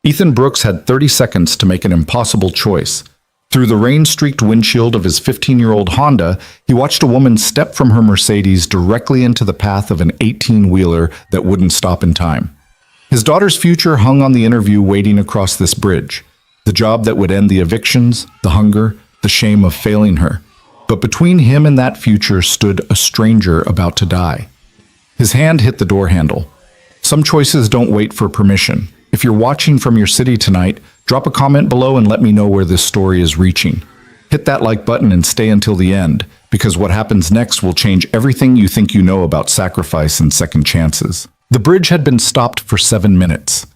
Ethan Brooks had 30 seconds to make an impossible choice. Through the rain-streaked windshield of his 15-year-old Honda, he watched a woman step from her Mercedes directly into the path of an 18-wheeler that wouldn't stop in time. His daughter's future hung on the interview waiting across this bridge, the job that would end the evictions, the hunger, the shame of failing her. But between him and that future stood a stranger about to die. His hand hit the door handle. Some choices don't wait for permission. If you're watching from your city tonight, drop a comment below and let me know where this story is reaching. Hit that like button and stay until the end, because what happens next will change everything you think you know about sacrifice and second chances. The bridge had been stopped for 7 minutes.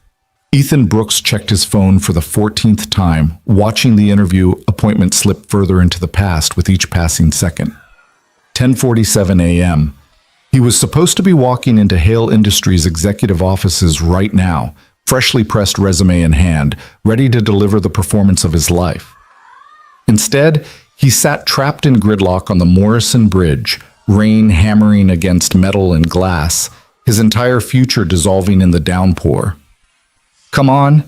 Ethan Brooks checked his phone for the 14th time, watching the interview appointment slip further into the past with each passing second. 10:47 a.m. He was supposed to be walking into Hale Industries' executive offices right now, freshly pressed resume in hand, ready to deliver the performance of his life. Instead, he sat trapped in gridlock on the Morrison Bridge, rain hammering against metal and glass, his entire future dissolving in the downpour. "Come on,"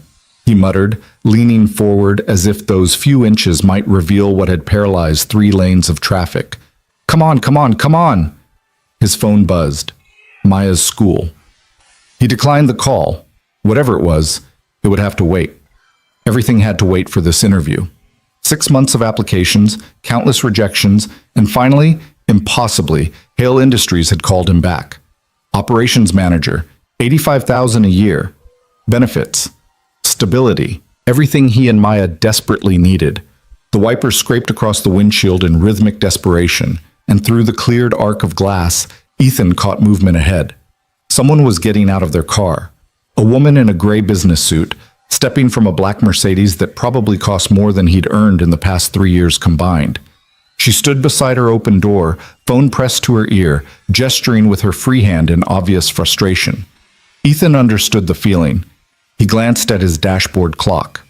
he muttered, leaning forward as if those few inches might reveal what had paralyzed 3 lanes of traffic. "Come on, come on, come on!" His phone buzzed. Maya's school. He declined the call. Whatever it was, it would have to wait. Everything had to wait for this interview. 6 months of applications, countless rejections, and finally, impossibly, Hale Industries had called him back. Operations manager, $85,000 a year. Benefits, stability, everything he and Maya desperately needed. The wiper scraped across the windshield in rhythmic desperation, and through the cleared arc of glass, Ethan caught movement ahead. Someone was getting out of their car. A woman in a gray business suit, stepping from a black Mercedes that probably cost more than he'd earned in the past 3 years combined. She stood beside her open door, phone pressed to her ear, gesturing with her free hand in obvious frustration. Ethan understood the feeling. He glanced at his dashboard clock.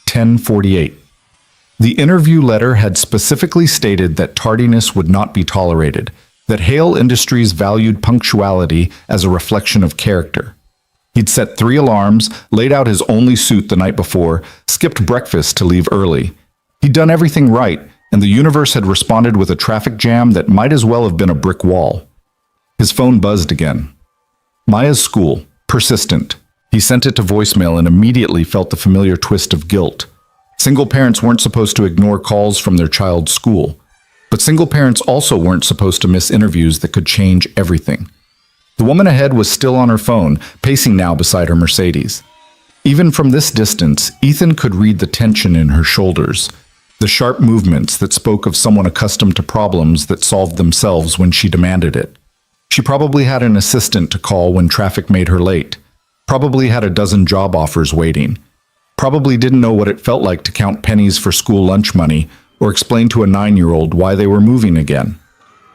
10:48. The interview letter had specifically stated that tardiness would not be tolerated, that Hale Industries valued punctuality as a reflection of character. He'd set 3 alarms, laid out his only suit the night before, skipped breakfast to leave early. He'd done everything right, and the universe had responded with a traffic jam that might as well have been a brick wall. His phone buzzed again. Maya's school, persistent. He sent it to voicemail and immediately felt the familiar twist of guilt. Single parents weren't supposed to ignore calls from their child's school, but single parents also weren't supposed to miss interviews that could change everything. The woman ahead was still on her phone, pacing now beside her Mercedes. Even from this distance, Ethan could read the tension in her shoulders, the sharp movements that spoke of someone accustomed to problems that solved themselves when she demanded it. She probably had an assistant to call when traffic made her late, probably had a dozen job offers waiting, probably didn't know what it felt like to count pennies for school lunch money or explain to a 9-year-old why they were moving again.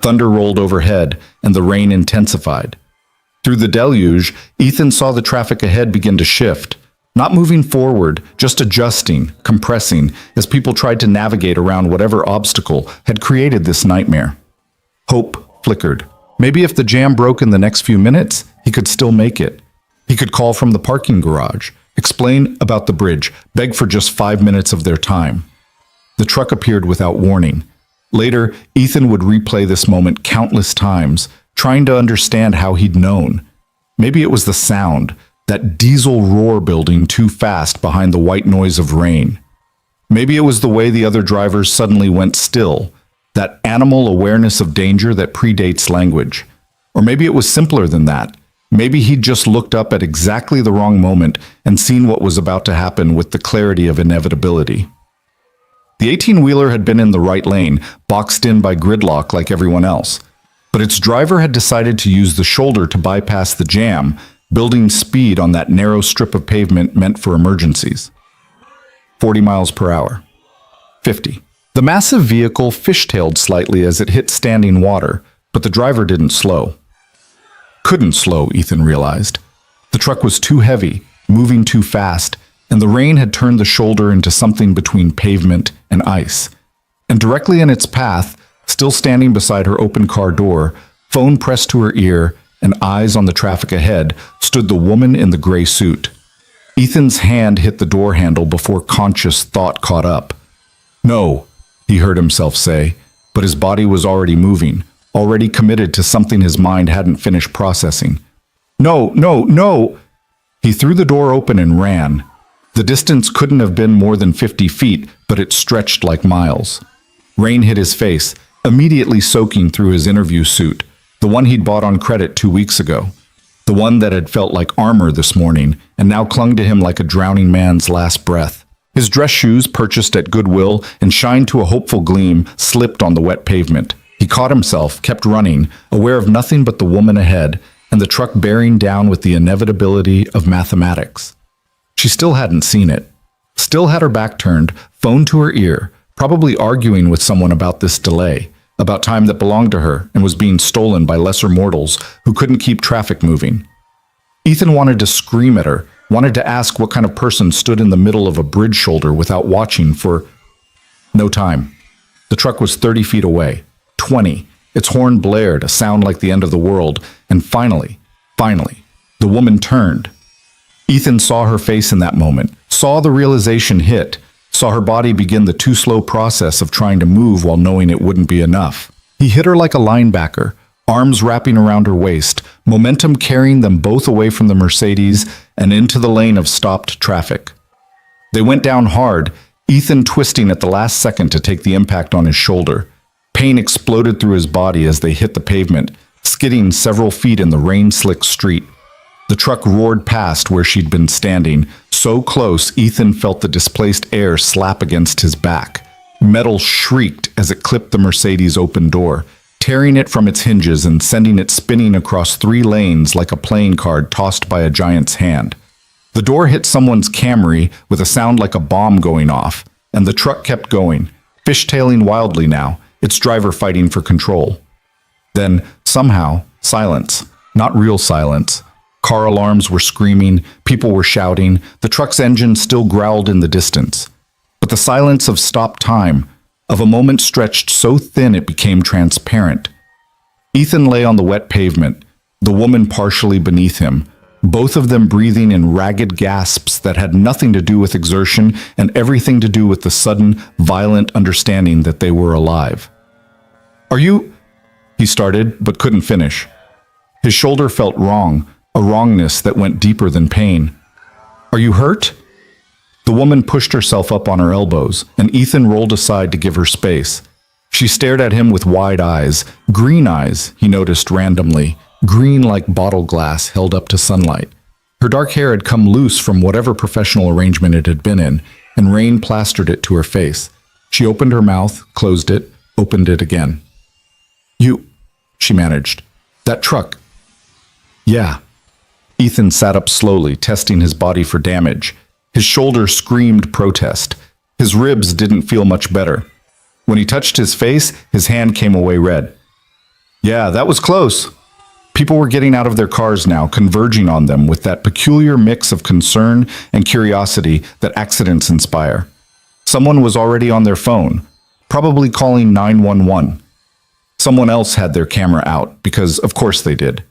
Thunder rolled overhead, and the rain intensified. Through the deluge, Ethan saw the traffic ahead begin to shift, not moving forward, just adjusting, compressing, as people tried to navigate around whatever obstacle had created this nightmare. Hope flickered. Maybe if the jam broke in the next few minutes, he could still make it. He could call from the parking garage, explain about the bridge, beg for just 5 minutes of their time. The truck appeared without warning. Later, Ethan would replay this moment countless times, trying to understand how he'd known. Maybe it was the sound, that diesel roar building too fast behind the white noise of rain. Maybe it was the way the other drivers suddenly went still, that animal awareness of danger that predates language. Or maybe it was simpler than that. Maybe he'd just looked up at exactly the wrong moment and seen what was about to happen with the clarity of inevitability. The 18-wheeler had been in the right lane, boxed in by gridlock like everyone else. But its driver had decided to use the shoulder to bypass the jam, building speed on that narrow strip of pavement meant for emergencies. 40 miles per hour. 50. The massive vehicle fishtailed slightly as it hit standing water, but the driver didn't slow. Couldn't slow, Ethan realized. The truck was too heavy, moving too fast, and the rain had turned the shoulder into something between pavement and ice. And directly in its path, still standing beside her open car door, phone pressed to her ear and eyes on the traffic ahead, stood the woman in the gray suit. Ethan's hand hit the door handle before conscious thought caught up. No, he heard himself say, but his body was already moving, already committed to something his mind hadn't finished processing. No, no, no! He threw the door open and ran. The distance couldn't have been more than 50 feet, but it stretched like miles. Rain hit his face, immediately soaking through his interview suit, the one he'd bought on credit 2 weeks ago. The one that had felt like armor this morning and now clung to him like a drowning man's last breath. His dress shoes, purchased at Goodwill and shined to a hopeful gleam, slipped on the wet pavement. He caught himself, kept running, aware of nothing but the woman ahead and the truck bearing down with the inevitability of mathematics. She still hadn't seen it. Still had her back turned, phone to her ear, probably arguing with someone about this delay, about time that belonged to her and was being stolen by lesser mortals who couldn't keep traffic moving. Ethan wanted to scream at her, wanted to ask what kind of person stood in the middle of a bridge shoulder without watching for no time. The truck was 30 feet away, 20. Its horn blared, a sound like the end of the world, and finally, the woman turned. Ethan saw her face in that moment, saw the realization hit, saw her body begin the too slow process of trying to move while knowing it wouldn't be enough. He hit her like a linebacker, arms wrapping around her waist, momentum carrying them both away from the Mercedes and into the lane of stopped traffic. They went down hard, Ethan twisting at the last second to take the impact on his shoulder. Pain exploded through his body as they hit the pavement, skidding several feet in the rain-slicked street. The truck roared past where she'd been standing, so close Ethan felt the displaced air slap against his back. Metal shrieked as it clipped the Mercedes' open door, tearing it from its hinges and sending it spinning across 3 lanes like a playing card tossed by a giant's hand. The door hit someone's Camry with a sound like a bomb going off, and the truck kept going, fishtailing wildly now, its driver fighting for control. Then, somehow, silence. Not real silence. Car alarms were screaming, people were shouting, the truck's engine still growled in the distance. But the silence of stopped time, of a moment stretched so thin it became transparent. Ethan lay on the wet pavement, the woman partially beneath him, both of them breathing in ragged gasps that had nothing to do with exertion and everything to do with the sudden, violent understanding that they were alive. "Are you—" he started, but couldn't finish. His shoulder felt wrong, a wrongness that went deeper than pain. "Are you hurt?" The woman pushed herself up on her elbows, and Ethan rolled aside to give her space. She stared at him with wide eyes, green eyes, he noticed randomly, green like bottle glass held up to sunlight. Her dark hair had come loose from whatever professional arrangement it had been in, and rain plastered it to her face. She opened her mouth, closed it, opened it again. "You," she managed. "That truck." "Yeah." Ethan sat up slowly, testing his body for damage. His shoulder screamed protest. His ribs didn't feel much better. When he touched his face, his hand came away red. "Yeah, that was close." People were getting out of their cars now, converging on them with that peculiar mix of concern and curiosity that accidents inspire. Someone was already on their phone, probably calling 911. Someone else had their camera out, because of course they did.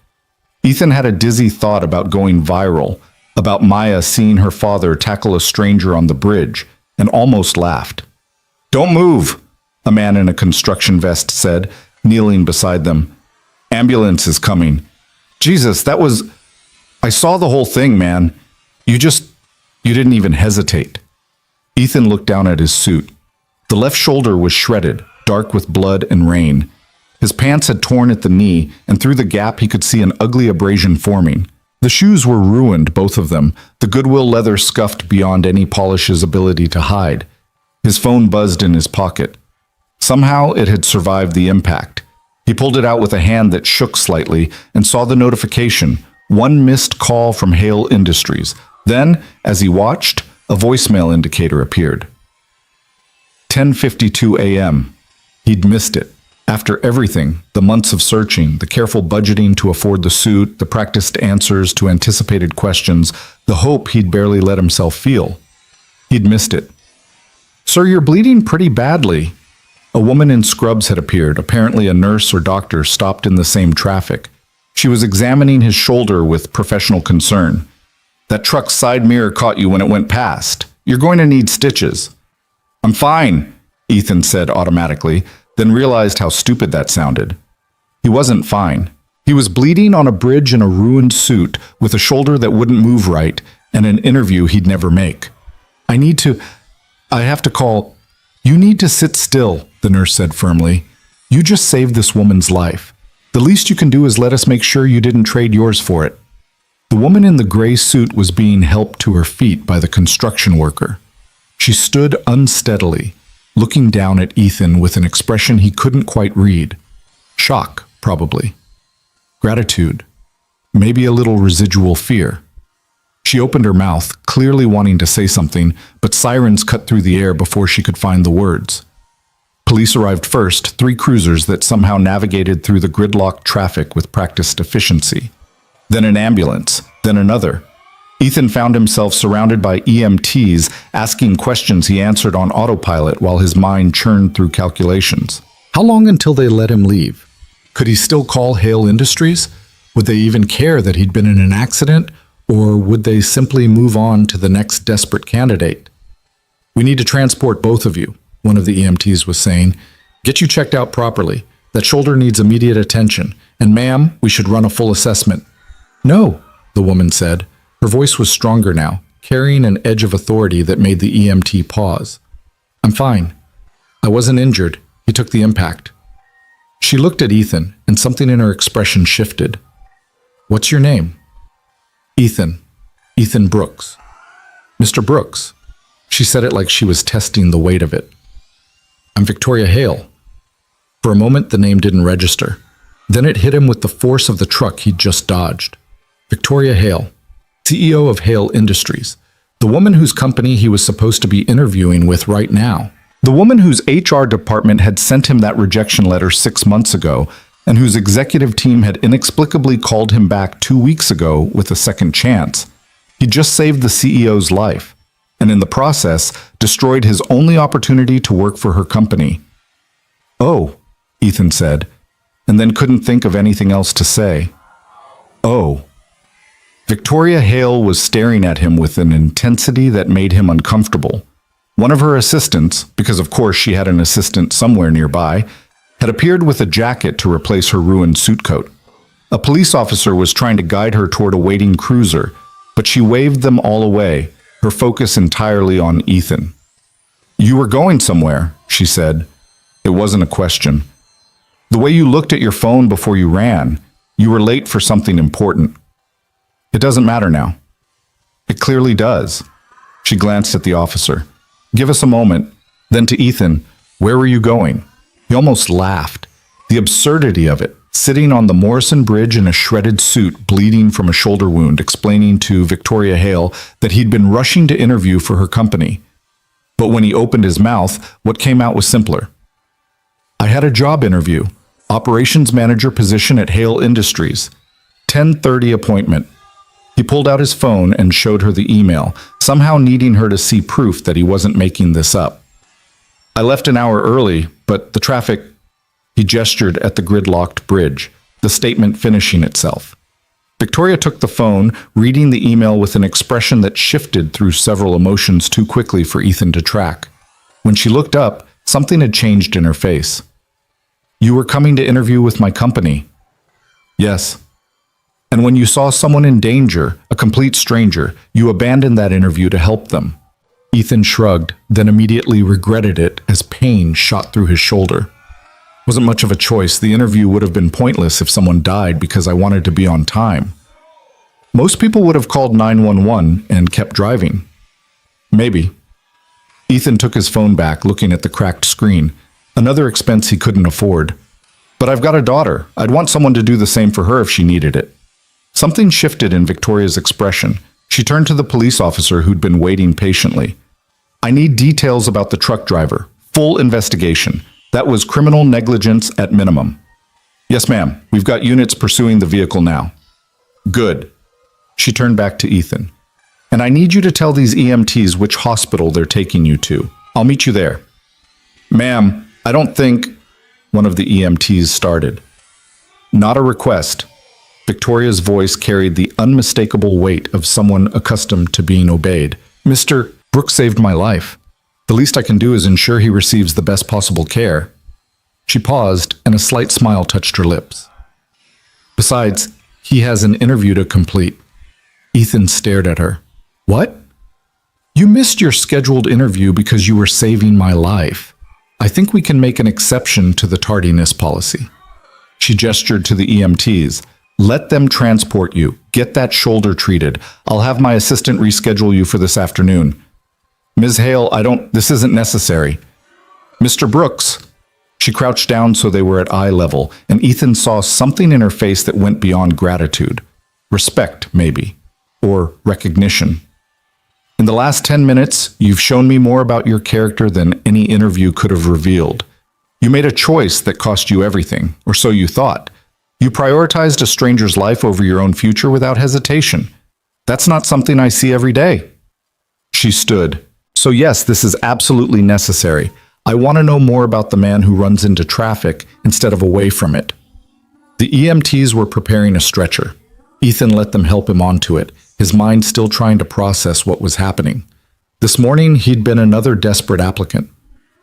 Ethan had a dizzy thought about going viral, about Maya seeing her father tackle a stranger on the bridge, and almost laughed. "Don't move," a man in a construction vest said, kneeling beside them. "Ambulance is coming." "Jesus, that was... I saw the whole thing, man. You didn't even hesitate." Ethan looked down at his suit. The left shoulder was shredded, dark with blood and rain. His pants had torn at the knee, and through the gap he could see an ugly abrasion forming. The shoes were ruined, both of them, the Goodwill leather scuffed beyond any polish's ability to hide. His phone buzzed in his pocket. Somehow it had survived the impact. He pulled it out with a hand that shook slightly and saw the notification, one missed call from Hale Industries. Then, as he watched, a voicemail indicator appeared. 10:52 a.m. He'd missed it. After everything, the months of searching, the careful budgeting to afford the suit, the practiced answers to anticipated questions, the hope he'd barely let himself feel. He'd missed it. "Sir, you're bleeding pretty badly." A woman in scrubs had appeared, apparently a nurse or doctor stopped in the same traffic. She was examining his shoulder with professional concern. That truck's side mirror caught you when it went past. You're going to need stitches." "I'm fine," Ethan said automatically, then realized how stupid that sounded. He wasn't fine. He was bleeding on a bridge in a ruined suit with a shoulder that wouldn't move right and an interview he'd never make. I have to call." "You need to sit still," the nurse said firmly. "You just saved this woman's life. The least you can do is let us make sure you didn't trade yours for it." The woman in the gray suit was being helped to her feet by the construction worker. She stood unsteadily, looking down at Ethan with an expression he couldn't quite read. Shock, probably. Gratitude. Maybe a little residual fear. She opened her mouth, clearly wanting to say something, but sirens cut through the air before she could find the words. Police arrived first, 3 cruisers that somehow navigated through the gridlocked traffic with practiced efficiency. Then an ambulance, then another. Ethan found himself surrounded by EMTs asking questions he answered on autopilot while his mind churned through calculations. How long until they let him leave? Could he still call Hale Industries? Would they even care that he'd been in an accident? Or would they simply move on to the next desperate candidate? "We need to transport both of you," one of the EMTs was saying. "Get you checked out properly. That shoulder needs immediate attention. And ma'am, we should run a full assessment." "No," the woman said. Her voice was stronger now, carrying an edge of authority that made the EMT pause. "I'm fine. I wasn't injured. He took the impact." She looked at Ethan, and something in her expression shifted. "What's your name?" "Ethan. Ethan Brooks." "Mr. Brooks." She said it like she was testing the weight of it. "I'm Victoria Hale." For a moment, the name didn't register. Then it hit him with the force of the truck he'd just dodged. Victoria Hale, CEO of Hale Industries, the woman whose company he was supposed to be interviewing with right now. The woman whose HR department had sent him that rejection letter 6 months ago, and whose executive team had inexplicably called him back 2 weeks ago with a second chance. He just saved the CEO's life, and in the process, destroyed his only opportunity to work for her company. "Oh," Ethan said, and then couldn't think of anything else to say. "Oh." Victoria Hale was staring at him with an intensity that made him uncomfortable. One of her assistants, because of course she had an assistant somewhere nearby, had appeared with a jacket to replace her ruined suit coat. A police officer was trying to guide her toward a waiting cruiser, but she waved them all away, her focus entirely on Ethan. "You were going somewhere," she said. It wasn't a question. "The way you looked at your phone before you ran, you were late for something important." "It doesn't matter now." "It clearly does." She glanced at the officer. "Give us a moment." Then to Ethan, "Where were you going?" He almost laughed. The absurdity of it, sitting on the Morrison Bridge in a shredded suit, bleeding from a shoulder wound, explaining to Victoria Hale that he'd been rushing to interview for her company. But when he opened his mouth, what came out was simpler. "I had a job interview. Operations manager position at Hale Industries. 10:30 appointment." He pulled out his phone and showed her the email, somehow needing her to see proof that he wasn't making this up. "I left an hour early, but the traffic..." He gestured at the gridlocked bridge, the statement finishing itself. Victoria took the phone, reading the email with an expression that shifted through several emotions too quickly for Ethan to track. When she looked up, something had changed in her face. "You were coming to interview with my company." "Yes." "And when you saw someone in danger, a complete stranger, you abandoned that interview to help them." Ethan shrugged, then immediately regretted it as pain shot through his shoulder. "Wasn't much of a choice. The interview would have been pointless if someone died because I wanted to be on time. Most people would have called 911 and kept driving." "Maybe." Ethan took his phone back, looking at the cracked screen, another expense he couldn't afford. "But I've got a daughter. I'd want someone to do the same for her if she needed it." Something shifted in Victoria's expression. She turned to the police officer who'd been waiting patiently. "I need details about the truck driver. Full investigation. That was criminal negligence at minimum." "Yes, ma'am. We've got units pursuing the vehicle now." "Good." She turned back to Ethan. "And I need you to tell these EMTs which hospital they're taking you to. I'll meet you there." "Ma'am, I don't think..." one of the EMTs started. "Not a request." Victoria's voice carried the unmistakable weight of someone accustomed to being obeyed. Mr. Brooks saved my life. The least I can do is ensure he receives the best possible care. She paused, and a slight smile touched her lips. Besides, he has an interview to complete. Ethan stared at her. What? You missed your scheduled interview because you were saving my life. I think we can make an exception to the tardiness policy. She gestured to the EMTs. Let them transport you. Get that shoulder treated. I'll have my assistant reschedule you for this afternoon. Ms. Hale, this isn't necessary. Mr. Brooks. She crouched down so they were at eye level, and Ethan saw something in her face that went beyond gratitude. Respect, maybe. Or recognition. In the last 10 minutes, you've shown me more about your character than any interview could have revealed. You made a choice that cost you everything, or so you thought. You prioritized a stranger's life over your own future without hesitation. That's not something I see every day. She stood. So yes, this is absolutely necessary. I want to know more about the man who runs into traffic instead of away from it. The EMTs were preparing a stretcher. Ethan let them help him onto it, his mind still trying to process what was happening. This morning, he'd been another desperate applicant.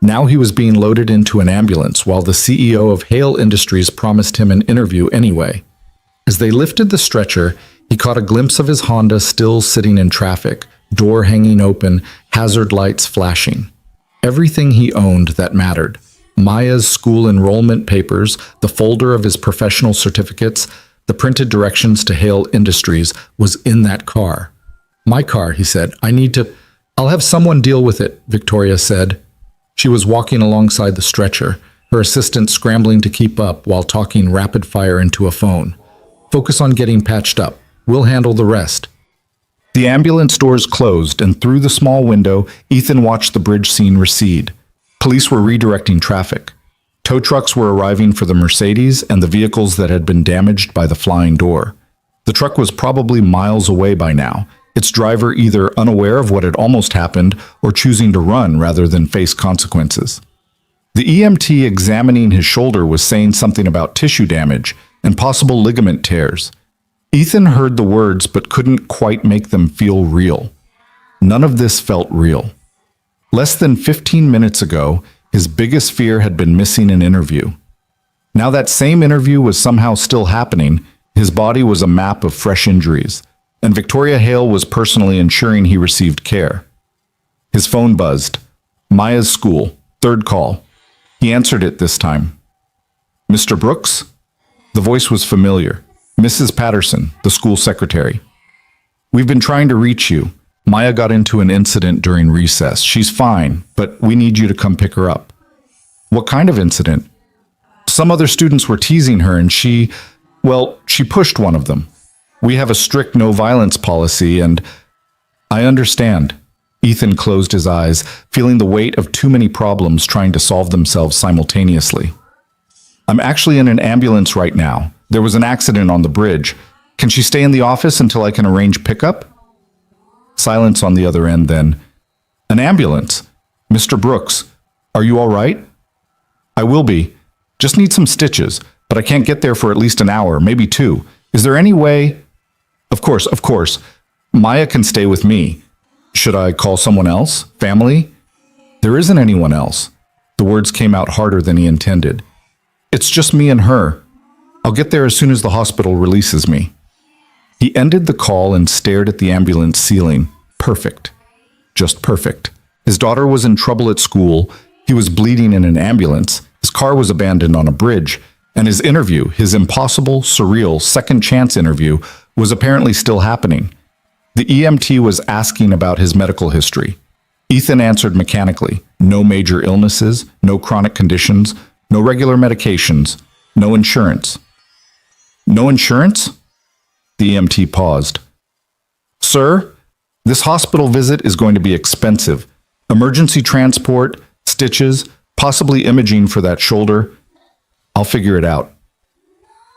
Now he was being loaded into an ambulance while the CEO of Hale Industries promised him an interview anyway. As they lifted the stretcher, he caught a glimpse of his Honda still sitting in traffic, door hanging open, hazard lights flashing. Everything he owned that mattered. Maya's school enrollment papers, the folder of his professional certificates, the printed directions to Hale Industries was in that car. My car, he said. I'll have someone deal with it, Victoria said. She was walking alongside the stretcher, her assistant scrambling to keep up while talking rapid fire into a phone. Focus on getting patched up. We'll handle the rest. The ambulance doors closed, and through the small window, Ethan watched the bridge scene recede. Police were redirecting traffic. Tow trucks were arriving for the Mercedes and the vehicles that had been damaged by the flying door. The truck was probably miles away by now, its driver either unaware of what had almost happened or choosing to run rather than face consequences. The EMT examining his shoulder was saying something about tissue damage and possible ligament tears. Ethan heard the words but couldn't quite make them feel real. None of this felt real. Less than 15 minutes ago, his biggest fear had been missing an interview. Now that same interview was somehow still happening, his body was a map of fresh injuries, and Victoria Hale was personally ensuring he received care. His phone buzzed. Maya's school, third call. He answered it this time. Mr. Brooks? The voice was familiar. Mrs. Patterson, the school secretary. We've been trying to reach you. Maya got into an incident during recess. She's fine, but we need you to come pick her up. What kind of incident? Some other students were teasing her and she pushed one of them. We have a strict no violence policy and I understand. Ethan closed his eyes, feeling the weight of too many problems trying to solve themselves simultaneously. I'm actually in an ambulance right now. There was an accident on the bridge. Can she stay in the office until I can arrange pickup? Silence on the other end then. An ambulance? Mr. Brooks, are you all right? I will be. Just need some stitches, but I can't get there for at least an hour, maybe 2. Is there any way? Of course. Maya can stay with me. Should I call someone else? Family? There isn't anyone else. The words came out harder than he intended. It's just me and her. I'll get there as soon as the hospital releases me. He ended the call and stared at the ambulance ceiling. Perfect. Just perfect. His daughter was in trouble at school. He was bleeding in an ambulance. His car was abandoned on a bridge. And his interview, his impossible, surreal, second chance interview, was apparently still happening. The EMT was asking about his medical history. Ethan answered mechanically. No major illnesses, no chronic conditions, no regular medications, no insurance. No insurance? The EMT paused. Sir, this hospital visit is going to be expensive. Emergency transport, stitches, possibly imaging for that shoulder. I'll figure it out.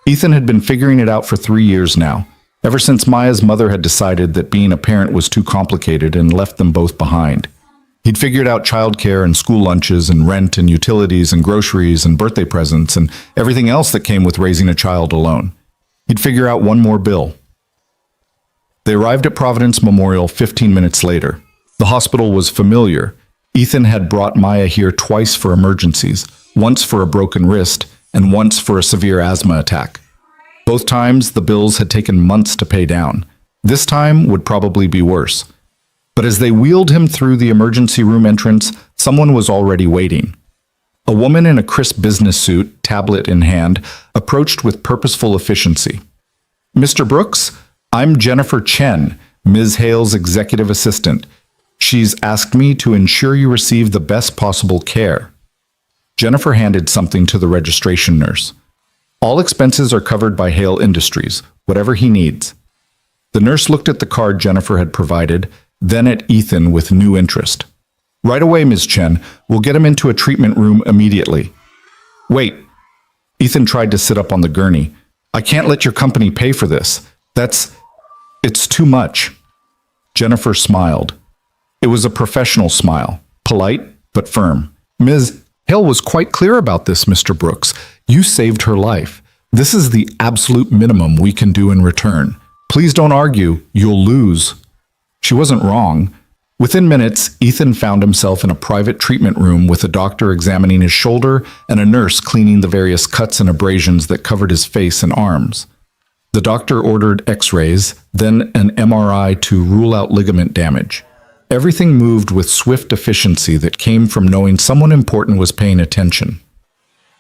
Ethan had been figuring it out for 3 years now, ever since Maya's mother had decided that being a parent was too complicated and left them both behind. He'd figured out childcare and school lunches and rent and utilities and groceries and birthday presents and everything else that came with raising a child alone. He'd figure out one more bill. They arrived at Providence Memorial 15 minutes later. The hospital was familiar. Ethan had brought Maya here twice for emergencies, once for a broken wrist and once for a severe asthma attack. Both times, the bills had taken months to pay down. This time would probably be worse. But as they wheeled him through the emergency room entrance, someone was already waiting. A woman in a crisp business suit, tablet in hand, approached with purposeful efficiency. "Mr. Brooks, I'm Jennifer Chen, Ms. Hale's executive assistant. She's asked me to ensure you receive the best possible care." Jennifer handed something to the registration nurse. "All expenses are covered by Hale Industries, whatever he needs." The nurse looked at the card Jennifer had provided, then at Ethan with new interest. "Right away, Ms. Chen. We'll get him into a treatment room immediately." "Wait." Ethan tried to sit up on the gurney. "I can't let your company pay for this. It's too much." Jennifer smiled. It was a professional smile, polite but firm. "Ms. Hale was quite clear about this, Mr. Brooks. You saved her life. This is the absolute minimum we can do in return. Please don't argue. You'll lose." She wasn't wrong. Within minutes, Ethan found himself in a private treatment room with a doctor examining his shoulder and a nurse cleaning the various cuts and abrasions that covered his face and arms. The doctor ordered x-rays, then an MRI to rule out ligament damage. Everything moved with swift efficiency that came from knowing someone important was paying attention.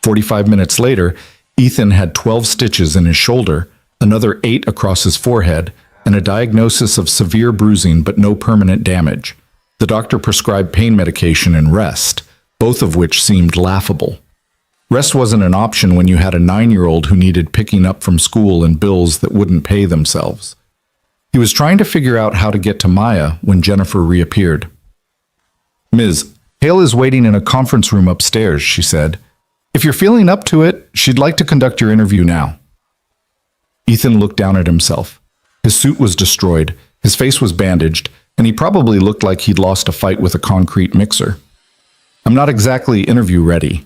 45 minutes later, Ethan had 12 stitches in his shoulder, another 8 across his forehead, and a diagnosis of severe bruising but no permanent damage. The doctor prescribed pain medication and rest, both of which seemed laughable. Rest wasn't an option when you had a 9-year-old who needed picking up from school and bills that wouldn't pay themselves. He was trying to figure out how to get to Maya when Jennifer reappeared. "Ms. Hale is waiting in a conference room upstairs," she said. "If you're feeling up to it, she'd like to conduct your interview now." Ethan looked down at himself. His suit was destroyed, his face was bandaged, and he probably looked like he'd lost a fight with a concrete mixer. "I'm not exactly interview ready.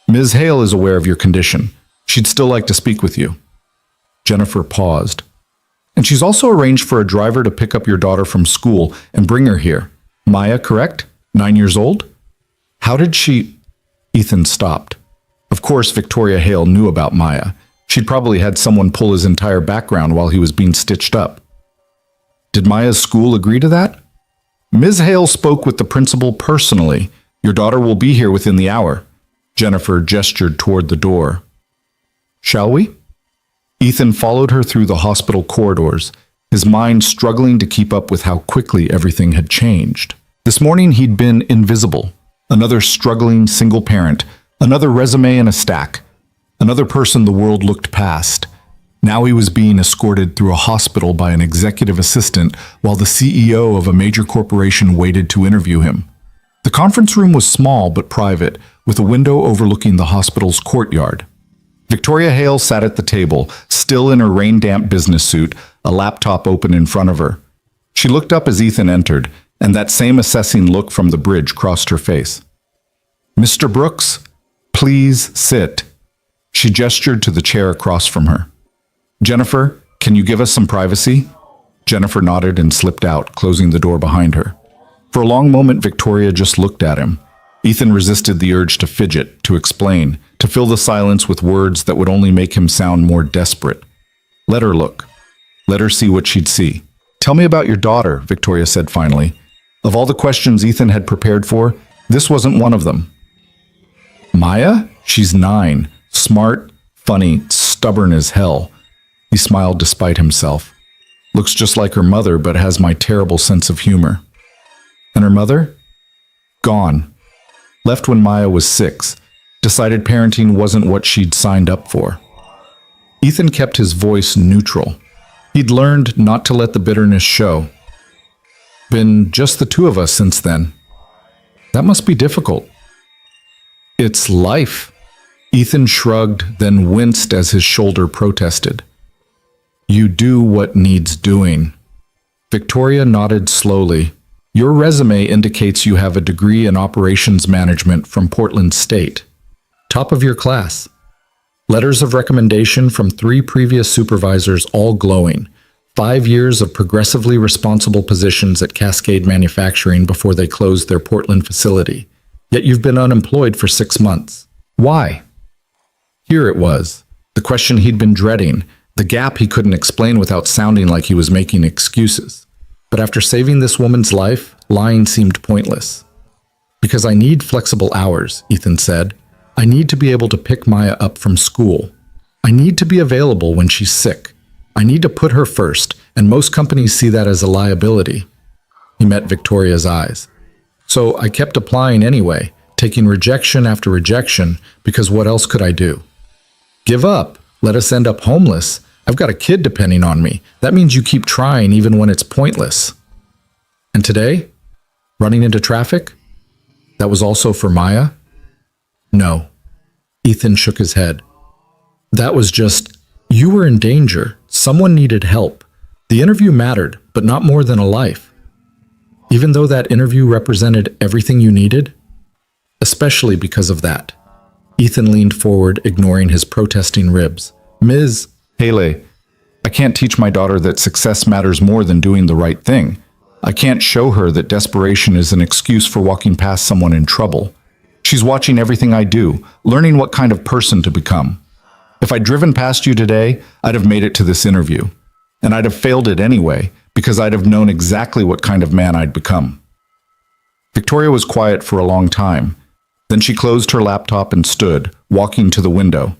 Ms. Hale is aware of your condition. She'd still like to speak with you." Jennifer paused. "And she's also arranged for a driver to pick up your daughter from school and bring her here. Maya, correct? 9 years old?" "How did she—" Ethan stopped. Of course, Victoria Hale knew about Maya. She'd probably had someone pull his entire background while he was being stitched up. Did Maya's school agree to that? "Ms. Hale spoke with the principal personally. Your daughter will be here within the hour." Jennifer gestured toward the door. "Shall we?" Ethan followed her through the hospital corridors, his mind struggling to keep up with how quickly everything had changed. This morning he'd been invisible, another struggling single parent, another resume in a stack, another person the world looked past. Now he was being escorted through a hospital by an executive assistant while the CEO of a major corporation waited to interview him. The conference room was small but private, with a window overlooking the hospital's courtyard. Victoria Hale sat at the table, still in her rain-damp business suit, a laptop open in front of her. She looked up as Ethan entered, and that same assessing look from the bridge crossed her face. "Mr. Brooks, please sit." She gestured to the chair across from her. "Jennifer, can you give us some privacy?" Jennifer nodded and slipped out, closing the door behind her. For a long moment, Victoria just looked at him. Ethan resisted the urge to fidget, to explain, to fill the silence with words that would only make him sound more desperate. Let her look. Let her see what she'd see. "Tell me about your daughter," Victoria said finally. Of all the questions Ethan had prepared for, this wasn't one of them. "Maya? She's 9. Smart, funny, stubborn as hell." He smiled despite himself. "Looks just like her mother, but has my terrible sense of humor." "And her mother?" "Gone. Left when Maya was 6. Decided parenting wasn't what she'd signed up for." Ethan kept his voice neutral. He'd learned not to let the bitterness show. "Been just the two of us since then." "That must be difficult." "It's life." Ethan shrugged, then winced as his shoulder protested. "You do what needs doing." Victoria nodded slowly. "Your resume indicates you have a degree in operations management from Portland State. Top of your class." Letters of recommendation from 3 previous supervisors, all glowing. 5 years of progressively responsible positions at Cascade Manufacturing before they closed their Portland facility. Yet you've been unemployed for 6 months. Why? Here it was, the question he'd been dreading, the gap he couldn't explain without sounding like he was making excuses. But after saving this woman's life, lying seemed pointless. Because I need flexible hours, Ethan said. I need to be able to pick Maya up from school. I need to be available when she's sick. I need to put her first, and most companies see that as a liability. He met Victoria's eyes. So I kept applying anyway, taking rejection after rejection, because what else could I do? Give up. Let us end up homeless. I've got a kid depending on me. That means you keep trying even when it's pointless. And today? Running into traffic? That was also for Maya? No. Ethan shook his head. That was just, you were in danger. Someone needed help. The interview mattered, but not more than a life. Even though that interview represented everything you needed? Especially because of that. Ethan leaned forward, ignoring his protesting ribs. Ms. Haley, I can't teach my daughter that success matters more than doing the right thing. I can't show her that desperation is an excuse for walking past someone in trouble. She's watching everything I do, learning what kind of person to become. If I'd driven past you today, I'd have made it to this interview. And I'd have failed it anyway, because I'd have known exactly what kind of man I'd become. Victoria was quiet for a long time. Then she closed her laptop and stood, walking to the window.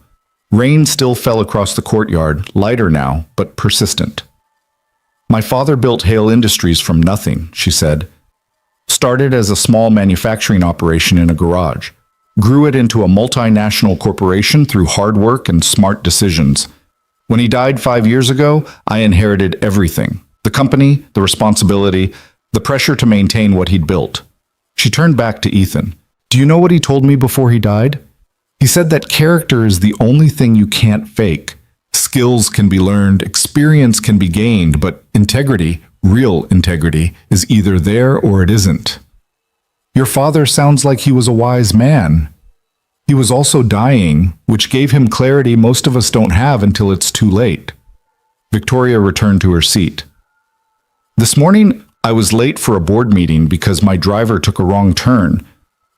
Rain still fell across the courtyard, lighter now, but persistent. My father built Hale Industries from nothing, she said. Started as a small manufacturing operation in a garage. Grew it into a multinational corporation through hard work and smart decisions. When he died 5 years ago, I inherited everything. The company, the responsibility, the pressure to maintain what he'd built. She turned back to Ethan. Do you know what he told me before he died? He said that character is the only thing you can't fake. Skills can be learned, experience can be gained, but integrity, real integrity, is either there or it isn't. Your father sounds like he was a wise man. He was also dying, which gave him clarity most of us don't have until it's too late. Victoria returned to her seat. This morning, I was late for a board meeting because my driver took a wrong turn.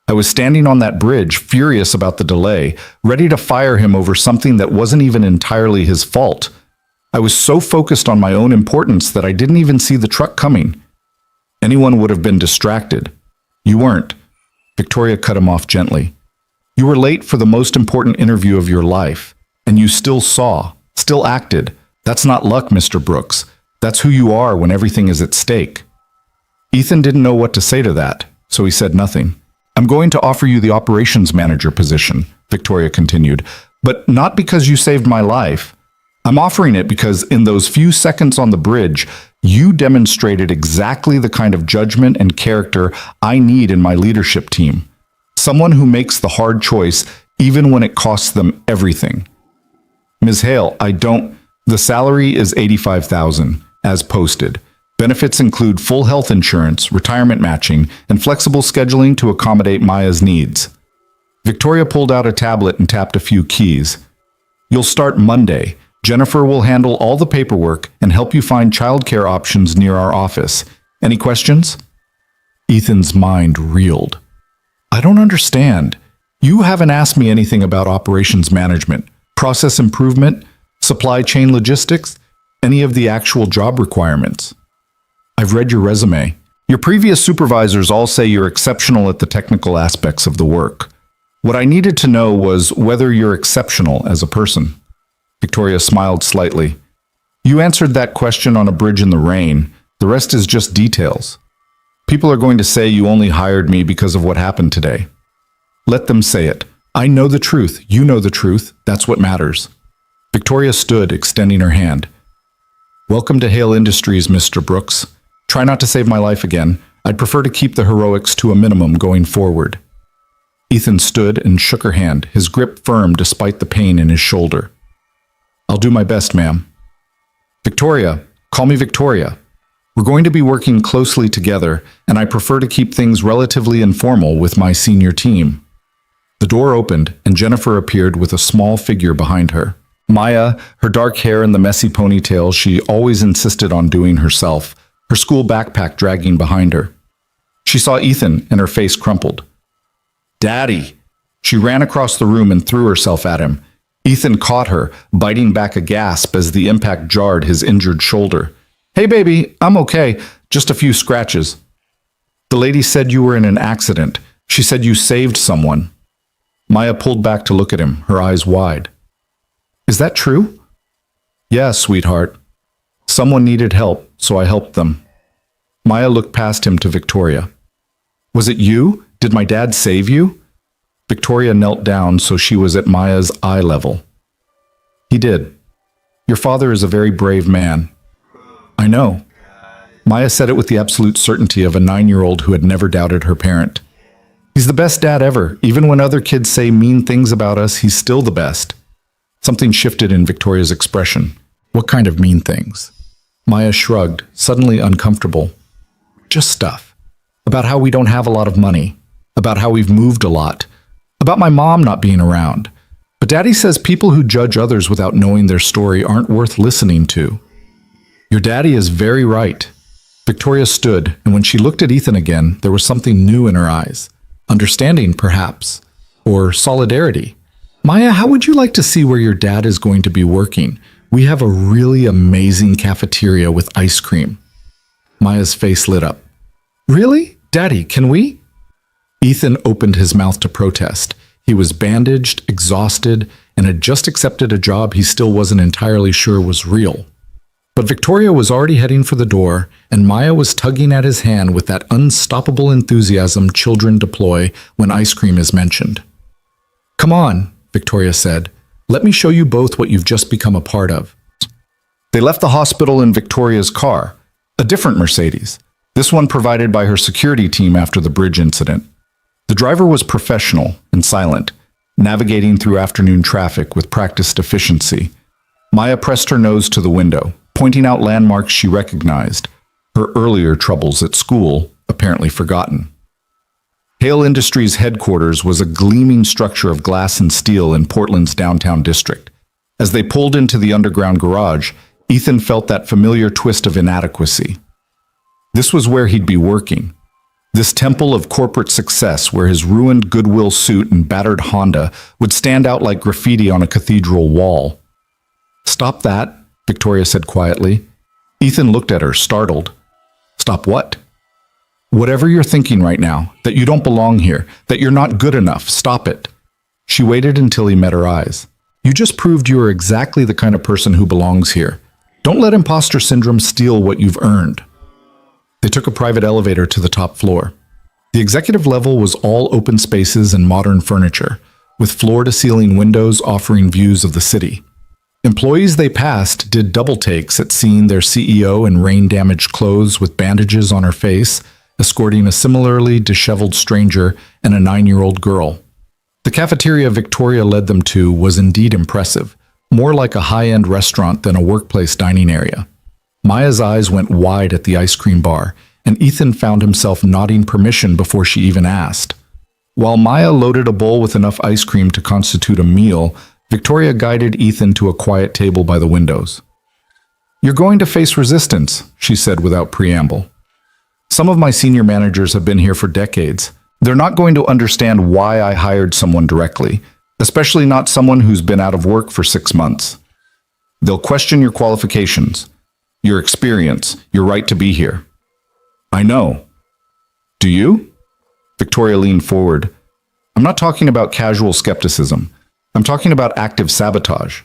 I was standing on that bridge, furious about the delay, ready to fire him over something that wasn't even entirely his fault. I was so focused on my own importance that I didn't even see the truck coming. Anyone would have been distracted. You weren't. Victoria cut him off gently. You were late for the most important interview of your life, and you still saw, still acted. That's not luck, Mr. Brooks. That's who you are when everything is at stake. Ethan didn't know what to say to that, so he said nothing. I'm going to offer you the operations manager position, Victoria continued, but not because you saved my life. I'm offering it because in those few seconds on the bridge, you demonstrated exactly the kind of judgment and character I need in my leadership team. Someone who makes the hard choice even when it costs them everything. Ms. Hale, the salary is $85,000, as posted. Benefits include full health insurance, retirement matching, and flexible scheduling to accommodate Maya's needs. Victoria pulled out a tablet and tapped a few keys. You'll start Monday. Jennifer will handle all the paperwork and help you find childcare options near our office. Any questions? Ethan's mind reeled. I don't understand. You haven't asked me anything about operations management, process improvement, supply chain logistics, any of the actual job requirements. I've read your resume. Your previous supervisors all say you're exceptional at the technical aspects of the work. What I needed to know was whether you're exceptional as a person. Victoria smiled slightly. You answered that question on a bridge in the rain. The rest is just details. People are going to say you only hired me because of what happened today. Let them say it. I know the truth. You know the truth. That's what matters. Victoria stood, extending her hand. Welcome to Hale Industries, Mr. Brooks. Try not to save my life again. I'd prefer to keep the heroics to a minimum going forward. Ethan stood and shook her hand, his grip firm despite the pain in his shoulder. I'll do my best, ma'am. Victoria, call me Victoria. We're going to be working closely together, and I prefer to keep things relatively informal with my senior team. The door opened, and Jennifer appeared with a small figure behind her. Maya, her dark hair in the messy ponytail she always insisted on doing herself, her school backpack dragging behind her. She saw Ethan, and her face crumpled. "Daddy!" She ran across the room and threw herself at him. Ethan caught her, biting back a gasp as the impact jarred his injured shoulder. "Hey, baby, I'm okay. Just a few scratches." "The lady said you were in an accident. She said you saved someone." Maya pulled back to look at him, her eyes wide. "Is that true?" "Yeah, sweetheart. Someone needed help, so I helped them." Maya looked past him to Victoria. "Was it you? Did my dad save you?" Victoria knelt down so she was at Maya's eye level. "He did. Your father is a very brave man." "I know." Maya said it with the absolute certainty of a 9-year-old who had never doubted her parent. "He's the best dad ever. Even when other kids say mean things about us, he's still the best." Something shifted in Victoria's expression. "What kind of mean things?" Maya shrugged, suddenly uncomfortable. "Just stuff. About how we don't have a lot of money. About how we've moved a lot. About my mom not being around. But Daddy says people who judge others without knowing their story aren't worth listening to." "Your daddy is very right." Victoria stood, and when she looked at Ethan again, there was something new in her eyes. Understanding, perhaps. Or solidarity. "Maya, how would you like to see where your dad is going to be working? We have a really amazing cafeteria with ice cream." Maya's face lit up. "Really? Daddy, can we?" Ethan opened his mouth to protest. He was bandaged, exhausted, and had just accepted a job he still wasn't entirely sure was real. But Victoria was already heading for the door, and Maya was tugging at his hand with that unstoppable enthusiasm children deploy when ice cream is mentioned. "Come on," Victoria said. "Let me show you both what you've just become a part of." They left the hospital in Victoria's car, a different Mercedes, this one provided by her security team after the bridge incident. The driver was professional and silent, navigating through afternoon traffic with practiced efficiency. Maya pressed her nose to the window, pointing out landmarks she recognized, her earlier troubles at school apparently forgotten. Hale Industries' headquarters was a gleaming structure of glass and steel in Portland's downtown district. As they pulled into the underground garage, Ethan felt that familiar twist of inadequacy. This was where he'd be working. This temple of corporate success where his ruined Goodwill suit and battered Honda would stand out like graffiti on a cathedral wall. "Stop that," Victoria said quietly. Ethan looked at her, startled. "Stop what?" "Whatever you're thinking right now, that you don't belong here, that you're not good enough, stop it." She waited until he met her eyes. "You just proved you are exactly the kind of person who belongs here. Don't let imposter syndrome steal what you've earned." They took a private elevator to the top floor. The executive level was all open spaces and modern furniture, with floor-to-ceiling windows offering views of the city. Employees they passed did double takes at seeing their CEO in rain-damaged clothes with bandages on her face, escorting a similarly disheveled stranger and a 9-year-old girl. The cafeteria Victoria led them to was indeed impressive, more like a high-end restaurant than a workplace dining area. Maya's eyes went wide at the ice cream bar, and Ethan found himself nodding permission before she even asked. While Maya loaded a bowl with enough ice cream to constitute a meal, Victoria guided Ethan to a quiet table by the windows. "You're going to face resistance," she said without preamble. "Some of my senior managers have been here for decades. They're not going to understand why I hired someone directly, especially not someone who's been out of work for 6 months. They'll question your qualifications, your experience, your right to be here." "I know. Do you?" Victoria leaned forward. "I'm not talking about casual skepticism. I'm talking about active sabotage.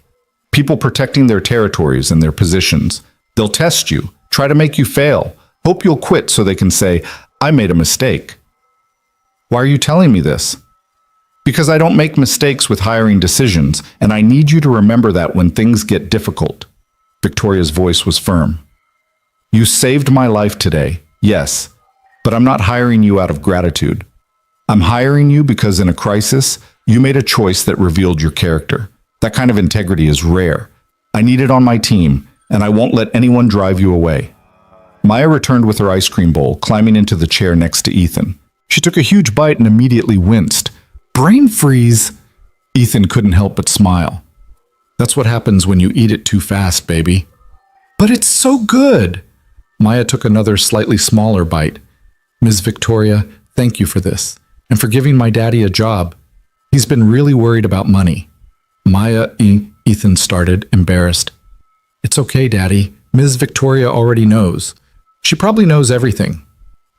People protecting their territories and their positions. They'll test you, try to make you fail, hope you'll quit so they can say, 'I made a mistake.'" "Why are you telling me this?" "Because I don't make mistakes with hiring decisions, and I need you to remember that when things get difficult." Victoria's voice was firm. "You saved my life today, yes, but I'm not hiring you out of gratitude. I'm hiring you because in a crisis, you made a choice that revealed your character. That kind of integrity is rare. I need it on my team, and I won't let anyone drive you away." Maya returned with her ice cream bowl, climbing into the chair next to Ethan. She took a huge bite and immediately winced. Brain freeze? Ethan couldn't help but smile. That's what happens when you eat it too fast, baby. But it's so good! Maya took another slightly smaller bite. Ms. Victoria, thank you for this, and for giving my daddy a job. He's been really worried about money. Ethan started, embarrassed. It's okay, Daddy. Ms. Victoria already knows. She probably knows everything.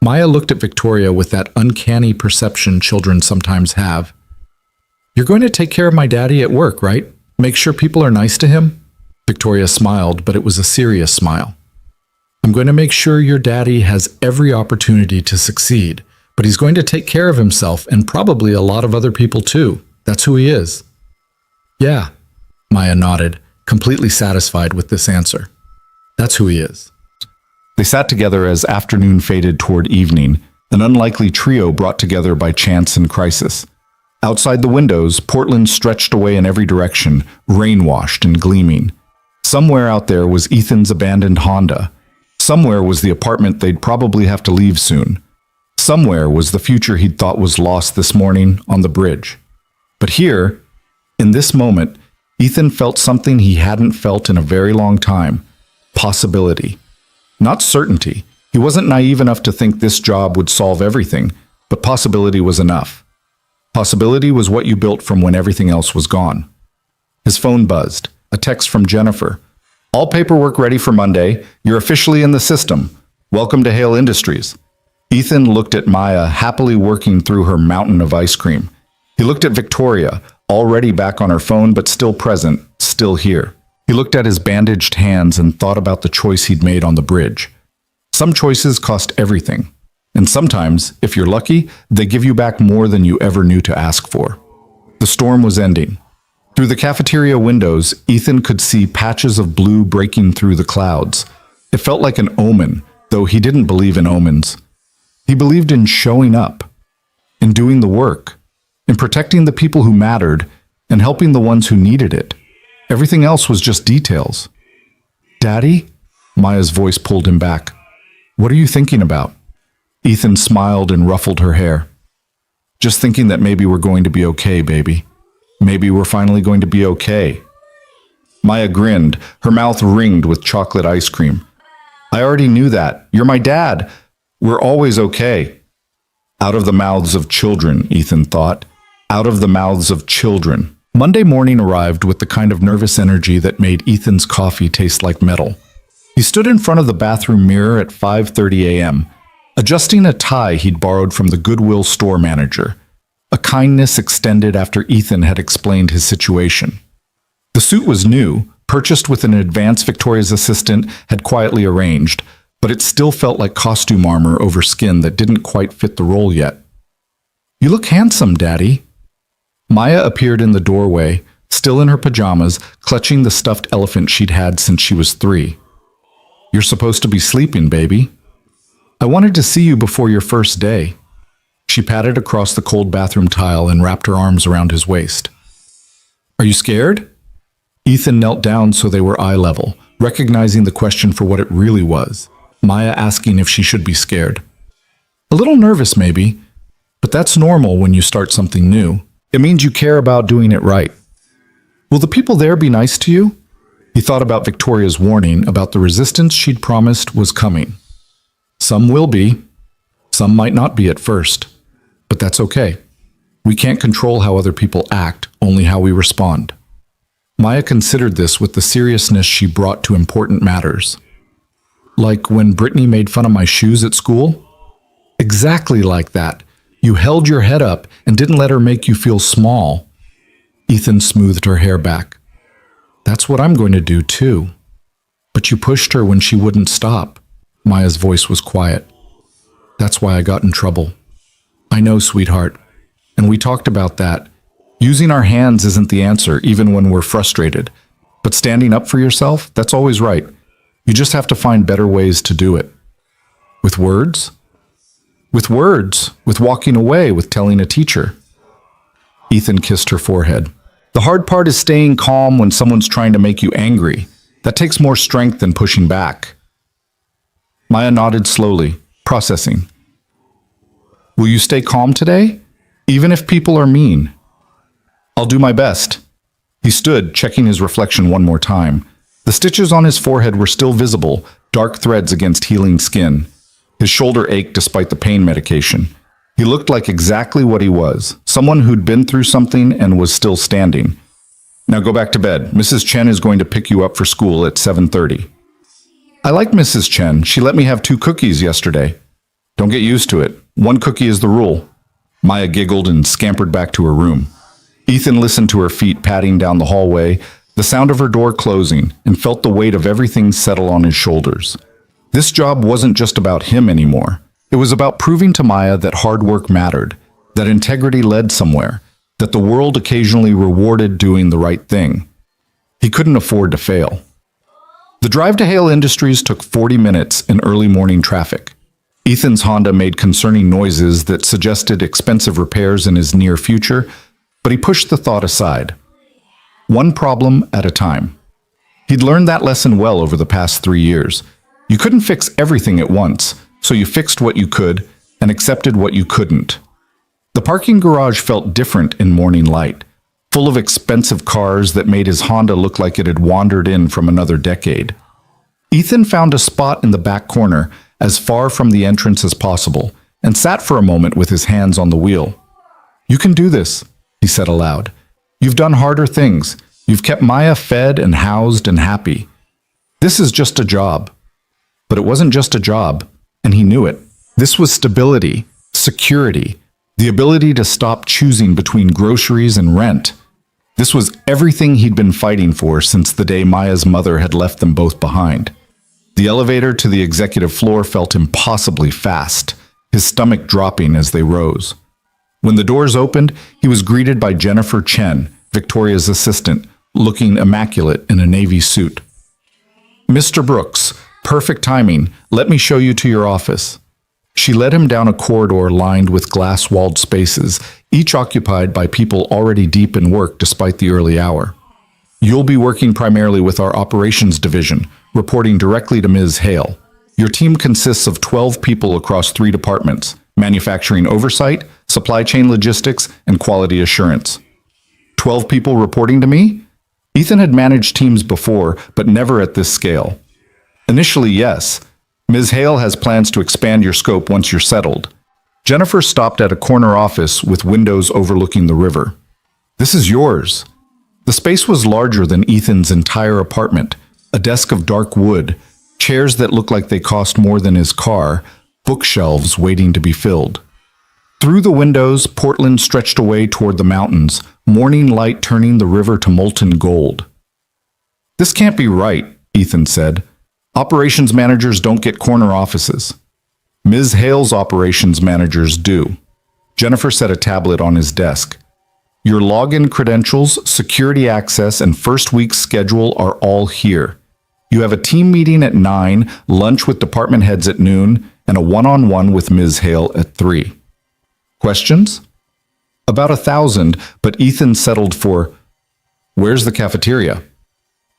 Maya looked at Victoria with that uncanny perception children sometimes have. You're going to take care of my daddy at work, right? Make sure people are nice to him? Victoria smiled, but it was a serious smile. I'm going to make sure your daddy has every opportunity to succeed, but he's going to take care of himself and probably a lot of other people too. That's who he is. Yeah, Maya nodded, completely satisfied with this answer. That's who he is. They sat together as afternoon faded toward evening, an unlikely trio brought together by chance and crisis. Outside the windows, Portland stretched away in every direction, rain-washed and gleaming. Somewhere out there was Ethan's abandoned Honda. Somewhere was the apartment they'd probably have to leave soon. Somewhere was the future he'd thought was lost this morning on the bridge. But here, in this moment, Ethan felt something he hadn't felt in a very long time. Possibility. Not certainty. He wasn't naive enough to think this job would solve everything, but possibility was enough. Possibility was what you built from when everything else was gone. His phone buzzed. A text from Jennifer. All paperwork ready for Monday. You're officially in the system. Welcome to Hale Industries. Ethan looked at Maya, happily working through her mountain of ice cream. He looked at Victoria, already back on her phone, but still present, still here. He looked at his bandaged hands and thought about the choice he'd made on the bridge. Some choices cost everything. And sometimes, if you're lucky, they give you back more than you ever knew to ask for. The storm was ending. Through the cafeteria windows, Ethan could see patches of blue breaking through the clouds. It felt like an omen, though he didn't believe in omens. He believed in showing up, in doing the work, in protecting the people who mattered, and helping the ones who needed it. Everything else was just details. Daddy? Maya's voice pulled him back. What are you thinking about? Ethan smiled and ruffled her hair. Just thinking that maybe we're going to be okay, baby. Maybe we're finally going to be okay. Maya grinned, her mouth ringed with chocolate ice cream. I already knew that. You're my dad. We're always okay. Out of the mouths of children, Ethan thought. Out of the mouths of children. Monday morning arrived with the kind of nervous energy that made Ethan's coffee taste like metal. He stood in front of the bathroom mirror at 5:30 a.m., adjusting a tie he'd borrowed from the Goodwill store manager. A kindness extended after Ethan had explained his situation. The suit was new, purchased with an advance Victoria's assistant had quietly arranged, but it still felt like costume armor over skin that didn't quite fit the role yet. You look handsome, Daddy. Maya appeared in the doorway, still in her pajamas, clutching the stuffed elephant she'd had since she was 3. You're supposed to be sleeping, baby. I wanted to see you before your first day. She patted across the cold bathroom tile and wrapped her arms around his waist. Are you scared? Ethan knelt down so they were eye level, recognizing the question for what it really was. Maya asking if she should be scared. A little nervous, maybe, but that's normal when you start something new. It means you care about doing it right. Will the people there be nice to you? He thought about Victoria's warning about the resistance she'd promised was coming. Some will be. Some might not be at first. But that's okay. We can't control how other people act, only how we respond. Maya considered this with the seriousness she brought to important matters. Like when Brittany made fun of my shoes at school? Exactly like that. You held your head up and didn't let her make you feel small. Ethan smoothed her hair back. That's what I'm going to do too. But you pushed her when she wouldn't stop. Maya's voice was quiet. That's why I got in trouble. I know, sweetheart. And we talked about that. Using our hands isn't the answer, even when we're frustrated. But standing up for yourself, that's always right. You just have to find better ways to do it. With words? With words. With walking away, with telling a teacher. Ethan kissed her forehead. The hard part is staying calm when someone's trying to make you angry. That takes more strength than pushing back. Maya nodded slowly, processing. Will you stay calm today? even if people are mean. I'll do my best. He stood, checking his reflection one more time. The stitches on his forehead were still visible, dark threads against healing skin. His shoulder ached despite the pain medication. He looked like exactly what he was, someone who'd been through something and was still standing. Now go back to bed. Mrs. Chen is going to pick you up for school at 7:30. I like Mrs. Chen. She let me have 2 cookies yesterday. Don't get used to it. 1 cookie is the rule. Maya giggled and scampered back to her room. Ethan listened to her feet padding down the hallway, the sound of her door closing, and felt the weight of everything settle on his shoulders. This job wasn't just about him anymore. It was about proving to Maya that hard work mattered, that integrity led somewhere, that the world occasionally rewarded doing the right thing. He couldn't afford to fail. The drive to Hale Industries took 40 minutes in early morning traffic. Ethan's Honda made concerning noises that suggested expensive repairs in his near future, but he pushed the thought aside. One problem at a time. He'd learned that lesson well over the past 3 years. You couldn't fix everything at once, so you fixed what you could and accepted what you couldn't. The parking garage felt different in morning light, full of expensive cars that made his Honda look like it had wandered in from another decade. Ethan found a spot in the back corner, as far from the entrance as possible, and sat for a moment with his hands on the wheel. "You can do this," he said aloud. "You've done harder things. You've kept Maya fed and housed and happy. This is just a job." But it wasn't just a job, and he knew it. This was stability, security, the ability to stop choosing between groceries and rent. This was everything he'd been fighting for since the day Maya's mother had left them both behind. The elevator to the executive floor felt impossibly fast, his stomach dropping as they rose. When the doors opened, he was greeted by Jennifer Chen, Victoria's assistant, looking immaculate in a navy suit. "Mr. Brooks, perfect timing. Let me show you to your office." She led him down a corridor lined with glass-walled spaces, each occupied by people already deep in work despite the early hour. "You'll be working primarily with our operations division, reporting directly to Ms. Hale. Your team consists of 12 people across 3 departments: manufacturing oversight, supply chain logistics, and quality assurance." 12 people reporting to me? Ethan had managed teams before, but never at this scale. Initially, yes. Ms. Hale has plans to expand your scope once you're settled. Jennifer stopped at a corner office with windows overlooking the river. "This is yours." The space was larger than Ethan's entire apartment, a desk of dark wood, chairs that looked like they cost more than his car, bookshelves waiting to be filled. Through the windows, Portland stretched away toward the mountains, morning light turning the river to molten gold. "This can't be right," Ethan said. "Operations managers don't get corner offices." "Ms. Hale's operations managers do." Jennifer set a tablet on his desk. "Your login credentials, security access, and first week's schedule are all here. You have a team meeting at 9, lunch with department heads at noon, and a one-on-one with Ms. Hale at 3. Questions? About 1,000, but Ethan settled for, "Where's the cafeteria?"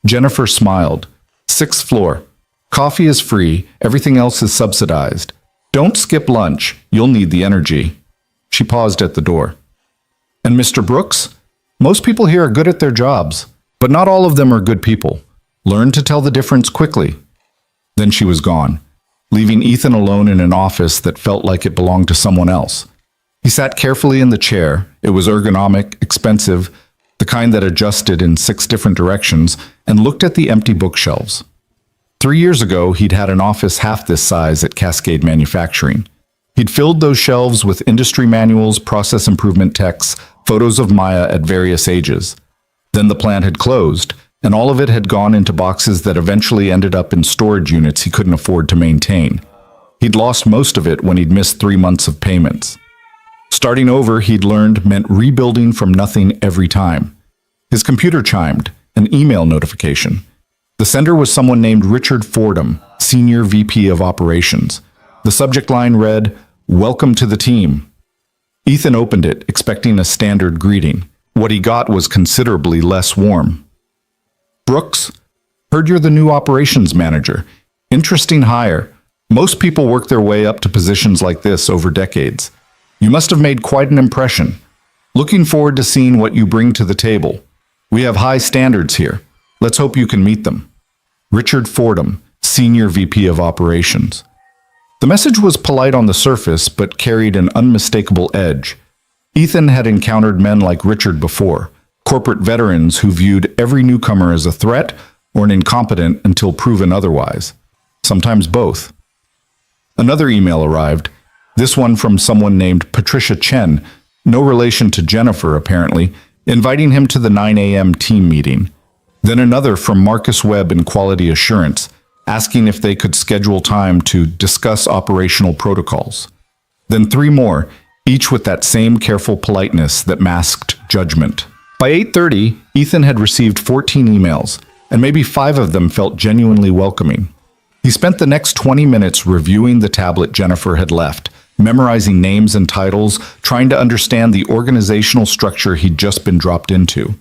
Jennifer smiled. 6th floor. Coffee is free, everything else is subsidized. Don't skip lunch, you'll need the energy. She paused at the door. "And Mr. Brooks? Most people here are good at their jobs, but not all of them are good people. Learn to tell the difference quickly." Then she was gone, leaving Ethan alone in an office that felt like it belonged to someone else. He sat carefully in the chair. It was ergonomic, expensive, the kind that adjusted in 6 different directions, and looked at the empty bookshelves. 3 years ago, he'd had an office half this size at Cascade Manufacturing. He'd filled those shelves with industry manuals, process improvement texts, photos of Maya at various ages. Then the plant had closed, and all of it had gone into boxes that eventually ended up in storage units he couldn't afford to maintain. He'd lost most of it when he'd missed 3 months of payments. Starting over, he'd learned, meant rebuilding from nothing every time. His computer chimed, an email notification. The sender was someone named Richard Fordham, Senior VP of Operations. The subject line read, "Welcome to the team." Ethan opened it, expecting a standard greeting. What he got was considerably less warm. "Brooks, heard you're the new operations manager. Interesting hire. Most people work their way up to positions like this over decades. You must have made quite an impression. Looking forward to seeing what you bring to the table. We have high standards here. Let's hope you can meet them. Richard Fordham, Senior VP of Operations. The message was polite on the surface, but carried an unmistakable edge. Ethan had encountered men like Richard before, corporate veterans who viewed every newcomer as a threat or an incompetent until proven otherwise. Sometimes both. Another email arrived, this one from someone named Patricia Chen, no relation to Jennifer apparently, inviting him to the 9 a.m. team meeting. Then another from Marcus Webb in Quality Assurance, asking if they could schedule time to discuss operational protocols. Then 3 more, each with that same careful politeness that masked judgment. By 8:30, Ethan had received 14 emails, and maybe 5 of them felt genuinely welcoming. He spent the next 20 minutes reviewing the tablet Jennifer had left, memorizing names and titles, trying to understand the organizational structure he'd just been dropped into.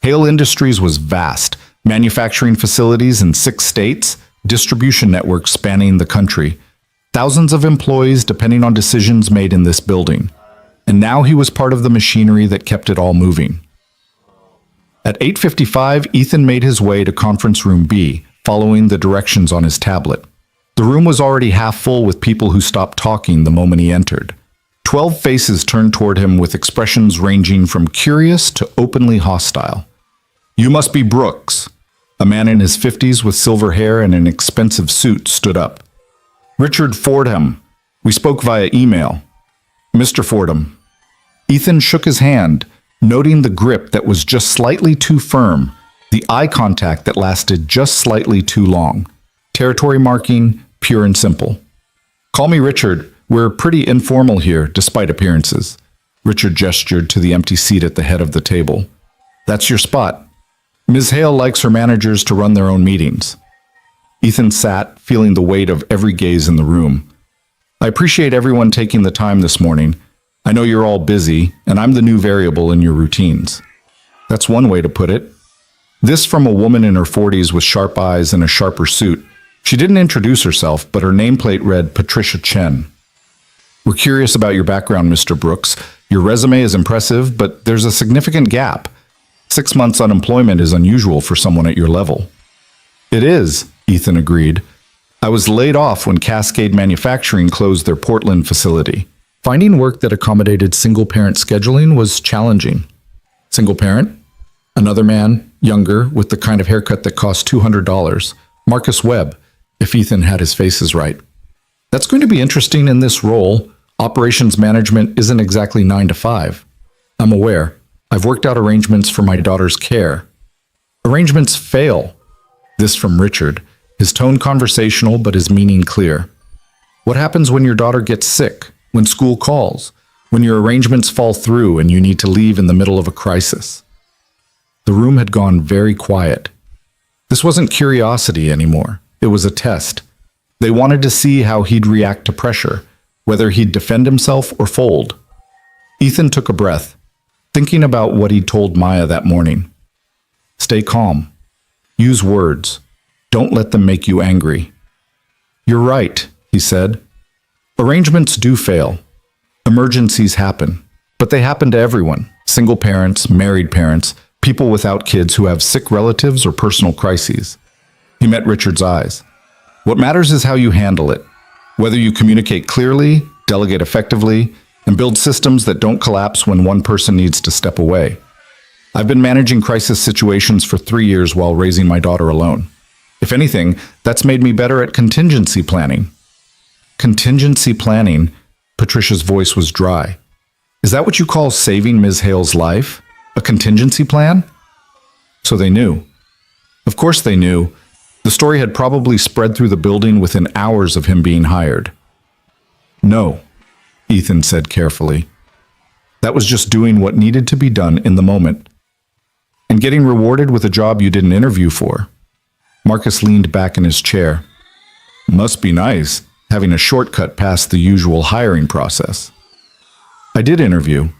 Hale Industries was vast, manufacturing facilities in 6 states, distribution networks spanning the country, thousands of employees depending on decisions made in this building. And now he was part of the machinery that kept it all moving. At 8:55, Ethan made his way to conference room B, following the directions on his tablet. The room was already half full with people who stopped talking the moment he entered. 12 faces turned toward him with expressions ranging from curious to openly hostile. "You must be Brooks." A man in his 50s with silver hair and an expensive suit stood up. "Richard Fordham. We spoke via email." "Mr. Fordham." Ethan shook his hand, noting the grip that was just slightly too firm, the eye contact that lasted just slightly too long. Territory marking, pure and simple. "Call me Richard. We're pretty informal here, despite appearances." Richard gestured to the empty seat at the head of the table. "That's your spot. Ms. Hale likes her managers to run their own meetings." Ethan sat, feeling the weight of every gaze in the room. "I appreciate everyone taking the time this morning. I know you're all busy, and I'm the new variable in your routines." That's one way to put it. This from a woman in her 40s with sharp eyes and a sharper suit. She didn't introduce herself, but her nameplate read Patricia Chen. "We're curious about your background, Mr. Brooks. Your resume is impressive, but there's a significant gap. 6 months unemployment is unusual for someone at your level." "It is," Ethan agreed. "I was laid off when Cascade Manufacturing closed their Portland facility. Finding work that accommodated single-parent scheduling was challenging." "Single parent?" Another man, younger, with the kind of haircut that cost $200. Marcus Webb, if Ethan had his faces right. "That's going to be interesting in this role. Operations management isn't exactly 9 to 5. I'm aware. I've worked out arrangements for my daughter's care." "Arrangements fail." This from Richard, his tone conversational but his meaning clear. "What happens when your daughter gets sick, when school calls, when your arrangements fall through and you need to leave in the middle of a crisis?" The room had gone very quiet. This wasn't curiosity anymore. It was a test. They wanted to see how he'd react to pressure, whether he'd defend himself or fold. Ethan took a breath, thinking about what he'd told Maya that morning. Stay calm. Use words. Don't let them make you angry. "You're right," he said. "Arrangements do fail. Emergencies happen. But they happen to everyone. Single parents, married parents, people without kids who have sick relatives or personal crises." He met Richard's eyes. "What matters is how you handle it. Whether you communicate clearly, delegate effectively, and build systems that don't collapse when one person needs to step away. I've been managing crisis situations for 3 years while raising my daughter alone. If anything, that's made me better at contingency planning." "Contingency planning?" Patricia's voice was dry. "Is that what you call saving Ms. Hale's life? A contingency plan?" So they knew. Of course they knew. The story had probably spread through the building within hours of him being hired. "No," Ethan said carefully. "That was just doing what needed to be done in the moment. And getting rewarded with a job you didn't interview for." Marcus leaned back in his chair. "Must be nice, having a shortcut past the usual hiring process." "I did interview,"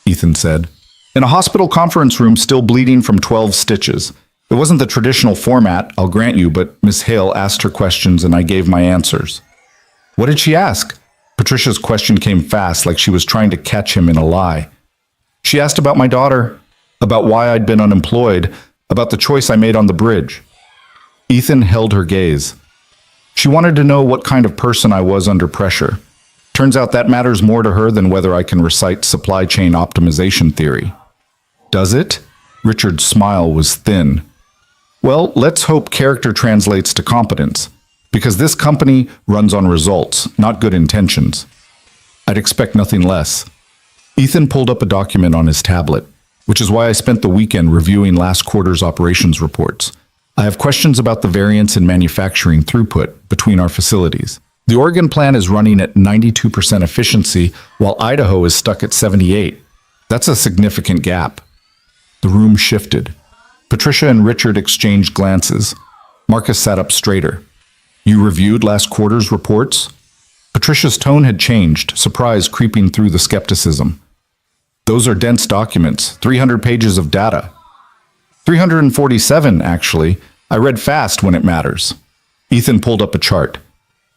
Ethan said. "In a hospital conference room still bleeding from 12 stitches. It wasn't the traditional format, I'll grant you, but Miss Hale asked her questions and I gave my answers." "What did she ask?" Patricia's question came fast, like she was trying to catch him in a lie. She asked about my daughter, about why I'd been unemployed, about the choice I made on the bridge. Ethan held her gaze. She wanted to know what kind of person I was under pressure. Turns out that matters more to her than whether I can recite supply chain optimization theory. Does it? Richard's smile was thin. Well, let's hope character translates to competence, because this company runs on results, not good intentions. I'd expect nothing less. Ethan pulled up a document on his tablet, which is why I spent the weekend reviewing last quarter's operations reports. I have questions about the variance in manufacturing throughput between our facilities. The Oregon plant is running at 92% efficiency, while Idaho is stuck at 78%. That's a significant gap. The room shifted. Patricia and Richard exchanged glances. Marcus sat up straighter. You reviewed last quarter's reports? Patricia's tone had changed, surprise creeping through the skepticism. Those are dense documents, 300 pages of data. 347, actually. I read fast when it matters. Ethan pulled up a chart.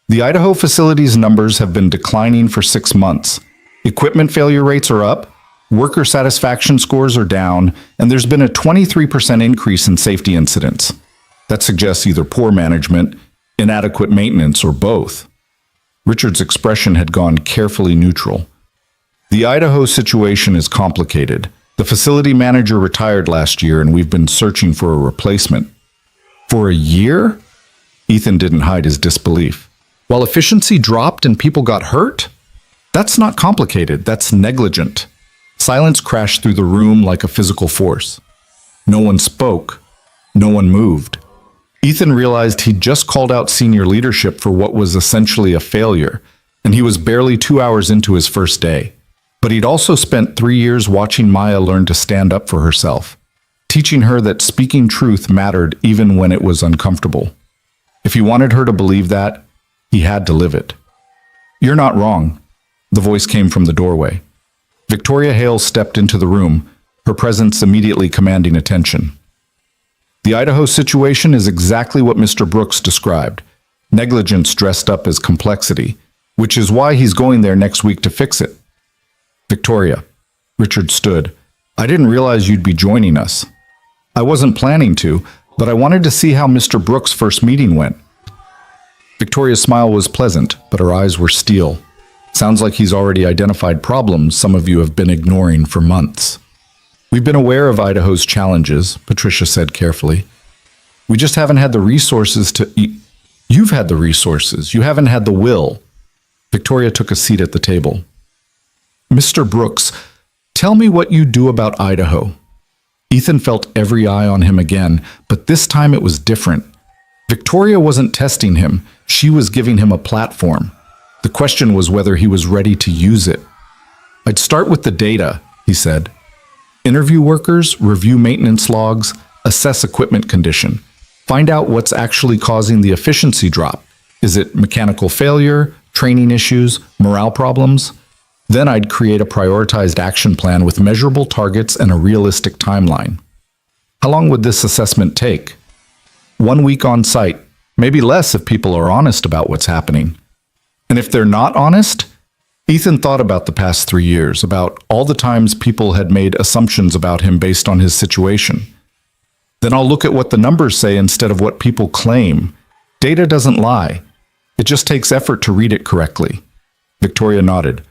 The Idaho facility's numbers have been declining for 6 months. Equipment failure rates are up, worker satisfaction scores are down, and there's been a 23% increase in safety incidents. That suggests either poor management, inadequate maintenance, or both. Richard's expression had gone carefully neutral. The Idaho situation is complicated. The facility manager retired last year, and we've been searching for a replacement. For a year? Ethan didn't hide his disbelief. While efficiency dropped and people got hurt? That's not complicated, that's negligent. Silence crashed through the room like a physical force. No one spoke. No one moved. Ethan realized he'd just called out senior leadership for what was essentially a failure, and he was barely 2 hours into his first day. But he'd also spent 3 years watching Maya learn to stand up for herself, teaching her that speaking truth mattered even when it was uncomfortable. If he wanted her to believe that, he had to live it. You're not wrong. The voice came from the doorway. Victoria Hale stepped into the room, her presence immediately commanding attention. The Idaho situation is exactly what Mr. Brooks described. Negligence dressed up as complexity, which is why he's going there next week to fix it. Victoria. Richard stood. I didn't realize you'd be joining us. I wasn't planning to, but I wanted to see how Mr. Brooks' first meeting went. Victoria's smile was pleasant, but her eyes were steel. Sounds like he's already identified problems some of you have been ignoring for months. We've been aware of Idaho's challenges, Patricia said carefully. We just haven't had the resources to... You've had the resources. You haven't had the will. Victoria took a seat at the table. Mr. Brooks, tell me what you do about Idaho. Ethan felt every eye on him again, but this time it was different. Victoria wasn't testing him. She was giving him a platform. The question was whether he was ready to use it. I'd start with the data, he said. Interview workers, review maintenance logs, assess equipment condition. Find out what's actually causing the efficiency drop. Is it mechanical failure, training issues, morale problems? Then I'd create a prioritized action plan with measurable targets and a realistic timeline. How long would this assessment take? 1 week on site, maybe less if people are honest about what's happening. And if they're not honest? Ethan thought about the past 3 years, about all the times people had made assumptions about him based on his situation. Then I'll look at what the numbers say instead of what people claim. Data doesn't lie. It just takes effort to read it correctly. Victoria nodded.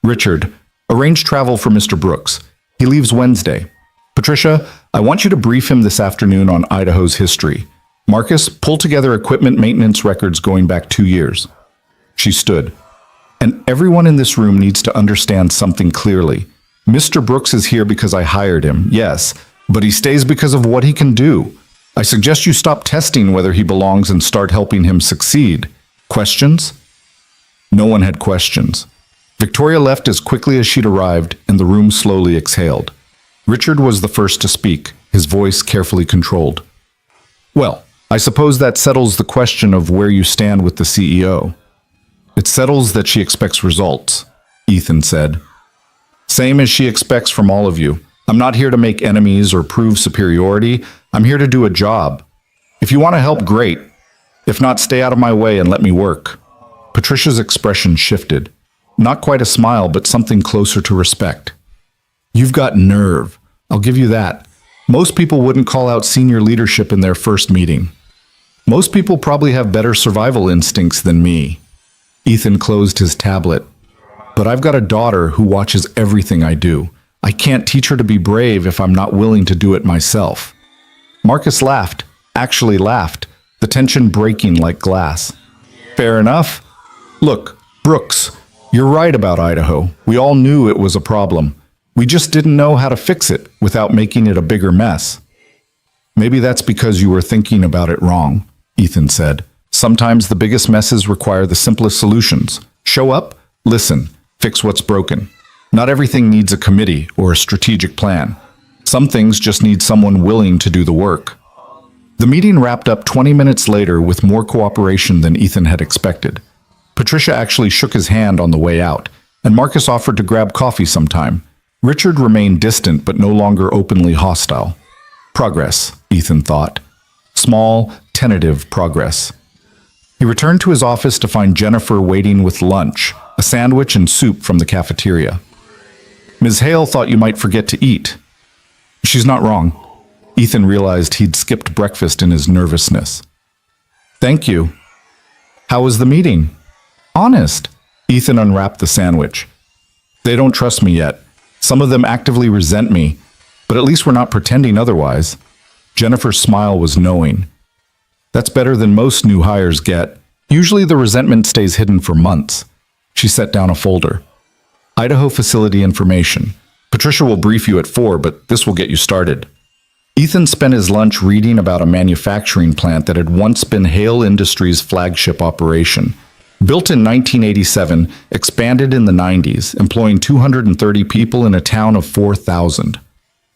Richard, arrange travel for Mr. Brooks. He leaves Wednesday. Patricia, I want you to brief him this afternoon on Idaho's history. Marcus, pull together equipment maintenance records going back 2 years. She stood. And everyone in this room needs to understand something clearly. Mr. Brooks is here because I hired him, yes, but he stays because of what he can do. I suggest you stop testing whether he belongs and start helping him succeed. Questions? No one had questions. Victoria left as quickly as she'd arrived, and the room slowly exhaled. Richard was the first to speak, his voice carefully controlled. Well, I suppose that settles the question of where you stand with the CEO. It settles that she expects results, Ethan said. Same as she expects from all of you. I'm not here to make enemies or prove superiority. I'm here to do a job. If you want to help, great. If not, stay out of my way and let me work. Patricia's expression shifted. Not quite a smile, but something closer to respect. You've got nerve. I'll give you that. Most people wouldn't call out senior leadership in their first meeting. Most people probably have better survival instincts than me. Ethan closed his tablet. But I've got a daughter who watches everything I do. I can't teach her to be brave if I'm not willing to do it myself. Marcus laughed, actually laughed, the tension breaking like glass. Fair enough. Look, Brooks, you're right about Idaho. We all knew it was a problem. We just didn't know how to fix it without making it a bigger mess. Maybe that's because you were thinking about it wrong, Ethan said. Sometimes the biggest messes require the simplest solutions. Show up, listen, fix what's broken. Not everything needs a committee or a strategic plan. Some things just need someone willing to do the work. The meeting wrapped up 20 minutes later with more cooperation than Ethan had expected. Patricia actually shook his hand on the way out, and Marcus offered to grab coffee sometime. Richard remained distant but no longer openly hostile. Progress, Ethan thought. Small, tentative progress. He returned to his office to find Jennifer waiting with lunch, a sandwich and soup from the cafeteria. Ms. Hale thought you might forget to eat. She's not wrong. Ethan realized he'd skipped breakfast in his nervousness. Thank you. How was the meeting? Honest. Ethan unwrapped the sandwich. They don't trust me yet. Some of them actively resent me, but at least we're not pretending otherwise. Jennifer's smile was knowing. That's better than most new hires get. Usually the resentment stays hidden for months. She set down a folder. Idaho facility information. Patricia will brief you at 4, but this will get you started. Ethan spent his lunch reading about a manufacturing plant that had once been Hale Industries' flagship operation. Built in 1987, expanded in the 90s, employing 230 people in a town of 4,000.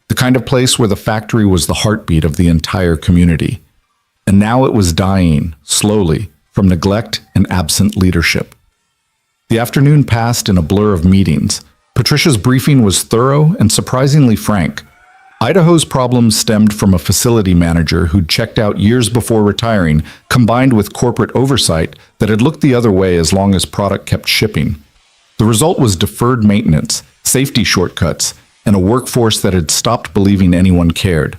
The kind of place where the factory was the heartbeat of the entire community. And now it was dying, slowly, from neglect and absent leadership. The afternoon passed in a blur of meetings. Patricia's briefing was thorough and surprisingly frank. Idaho's problems stemmed from a facility manager who'd checked out years before retiring, combined with corporate oversight that had looked the other way as long as product kept shipping. The result was deferred maintenance, safety shortcuts, and a workforce that had stopped believing anyone cared.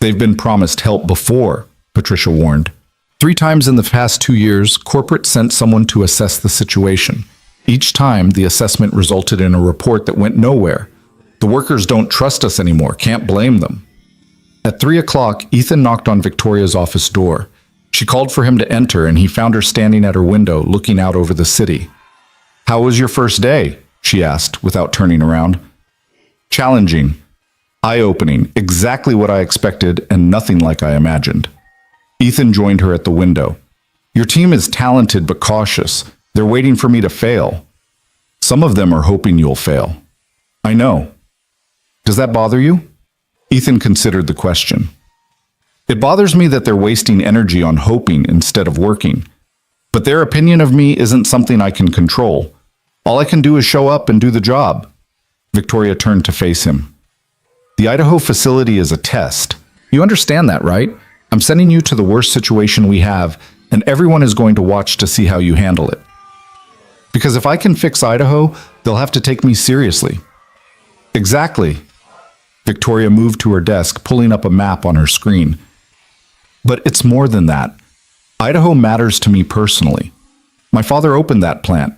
They've been promised help before, Patricia warned. 3 times in the past 2 years, corporate sent someone to assess the situation. Each time, the assessment resulted in a report that went nowhere. The workers don't trust us anymore, can't blame them. At 3 o'clock, Ethan knocked on Victoria's office door. She called for him to enter, and he found her standing at her window, looking out over the city. How was your first day? She asked, without turning around. Challenging. Eye-opening, exactly what I expected and nothing like I imagined. Ethan joined her at the window. Your team is talented but cautious. They're waiting for me to fail. Some of them are hoping you'll fail. I know. Does that bother you? Ethan considered the question. It bothers me that they're wasting energy on hoping instead of working. But their opinion of me isn't something I can control. All I can do is show up and do the job. Victoria turned to face him. The Idaho facility is a test. You understand that, right? I'm sending you to the worst situation we have, and everyone is going to watch to see how you handle it. Because if I can fix Idaho, they'll have to take me seriously. Exactly. Victoria moved to her desk, pulling up a map on her screen. But it's more than that. Idaho matters to me personally. My father opened that plant.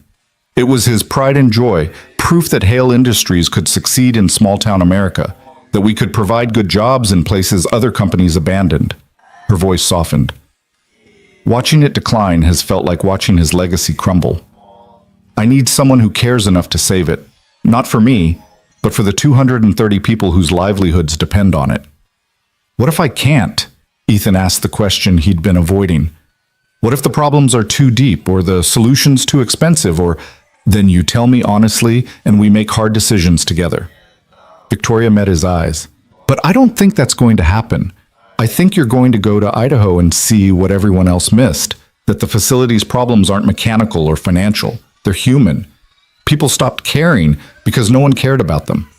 It was his pride and joy, proof that Hale Industries could succeed in small-town America, that we could provide good jobs in places other companies abandoned. Her voice softened. Watching it decline has felt like watching his legacy crumble. I need someone who cares enough to save it. Not for me, but for the 230 people whose livelihoods depend on it. What if I can't? Ethan asked the question he'd been avoiding. What if the problems are too deep, or the solutions too expensive, or then you tell me honestly and we make hard decisions together. Victoria met his eyes. But I don't think that's going to happen. I think you're going to go to Idaho and see what everyone else missed, that the facility's problems aren't mechanical or financial. They're human. People stopped caring because no one cared about them.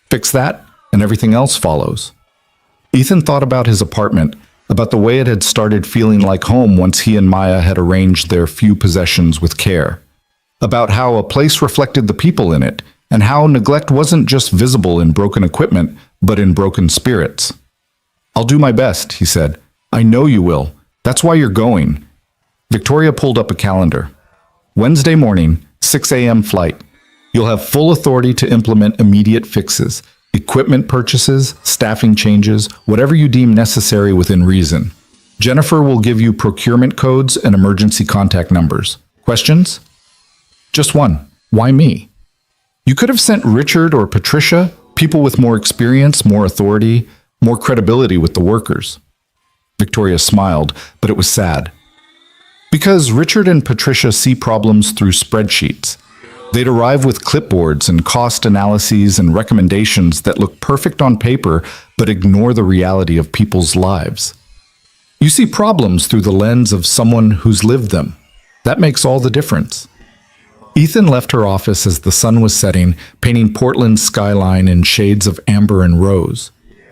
Fix that, and everything else follows. Ethan thought about his apartment, about the way it had started feeling like home once he and Maya had arranged their few possessions with care. about how a place reflected the people in it, and how neglect wasn't just visible in broken equipment, but in broken spirits. "I'll do my best," he said. "I know you will. That's why you're going." Victoria pulled up a calendar. "Wednesday morning, 6 a.m. flight. You'll have full authority to implement immediate fixes, equipment purchases, staffing changes, whatever you deem necessary within reason. Jennifer will give you procurement codes and emergency contact numbers. Questions?" "Just one. Why me?" "You could have sent Richard or Patricia, people with more experience, more authority, more credibility with the workers." Victoria smiled, but it was sad. "Because Richard and Patricia see problems through spreadsheets. They'd arrive with clipboards and cost analyses and recommendations that look perfect on paper but ignore the reality of people's lives. You see problems through the lens of someone who's lived them. That makes all the difference." Ethan left her office as the sun was setting, painting Portland's skyline in shades of amber and rose.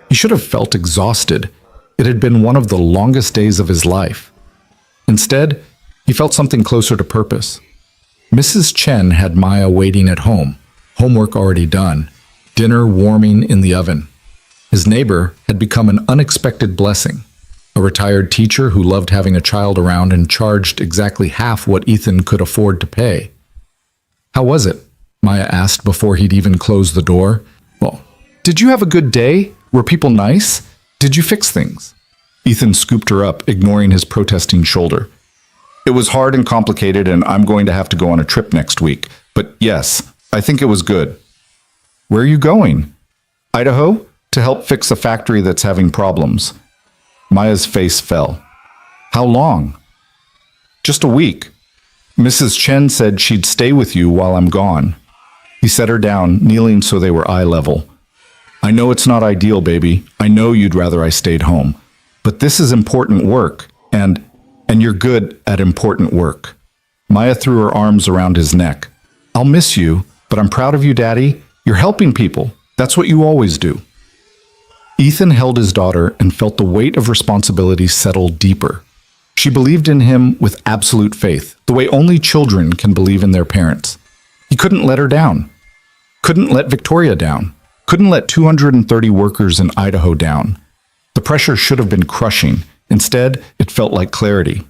He should have felt exhausted. It had been one of the longest days of his life. Instead, he felt something closer to purpose. Mrs. Chen had Maya waiting at home, homework already done, dinner warming in the oven. His neighbor had become an unexpected blessing, a retired teacher who loved having a child around and charged exactly half what Ethan could afford to pay. "How was it?" Maya asked before he'd even closed the door. "Well, did you have a good day? Were people nice? Did you fix things?" Ethan scooped her up, ignoring his protesting shoulder. "It was hard and complicated, and I'm going to have to go on a trip next week. But yes, I think it was good." "Where are you going?" "Idaho, to help fix a factory that's having problems." Maya's face fell. "How long?" "Just a week. Mrs. Chen said she'd stay with you while I'm gone." He set her down, kneeling so they were eye level. "I know it's not ideal, baby. I know you'd rather I stayed home. But this is important work, and you're good at important work." Maya threw her arms around his neck. "I'll miss you, but I'm proud of you, Daddy. You're helping people. That's what you always do." Ethan held his daughter and felt the weight of responsibility settle deeper. She believed in him with absolute faith, the way only children can believe in their parents. He couldn't let her down. Couldn't let Victoria down. Couldn't let 230 workers in Idaho down. The pressure should have been crushing. Instead, it felt like clarity.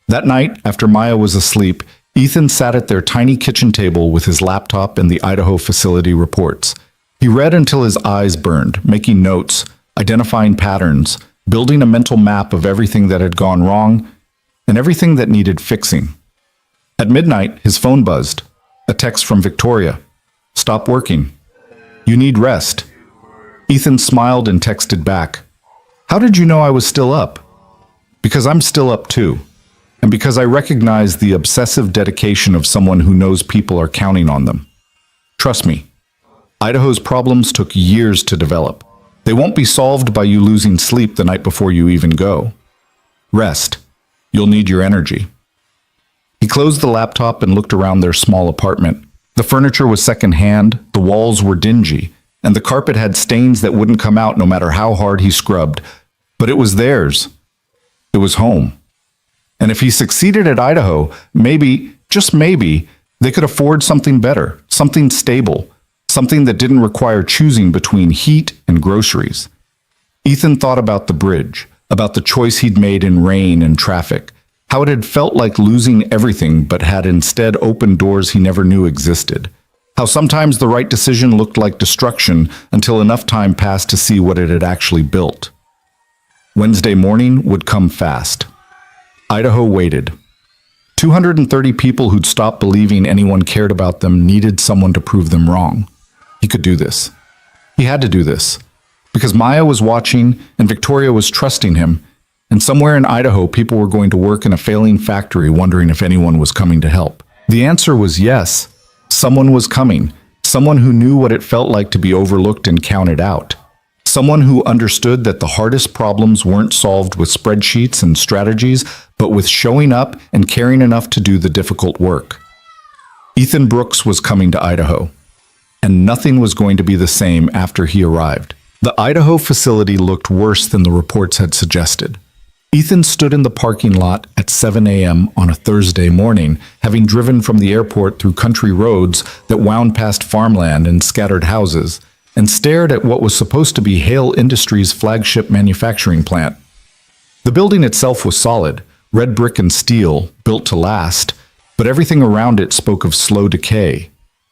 That night, after Maya was asleep, Ethan sat at their tiny kitchen table with his laptop and the Idaho facility reports. He read until his eyes burned, making notes, identifying patterns, building a mental map of everything that had gone wrong and everything that needed fixing. At midnight, his phone buzzed. A text from Victoria. "Stop working. You need rest." Ethan smiled and texted back. "How did you know I was still up?" "Because I'm still up too. And because I recognize the obsessive dedication of someone who knows people are counting on them. Trust me, Idaho's problems took years to develop. They won't be solved by you losing sleep the night before you even go. Rest. You'll need your energy." He closed the laptop and looked around their small apartment. The furniture was secondhand, the walls were dingy, and the carpet had stains that wouldn't come out no matter how hard he scrubbed. But it was theirs. It was home. And if he succeeded at Idaho, maybe, just maybe, they could afford something better, something stable, something that didn't require choosing between heat and groceries. Ethan thought about the bridge, about the choice he'd made in rain and traffic, how it had felt like losing everything but had instead opened doors he never knew existed, how sometimes the right decision looked like destruction until enough time passed to see what it had actually built. Wednesday morning would come fast. Idaho waited. 230 people who'd stopped believing anyone cared about them needed someone to prove them wrong. He could do this. He had to do this. Because Maya was watching and Victoria was trusting him, and somewhere in Idaho people were going to work in a failing factory wondering if anyone was coming to help. The answer was yes. Someone was coming. Someone who knew what it felt like to be overlooked and counted out. Someone who understood that the hardest problems weren't solved with spreadsheets and strategies, but with showing up and caring enough to do the difficult work. Ethan Brooks was coming to Idaho, and nothing was going to be the same after he arrived. The Idaho facility looked worse than the reports had suggested. Ethan stood in the parking lot at 7 a.m. on a Thursday morning, having driven from the airport through country roads that wound past farmland and scattered houses, and stared at what was supposed to be Hale Industries' flagship manufacturing plant. The building itself was solid, red brick and steel, built to last, but everything around it spoke of slow decay.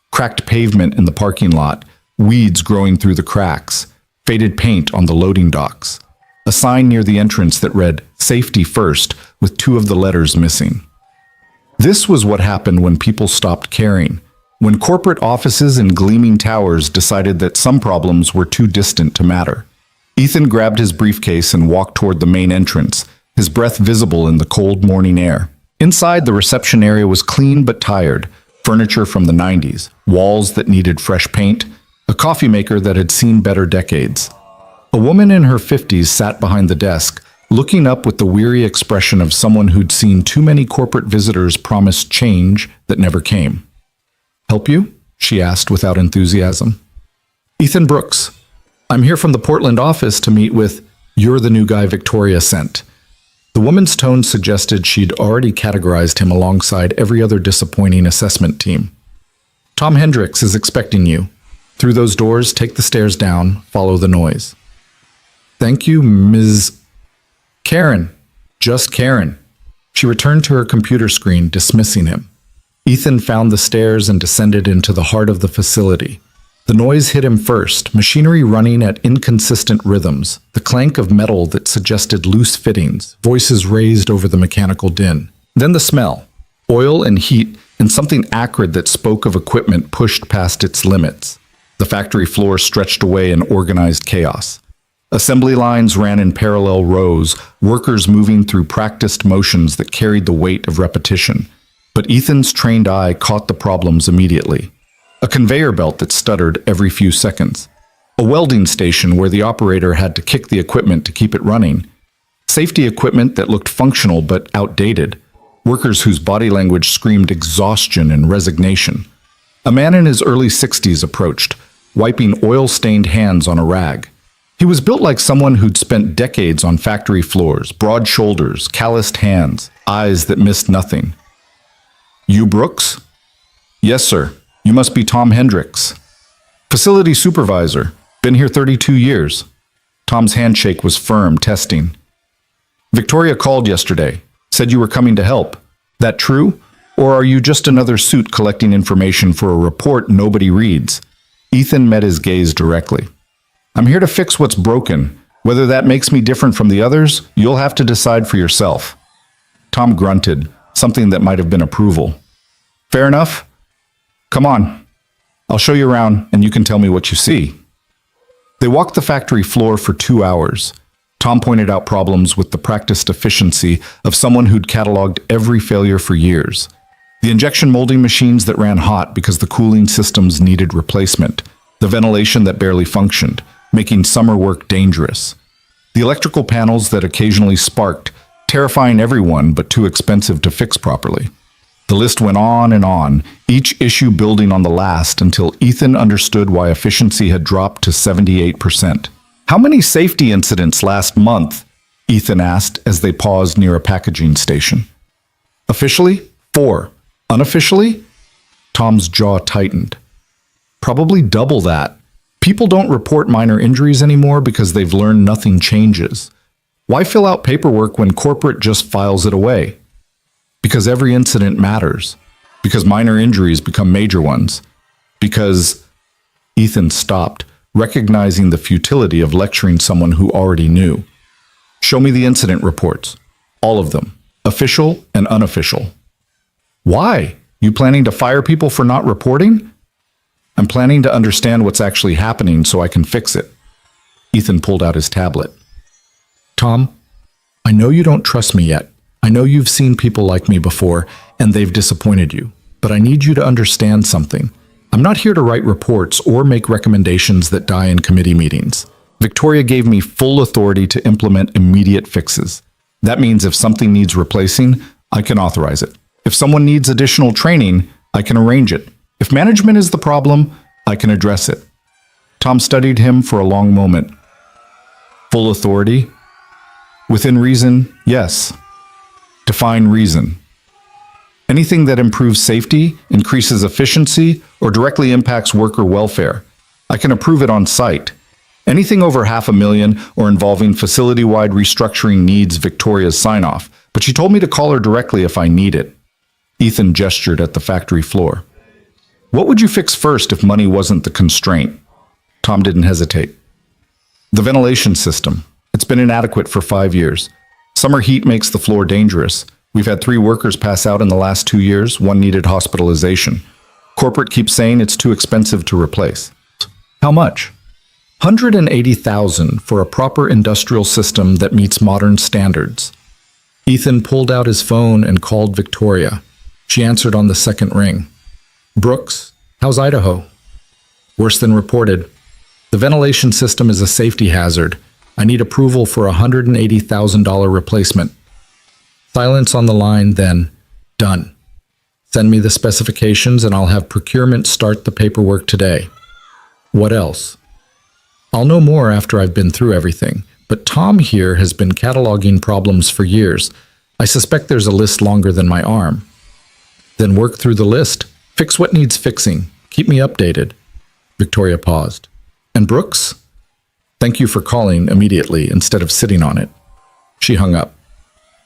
Cracked pavement in the parking lot, weeds growing through the cracks, faded paint on the loading docks. A sign near the entrance that read, "Safety First," with 2 of the letters missing. This was what happened when people stopped caring, when corporate offices and gleaming towers decided that some problems were too distant to matter. Ethan grabbed his briefcase and walked toward the main entrance, his breath visible in the cold morning air. Inside, the reception area was clean but tired, furniture from the 90s, walls that needed fresh paint, a coffee maker that had seen better decades. A woman in her 50s sat behind the desk, looking up with the weary expression of someone who'd seen too many corporate visitors promise change that never came. "Help you?" she asked without enthusiasm. "Ethan Brooks. I'm here from the Portland office to meet with, you're the new guy Victoria sent." The woman's tone suggested she'd already categorized him alongside every other disappointing assessment team. "Tom Hendricks is expecting you. Through those doors, take the stairs down, follow the noise." "Thank you, Ms. Karen. Just Karen." She returned to her computer screen, dismissing him. Ethan found the stairs and descended into the heart of the facility. The noise hit him first, machinery running at inconsistent rhythms, the clank of metal that suggested loose fittings, voices raised over the mechanical din. Then the smell, oil and heat, and something acrid that spoke of equipment pushed past its limits. The factory floor stretched away in organized chaos. Assembly lines ran in parallel rows, workers moving through practiced motions that carried the weight of repetition. But Ethan's trained eye caught the problems immediately. A conveyor belt that stuttered every few seconds. A welding station where the operator had to kick the equipment to keep it running. Safety equipment that looked functional but outdated. Workers whose body language screamed exhaustion and resignation. A man in his early 60s approached, wiping oil-stained hands on a rag. He was built like someone who'd spent decades on factory floors, broad shoulders, calloused hands, eyes that missed nothing. "You Brooks?" "Yes, sir. You must be Tom Hendricks." "Facility supervisor. Been here 32 years." Tom's handshake was firm, testing. "Victoria called yesterday. Said you were coming to help. That true? Or are you just another suit collecting information for a report nobody reads?" Ethan met his gaze directly. "I'm here to fix what's broken. Whether that makes me different from the others, you'll have to decide for yourself." Tom grunted, something that might have been approval. "Fair enough. Come on. I'll show you around and you can tell me what you see." They walked the factory floor for 2 hours. Tom pointed out problems with the practiced efficiency of someone who'd cataloged every failure for years. The injection molding machines that ran hot because the cooling systems needed replacement. The ventilation that barely functioned, making summer work dangerous. The electrical panels that occasionally sparked, terrifying everyone but too expensive to fix properly. The list went on and on, each issue building on the last until Ethan understood why efficiency had dropped to 78%. "How many safety incidents last month?" Ethan asked as they paused near a packaging station. "Officially, 4. Unofficially?" Tom's jaw tightened. "Probably double that. People don't report minor injuries anymore because they've learned nothing changes. Why fill out paperwork when corporate just files it away? Because every incident matters. Because minor injuries become major ones. Because..." Ethan stopped, recognizing the futility of lecturing someone who already knew. "Show me the incident reports. All of them. Official and unofficial." "Why? You planning to fire people for not reporting?" "I'm planning to understand what's actually happening so I can fix it." Ethan pulled out his tablet. "Tom, I know you don't trust me yet. I know you've seen people like me before, and they've disappointed you. But I need you to understand something. I'm not here to write reports or make recommendations that die in committee meetings. Victoria gave me full authority to implement immediate fixes. That means if something needs replacing, I can authorize it. If someone needs additional training, I can arrange it. If management is the problem, I can address it." Tom studied him for a long moment. "Full authority? Within reason, yes. Define reason. Anything that improves safety, increases efficiency, or directly impacts worker welfare. I can approve it on site. Anything over $500,000 or involving facility-wide restructuring needs Victoria's sign-off, but she told me to call her directly if I need it. Ethan gestured at the factory floor. What would you fix first if money wasn't the constraint? Tom didn't hesitate. The ventilation system. It's been inadequate for 5 years. Summer heat makes the floor dangerous. We've had 3 workers pass out in the last 2 years. 1 needed hospitalization. Corporate keeps saying it's too expensive to replace. How much? $180,000 for a proper industrial system that meets modern standards. Ethan pulled out his phone and called Victoria. She answered on the second ring. Brooks, how's Idaho? Worse than reported. The ventilation system is a safety hazard. I need approval for a $180,000 replacement. Silence on the line, then, done. Send me the specifications and I'll have procurement start the paperwork today. What else? I'll know more after I've been through everything, but Tom here has been cataloging problems for years. I suspect there's a list longer than my arm. Then work through the list. Fix what needs fixing. Keep me updated. Victoria paused. And Brooks? Thank you for calling immediately instead of sitting on it. She hung up.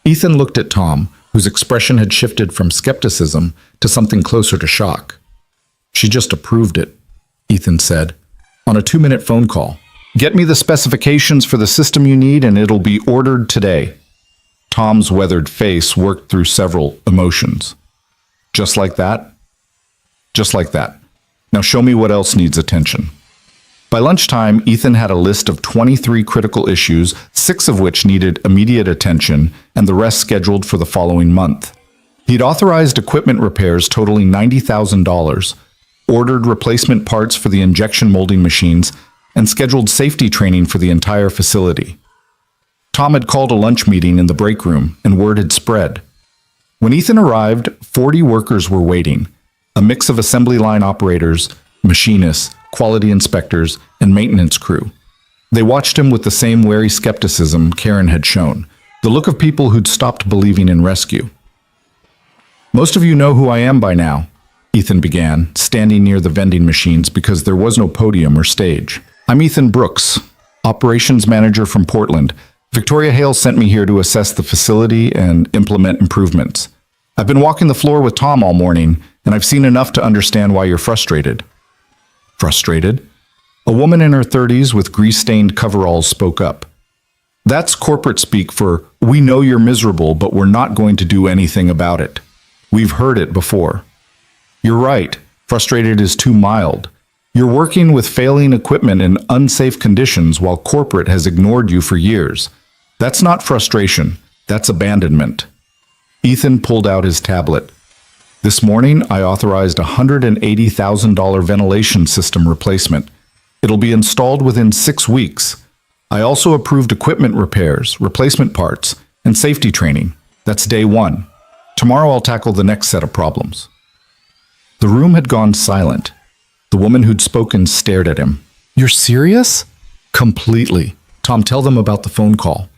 Ethan looked at Tom, whose expression had shifted from skepticism to something closer to shock. She just approved it, Ethan said, on a 2-minute phone call. Get me the specifications for the system you need and it'll be ordered today. Tom's weathered face worked through several emotions. Just like that? Just like that. Now show me what else needs attention. By lunchtime, Ethan had a list of 23 critical issues, 6 of which needed immediate attention, and the rest scheduled for the following month. He'd authorized equipment repairs totaling $90,000, ordered replacement parts for the injection molding machines, and scheduled safety training for the entire facility. Tom had called a lunch meeting in the break room, and word had spread. When Ethan arrived, 40 workers were waiting, a mix of assembly line operators, machinists, quality inspectors, and maintenance crew. They watched him with the same wary skepticism Karen had shown, the look of people who'd stopped believing in rescue. Most of you know who I am by now, Ethan began, standing near the vending machines because there was no podium or stage. I'm Ethan Brooks, operations manager from Portland. Victoria Hale sent me here to assess the facility and implement improvements. I've been walking the floor with Tom all morning, and I've seen enough to understand why you're frustrated. Frustrated? A woman in her 30s with grease-stained coveralls spoke up. That's corporate speak for, we know you're miserable, but we're not going to do anything about it. We've heard it before. You're right, frustrated is too mild. You're working with failing equipment in unsafe conditions while corporate has ignored you for years. That's not frustration, that's abandonment. Ethan pulled out his tablet. This morning, I authorized a $180,000 ventilation system replacement. It'll be installed within 6 weeks. I also approved equipment repairs, replacement parts, and safety training. That's day 1. Tomorrow I'll tackle the next set of problems. The room had gone silent. The woman who'd spoken stared at him. You're serious? Completely. Tom, tell them about the phone call.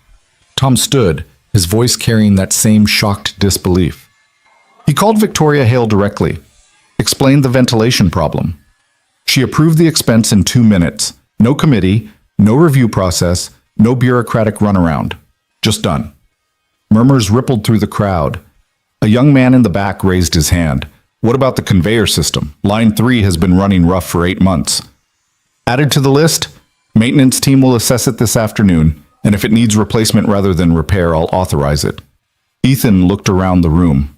Tom stood, his voice carrying that same shocked disbelief. He called Victoria Hale directly, explained the ventilation problem. She approved the expense in 2 minutes. No committee, no review process, no bureaucratic runaround. Just done. Murmurs rippled through the crowd. A young man in the back raised his hand. What about the conveyor system? Line 3 has been running rough for 8 months. Added to the list, maintenance team will assess it this afternoon, and if it needs replacement rather than repair, I'll authorize it. Ethan looked around the room.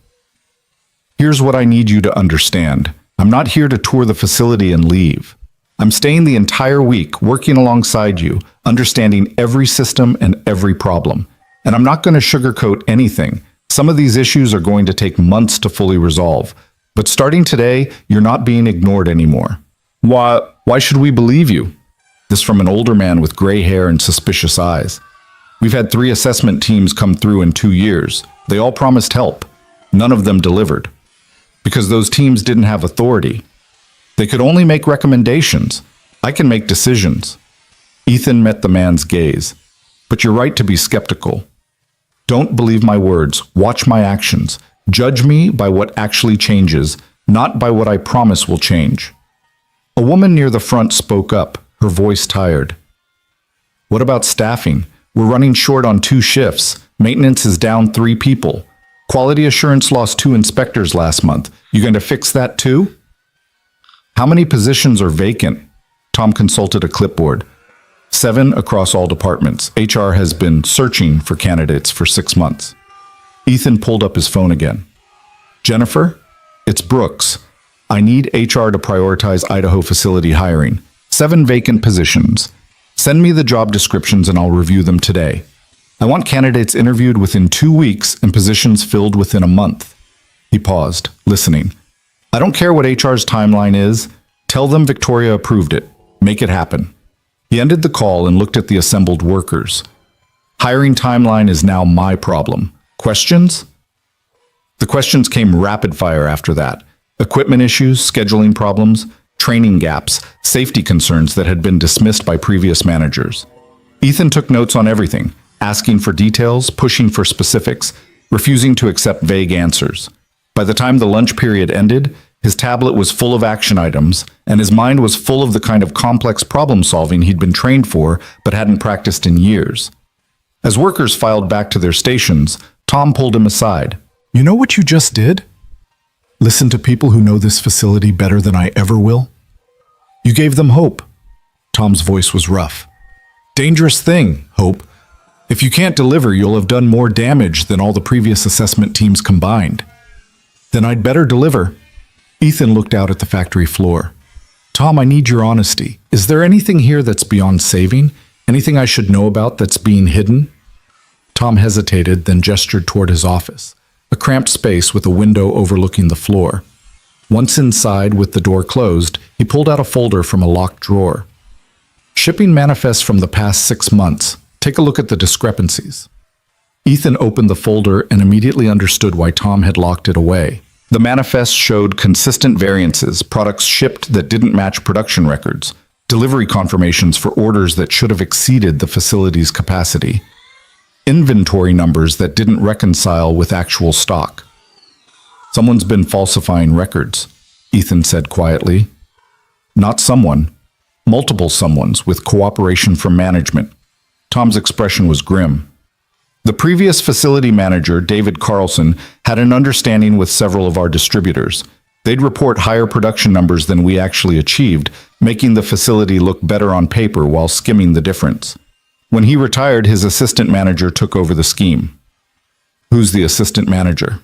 Here's what I need you to understand. I'm not here to tour the facility and leave. I'm staying the entire week, working alongside you, understanding every system and every problem. And I'm not going to sugarcoat anything. Some of these issues are going to take months to fully resolve. But starting today, you're not being ignored anymore. Why should we believe you? This from an older man with gray hair and suspicious eyes. We've had 3 assessment teams come through in 2 years. They all promised help. None of them delivered. Because those teams didn't have authority. They could only make recommendations. I can make decisions. Ethan met the man's gaze. But you're right to be skeptical. Don't believe my words. Watch my actions. Judge me by what actually changes, not by what I promise will change. A woman near the front spoke up, her voice tired. What about staffing? We're running short on 2 shifts. Maintenance is down 3 people. Quality assurance lost 2 inspectors last month. You going to fix that too? How many positions are vacant? Tom consulted a clipboard. 7 across all departments. HR has been searching for candidates for 6 months. Ethan pulled up his phone again. Jennifer? It's Brooks. I need HR to prioritize Idaho facility hiring. 7 vacant positions. Send me the job descriptions and I'll review them today. I want candidates interviewed within 2 weeks and positions filled within a month. He paused, listening. I don't care what HR's timeline is. Tell them Victoria approved it. Make it happen. He ended the call and looked at the assembled workers. Hiring timeline is now my problem. Questions? The questions came rapid fire after that. Equipment issues, scheduling problems, training gaps, safety concerns that had been dismissed by previous managers. Ethan took notes on everything, asking for details, pushing for specifics, refusing to accept vague answers. By the time the lunch period ended, his tablet was full of action items, and his mind was full of the kind of complex problem-solving he'd been trained for but hadn't practiced in years. As workers filed back to their stations, Tom pulled him aside. You know what you just did? Listen to people who know this facility better than I ever will. You gave them hope. Tom's voice was rough. Dangerous thing, hope. If you can't deliver, you'll have done more damage than all the previous assessment teams combined. Then I'd better deliver. Ethan looked out at the factory floor. Tom, I need your honesty. Is there anything here that's beyond saving? Anything I should know about that's being hidden? Tom hesitated, then gestured toward his office, a cramped space with a window overlooking the floor. Once inside, with the door closed, he pulled out a folder from a locked drawer. Shipping manifests from the past 6 months. Take a look at the discrepancies. Ethan opened the folder and immediately understood why Tom had locked it away. The manifest showed consistent variances, products shipped that didn't match production records, delivery confirmations for orders that should have exceeded the facility's capacity, inventory numbers that didn't reconcile with actual stock. Someone's been falsifying records, Ethan said quietly. Not someone, multiple someones with cooperation from management. Tom's expression was grim. The previous facility manager, David Carlson, had an understanding with several of our distributors. They'd report higher production numbers than we actually achieved, making the facility look better on paper while skimming the difference. When he retired, his assistant manager took over the scheme. Who's the assistant manager?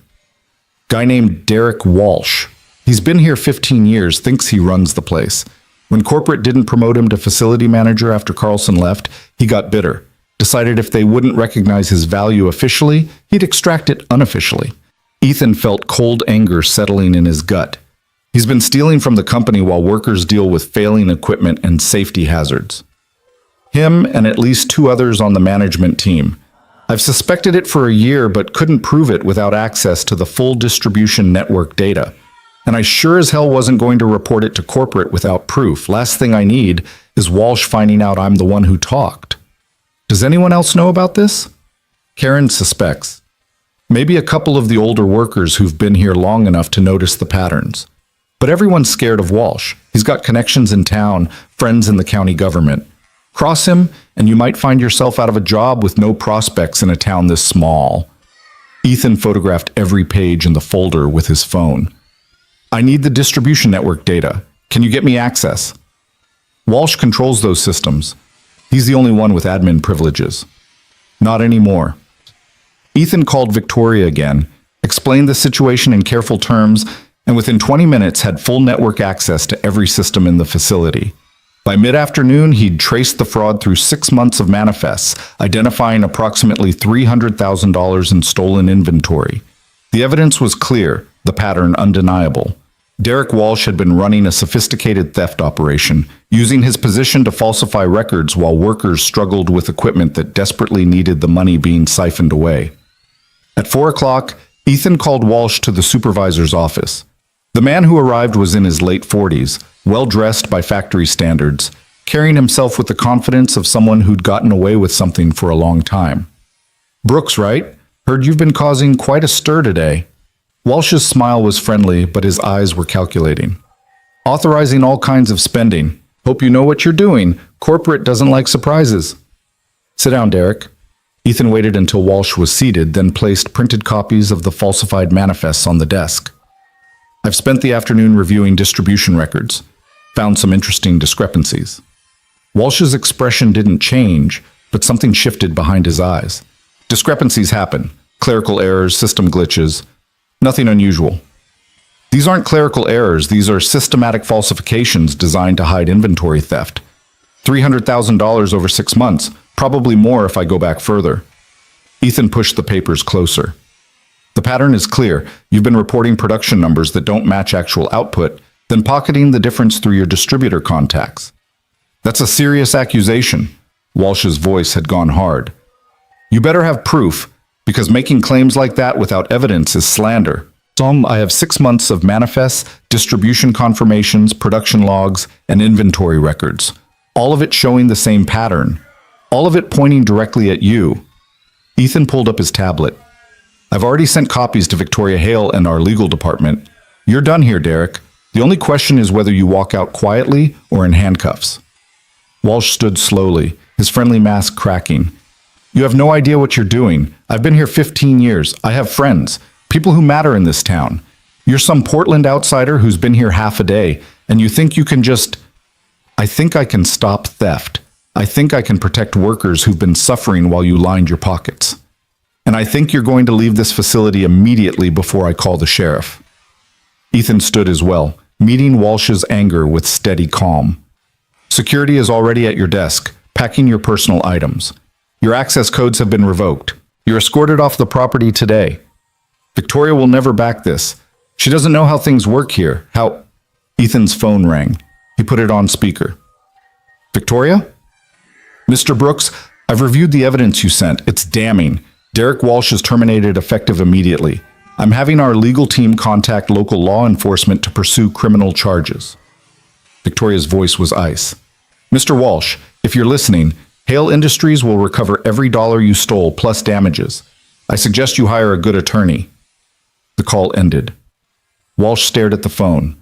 Guy named Derek Walsh. He's been here 15 years, thinks he runs the place. When corporate didn't promote him to facility manager after Carlson left, he got bitter. Decided if they wouldn't recognize his value officially, he'd extract it unofficially. Ethan felt cold anger settling in his gut. He's been stealing from the company while workers deal with failing equipment and safety hazards. Him and at least 2 others on the management team. I've suspected it for a year but couldn't prove it without access to the full distribution network data. And I sure as hell wasn't going to report it to corporate without proof. Last thing I need is Walsh finding out I'm the one who talked. Does anyone else know about this? Karen suspects. Maybe a couple of the older workers who've been here long enough to notice the patterns. But everyone's scared of Walsh. He's got connections in town, friends in the county government. Cross him, and you might find yourself out of a job with no prospects in a town this small. Ethan photographed every page in the folder with his phone. I need the distribution network data. Can you get me access? Walsh controls those systems. He's the only one with admin privileges. Not anymore. Ethan called Victoria again, explained the situation in careful terms, and within 20 minutes had full network access to every system in the facility. By mid-afternoon, he'd traced the fraud through 6 months of manifests, identifying approximately $300,000 in stolen inventory. The evidence was clear, the pattern undeniable. Derek Walsh had been running a sophisticated theft operation, using his position to falsify records while workers struggled with equipment that desperately needed the money being siphoned away. At 4 o'clock, Ethan called Walsh to the supervisor's office. The man who arrived was in his late 40s, well-dressed by factory standards, carrying himself with the confidence of someone who'd gotten away with something for a long time. Brooks, right? Heard you've been causing quite a stir today. Walsh's smile was friendly, but his eyes were calculating. Authorizing all kinds of spending. Hope you know what you're doing. Corporate doesn't like surprises. Sit down, Derek. Ethan waited until Walsh was seated, then placed printed copies of the falsified manifests on the desk. I've spent the afternoon reviewing distribution records. Found some interesting discrepancies. Walsh's expression didn't change, but something shifted behind his eyes. Discrepancies happen. Clerical errors, system glitches. Nothing unusual. These aren't clerical errors. These are systematic falsifications designed to hide inventory theft. $300,000 over 6 months. Probably more if I go back further. Ethan pushed the papers closer. The pattern is clear. You've been reporting production numbers that don't match actual output, then pocketing the difference through your distributor contacts. That's a serious accusation. Walsh's voice had gone hard. You better have proof, because making claims like that without evidence is slander. Tom, I have 6 months of manifests, distribution confirmations, production logs, and inventory records. All of it showing the same pattern. All of it pointing directly at you. Ethan pulled up his tablet. I've already sent copies to Victoria Hale and our legal department. You're done here, Derek. The only question is whether you walk out quietly or in handcuffs. Walsh stood slowly, his friendly mask cracking. You have no idea what you're doing. I've been here 15 years. I have friends, people who matter in this town. You're some Portland outsider who's been here half a day, and you think you can just... I think I can stop theft. I think I can protect workers who've been suffering while you lined your pockets. And I think you're going to leave this facility immediately before I call the sheriff. Ethan stood as well, meeting Walsh's anger with steady calm. Security is already at your desk, packing your personal items. Your access codes have been revoked. You're escorted off the property today. Victoria will never back this. She doesn't know how things work here, how... Ethan's phone rang. He put it on speaker. Victoria? Mr. Brooks, I've reviewed the evidence you sent. It's damning. Derek Walsh is terminated effective immediately. I'm having our legal team contact local law enforcement to pursue criminal charges. Victoria's voice was ice. Mr. Walsh, if you're listening, Hale Industries will recover every dollar you stole plus damages. I suggest you hire a good attorney. The call ended. Walsh stared at the phone,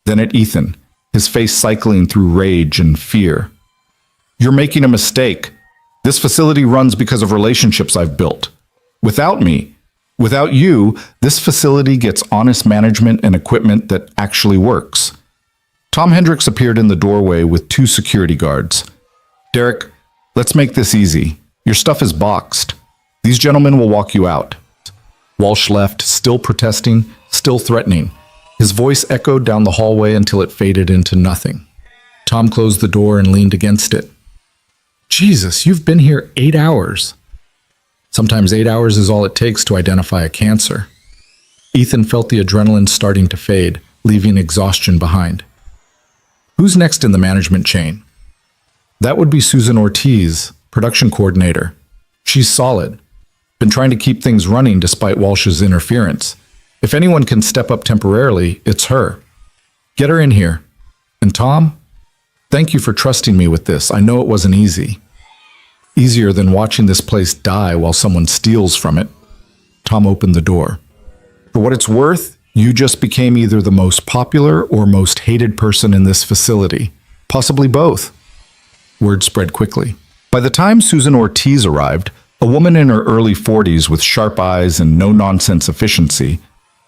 then at Ethan, his face cycling through rage and fear. You're making a mistake. This facility runs because of relationships I've built. Without me, without you, this facility gets honest management and equipment that actually works. Tom Hendricks appeared in the doorway with 2 security guards. Derek, let's make this easy. Your stuff is boxed. These gentlemen will walk you out. Walsh left, still protesting, still threatening. His voice echoed down the hallway until it faded into nothing. Tom closed the door and leaned against it. Jesus, you've been here 8 hours. Sometimes 8 hours is all it takes to identify a cancer. Ethan felt the adrenaline starting to fade, leaving exhaustion behind. Who's next in the management chain? That would be Susan Ortiz, production coordinator. She's solid. Been trying to keep things running despite Walsh's interference. If anyone can step up temporarily, it's her. Get her in here. And Tom? Thank you for trusting me with this. I know it wasn't easy. Easier than watching this place die while someone steals from it. Tom opened the door. For what it's worth, you just became either the most popular or most hated person in this facility. Possibly both. Word spread quickly. By the time Susan Ortiz arrived, a woman in her early 40s with sharp eyes and no-nonsense efficiency,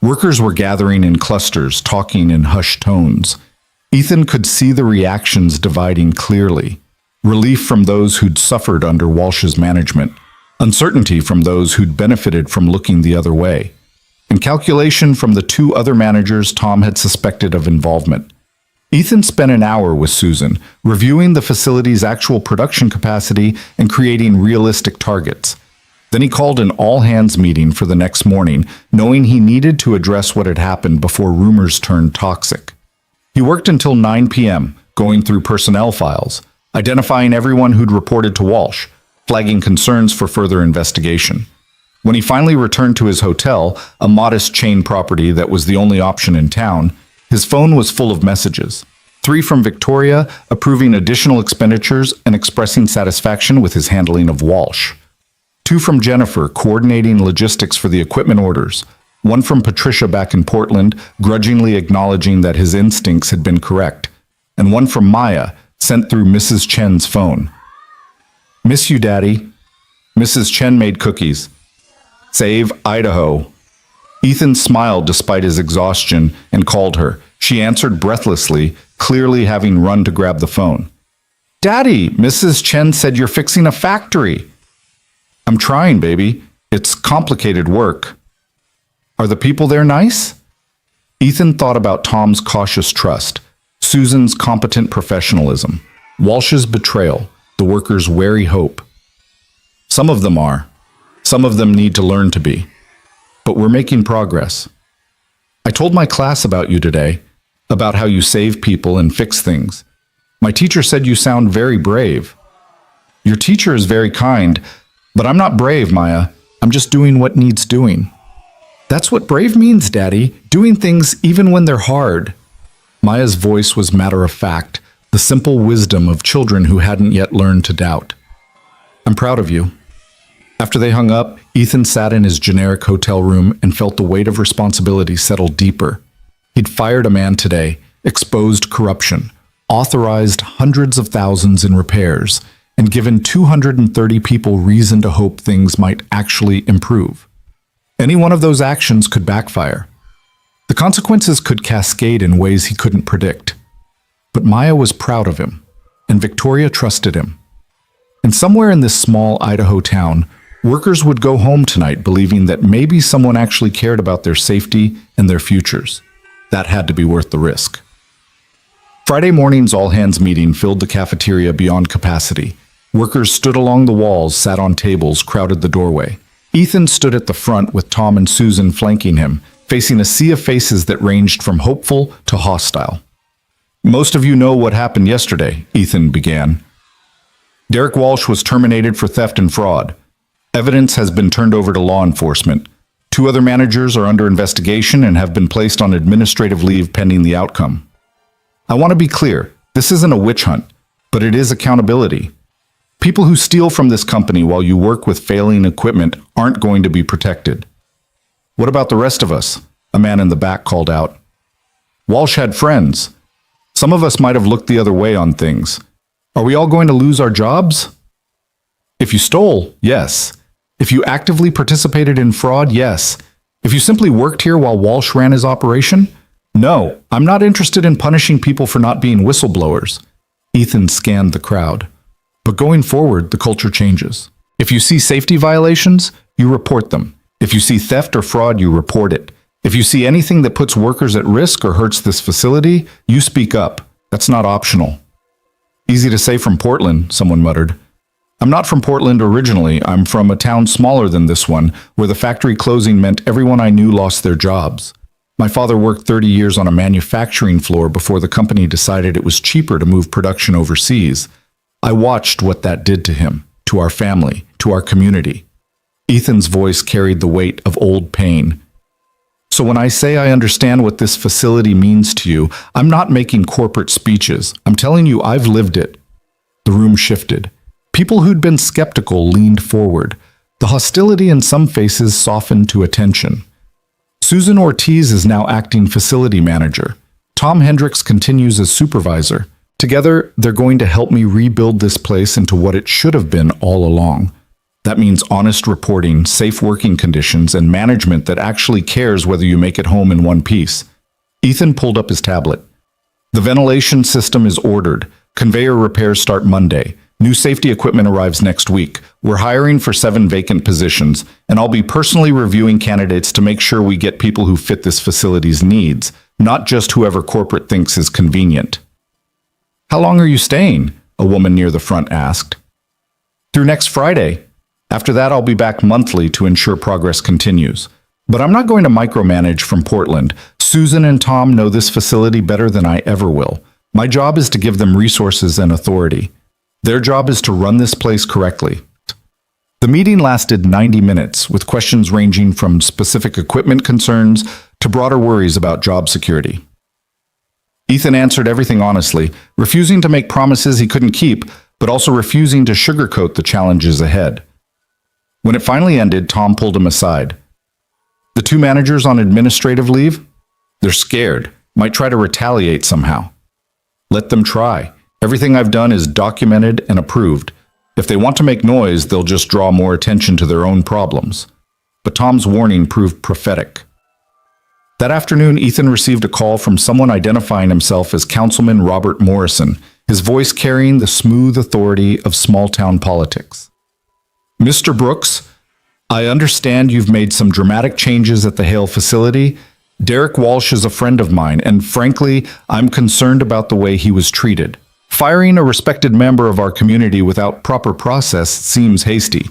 workers were gathering in clusters, talking in hushed tones. Ethan could see the reactions dividing clearly. Relief from those who'd suffered under Walsh's management, uncertainty from those who'd benefited from looking the other way, and calculation from the 2 other managers Tom had suspected of involvement. Ethan spent an hour with Susan, reviewing the facility's actual production capacity and creating realistic targets. Then he called an all-hands meeting for the next morning, knowing he needed to address what had happened before rumors turned toxic. He worked until 9 p.m., going through personnel files, identifying everyone who'd reported to Walsh, flagging concerns for further investigation. When he finally returned to his hotel, a modest chain property that was the only option in town, his phone was full of messages. 3 from Victoria, approving additional expenditures and expressing satisfaction with his handling of Walsh. 2 from Jennifer, coordinating logistics for the equipment orders, 1 from Patricia back in Portland, grudgingly acknowledging that his instincts had been correct, and 1 from Maya, sent through Mrs. Chen's phone. Miss you, Daddy. Mrs. Chen made cookies. Save Idaho. Ethan smiled despite his exhaustion and called her. She answered breathlessly, clearly having run to grab the phone. Daddy, Mrs. Chen said you're fixing a factory. I'm trying, baby. It's complicated work. Are the people there nice? Ethan thought about Tom's cautious trust, Susan's competent professionalism, Walsh's betrayal, the workers' wary hope. Some of them are. Some of them need to learn to be. But we're making progress. I told my class about you today, about how you save people and fix things. My teacher said you sound very brave. Your teacher is very kind, but I'm not brave, Maya. I'm just doing what needs doing. That's what brave means, Daddy, doing things even when they're hard. Maya's voice was matter of fact, the simple wisdom of children who hadn't yet learned to doubt. I'm proud of you. After they hung up, Ethan sat in his generic hotel room and felt the weight of responsibility settle deeper. He'd fired a man today, exposed corruption, authorized hundreds of thousands in repairs, and given 230 people reason to hope things might actually improve. Any one of those actions could backfire. The consequences could cascade in ways he couldn't predict. But Maya was proud of him, and Victoria trusted him. And somewhere in this small Idaho town, workers would go home tonight believing that maybe someone actually cared about their safety and their futures. That had to be worth the risk. Friday morning's all-hands meeting filled the cafeteria beyond capacity. Workers stood along the walls, sat on tables, crowded the doorway. Ethan stood at the front with Tom and Susan flanking him, facing a sea of faces that ranged from hopeful to hostile. Most of you know what happened yesterday, Ethan began. Derek Walsh was terminated for theft and fraud. Evidence has been turned over to law enforcement. 2 other managers are under investigation and have been placed on administrative leave pending the outcome. I want to be clear, this isn't a witch hunt, but it is accountability. People who steal from this company while you work with failing equipment aren't going to be protected. What about the rest of us? A man in the back called out. Walsh had friends. Some of us might have looked the other way on things. Are we all going to lose our jobs? If you stole, yes. If you actively participated in fraud, yes. If you simply worked here while Walsh ran his operation, no. I'm not interested in punishing people for not being whistleblowers. Ethan scanned the crowd. But going forward, the culture changes. If you see safety violations, you report them. If you see theft or fraud, you report it. If you see anything that puts workers at risk or hurts this facility, you speak up. That's not optional. Easy to say from Portland, someone muttered. I'm not from Portland originally. I'm from a town smaller than this one, where the factory closing meant everyone I knew lost their jobs. My father worked 30 years on a manufacturing floor before the company decided it was cheaper to move production overseas. I watched what that did to him, to our family, to our community. Ethan's voice carried the weight of old pain. So when I say I understand what this facility means to you, I'm not making corporate speeches. I'm telling you I've lived it. The room shifted. People who'd been skeptical leaned forward. The hostility in some faces softened to attention. Susan Ortiz is now acting facility manager. Tom Hendricks continues as supervisor. Together, they're going to help me rebuild this place into what it should have been all along. That means honest reporting, safe working conditions, and management that actually cares whether you make it home in one piece. Ethan pulled up his tablet. The ventilation system is ordered. Conveyor repairs start Monday. New safety equipment arrives next week. We're hiring for 7 vacant positions, and I'll be personally reviewing candidates to make sure we get people who fit this facility's needs, not just whoever corporate thinks is convenient. How long are you staying? A woman near the front asked. Through next Friday. After that, I'll be back monthly to ensure progress continues. But I'm not going to micromanage from Portland. Susan and Tom know this facility better than I ever will. My job is to give them resources and authority. Their job is to run this place correctly. The meeting lasted 90 minutes, with questions ranging from specific equipment concerns to broader worries about job security. Ethan answered everything honestly, refusing to make promises he couldn't keep, but also refusing to sugarcoat the challenges ahead. When it finally ended, Tom pulled him aside. The two managers on administrative leave? They're scared, might try to retaliate somehow. Let them try. Everything I've done is documented and approved. If they want to make noise, they'll just draw more attention to their own problems. But Tom's warning proved prophetic. That afternoon, Ethan received a call from someone identifying himself as Councilman Robert Morrison, his voice carrying the smooth authority of small-town politics. Mr. Brooks, I understand you've made some dramatic changes at the Hale facility. Derek Walsh is a friend of mine, and frankly, I'm concerned about the way he was treated. Firing a respected member of our community without proper process seems hasty.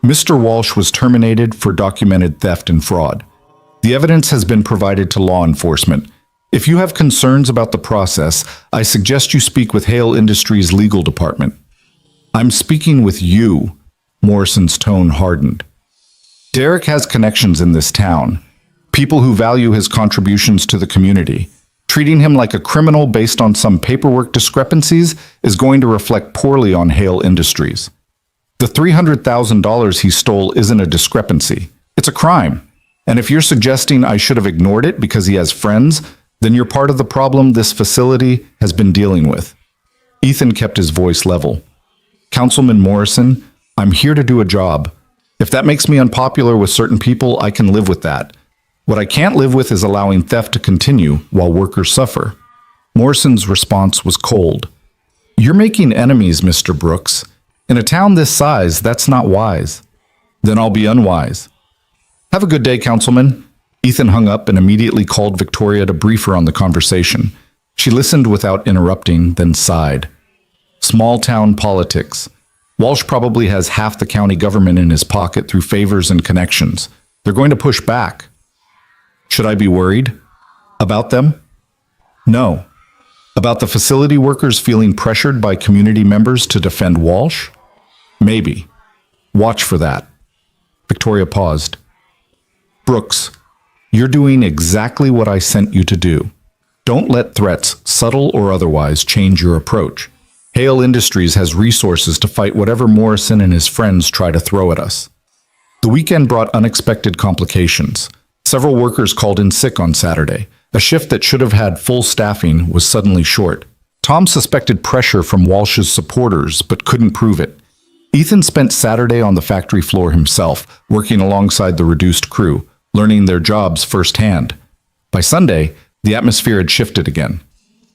Mr. Walsh was terminated for documented theft and fraud. The evidence has been provided to law enforcement. If you have concerns about the process, I suggest you speak with Hale Industries' legal department. I'm speaking with you. Morrison's tone hardened. Derek has connections in this town, people who value his contributions to the community. Treating him like a criminal based on some paperwork discrepancies is going to reflect poorly on Hale Industries. The $300,000 he stole isn't a discrepancy. It's a crime. And if you're suggesting I should have ignored it because he has friends, then you're part of the problem this facility has been dealing with. Ethan kept his voice level. Councilman Morrison, I'm here to do a job. If that makes me unpopular with certain people, I can live with that. What I can't live with is allowing theft to continue while workers suffer. Morrison's response was cold. You're making enemies, Mr. Brooks. In a town this size, that's not wise. Then I'll be unwise. Have a good day, Councilman. Ethan hung up and immediately called Victoria to brief her on the conversation. She listened without interrupting, then sighed. Small town politics. Walsh probably has half the county government in his pocket through favors and connections. They're going to push back. Should I be worried? About them? No. About the facility workers feeling pressured by community members to defend Walsh? Maybe. Watch for that. Victoria paused. Brooks, you're doing exactly what I sent you to do. Don't let threats, subtle or otherwise, change your approach. Hale Industries has resources to fight whatever Morrison and his friends try to throw at us. The weekend brought unexpected complications. Several workers called in sick on Saturday. A shift that should have had full staffing was suddenly short. Tom suspected pressure from Walsh's supporters, but couldn't prove it. Ethan spent Saturday on the factory floor himself, working alongside the reduced crew, learning their jobs firsthand. By Sunday, the atmosphere had shifted again.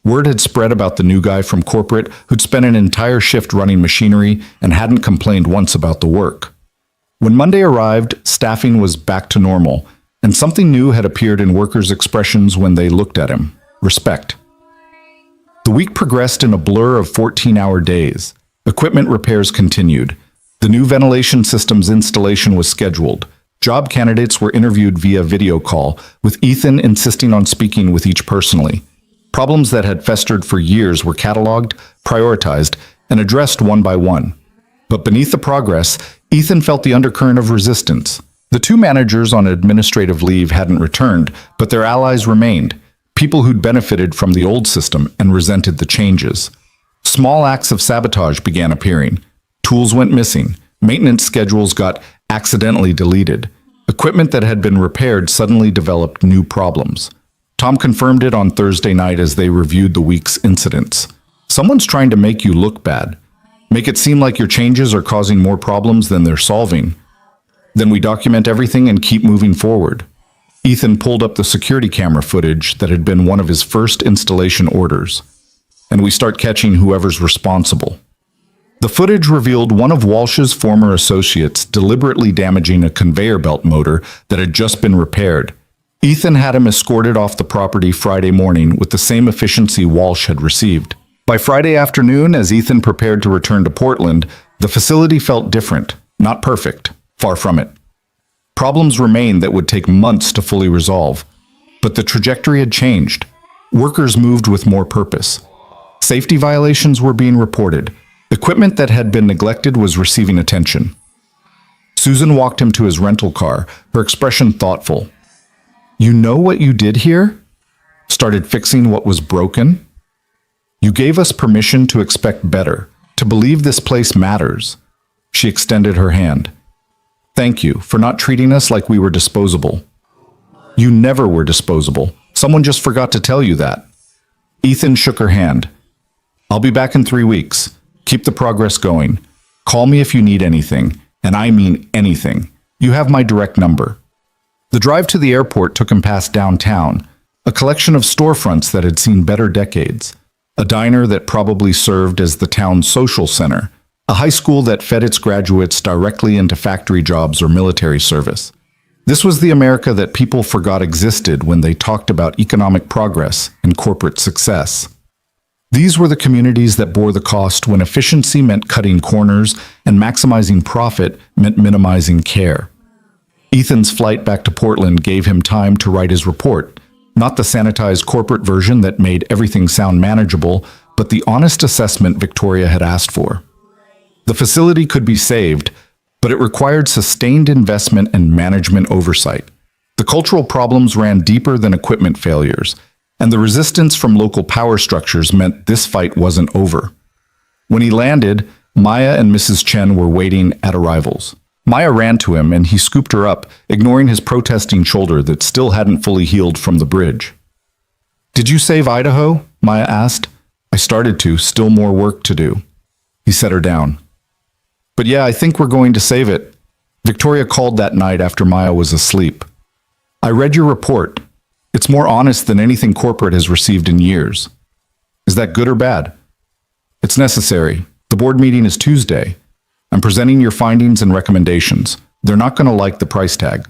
Word had spread about the new guy from corporate who'd spent an entire shift running machinery and hadn't complained once about the work. When Monday arrived, staffing was back to normal, and something new had appeared in workers' expressions when they looked at him: respect. The week progressed in a blur of 14-hour days. Equipment repairs continued. The new ventilation system's installation was scheduled. Job candidates were interviewed via video call, with Ethan insisting on speaking with each personally. Problems that had festered for years were cataloged, prioritized, and addressed one by one. But beneath the progress, Ethan felt the undercurrent of resistance. The two managers on administrative leave hadn't returned, but their allies remained, people who'd benefited from the old system and resented the changes. Small acts of sabotage began appearing. Tools went missing. Maintenance schedules got accidentally deleted. Equipment that had been repaired suddenly developed new problems. Tom confirmed it on Thursday night as they reviewed the week's incidents. Someone's trying to make you look bad. Make it seem like your changes are causing more problems than they're solving. Then we document everything and keep moving forward. Ethan pulled up the security camera footage that had been one of his first installation orders. And we start catching whoever's responsible. The footage revealed one of Walsh's former associates deliberately damaging a conveyor belt motor that had just been repaired. Ethan had him escorted off the property Friday morning with the same efficiency Walsh had received. By Friday afternoon, as Ethan prepared to return to Portland, the facility felt different, not perfect, far from it. Problems remained that would take months to fully resolve, but the trajectory had changed. Workers moved with more purpose. Safety violations were being reported. Equipment that had been neglected was receiving attention. Susan walked him to his rental car, her expression thoughtful. You know what you did here? Started fixing what was broken? You gave us permission to expect better, to believe this place matters. She extended her hand. Thank you for not treating us like we were disposable. You never were disposable. Someone just forgot to tell you that. Ethan shook her hand. I'll be back in 3 weeks. Keep the progress going. Call me if you need anything, and I mean anything. You have my direct number. The drive to the airport took him past downtown, a collection of storefronts that had seen better decades, a diner that probably served as the town's social center, a high school that fed its graduates directly into factory jobs or military service. This was the America that people forgot existed when they talked about economic progress and corporate success. These were the communities that bore the cost when efficiency meant cutting corners and maximizing profit meant minimizing care. Ethan's flight back to Portland gave him time to write his report, not the sanitized corporate version that made everything sound manageable, but the honest assessment Victoria had asked for. The facility could be saved, but it required sustained investment and management oversight. The cultural problems ran deeper than equipment failures, and the resistance from local power structures meant this fight wasn't over. When he landed, Maya and Mrs. Chen were waiting at arrivals. Maya ran to him and he scooped her up, ignoring his protesting shoulder that still hadn't fully healed from the bridge. "Did you save Idaho?" Maya asked. "I started to, still more work to do." He set her down. "But yeah, I think we're going to save it." Victoria called that night after Maya was asleep. "I read your report. It's more honest than anything corporate has received in years." "Is that good or bad?" "It's necessary. The board meeting is Tuesday. I'm presenting your findings and recommendations. They're not going to like the price tag.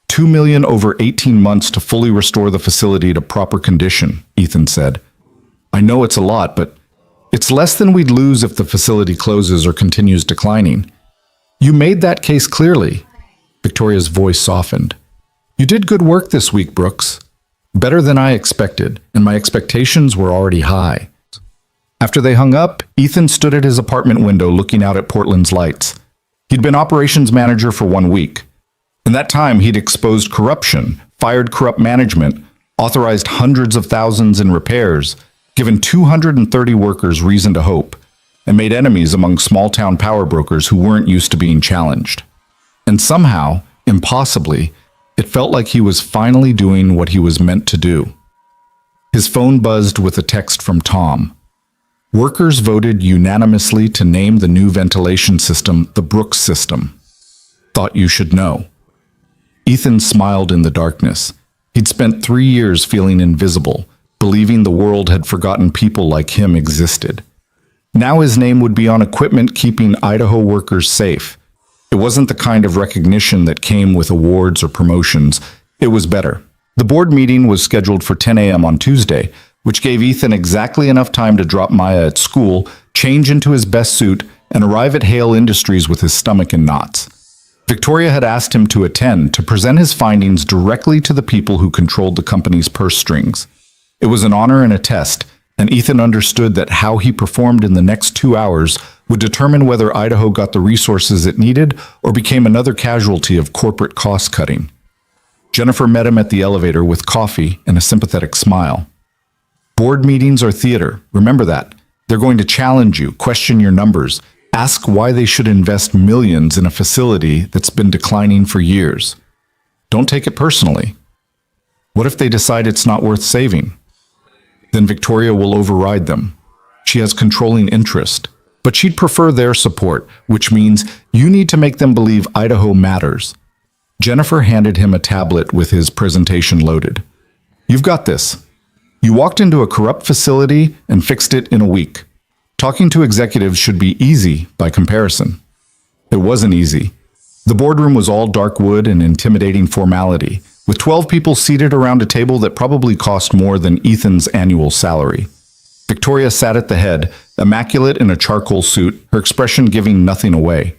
$2 million over 18 months to fully restore the facility to proper condition," Ethan said. "I know it's a lot, but it's less than we'd lose if the facility closes or continues declining." "You made that case clearly." Victoria's voice softened. "You did good work this week, Brooks. Better than I expected, and my expectations were already high." After they hung up, Ethan stood at his apartment window looking out at Portland's lights. He'd been operations manager for 1 week. In that time, he'd exposed corruption, fired corrupt management, authorized hundreds of thousands in repairs, given 230 workers reason to hope, and made enemies among small-town power brokers who weren't used to being challenged. And somehow, impossibly, it felt like he was finally doing what he was meant to do. His phone buzzed with a text from Tom. Workers voted unanimously to name the new ventilation system the Brooks system. Thought you should know. Ethan smiled in the darkness. He'd spent 3 years feeling invisible, believing the world had forgotten people like him existed. Now his name would be on equipment keeping Idaho workers safe. It wasn't the kind of recognition that came with awards or promotions. It was better. The board meeting was scheduled for 10 a.m. on Tuesday, which gave Ethan exactly enough time to drop Maya at school, change into his best suit, and arrive at Hale Industries with his stomach in knots. Victoria had asked him to attend to present his findings directly to the people who controlled the company's purse strings. It was an honor and a test, and Ethan understood that how he performed in the next 2 hours would determine whether Idaho got the resources it needed or became another casualty of corporate cost-cutting. Jennifer met him at the elevator with coffee and a sympathetic smile. "Board meetings are theater. Remember that. They're going to challenge you, question your numbers, ask why they should invest millions in a facility that's been declining for years. Don't take it personally. What if they decide it's not worth saving? Then Victoria will override them. She has controlling interest, but she'd prefer their support, which means you need to make them believe Idaho matters." Jennifer handed him a tablet with his presentation loaded. "You've got this. You walked into a corrupt facility and fixed it in a week. Talking to executives should be easy by comparison." It wasn't easy. The boardroom was all dark wood and intimidating formality, with 12 people seated around a table that probably cost more than Ethan's annual salary. Victoria sat at the head, immaculate in a charcoal suit, her expression giving nothing away.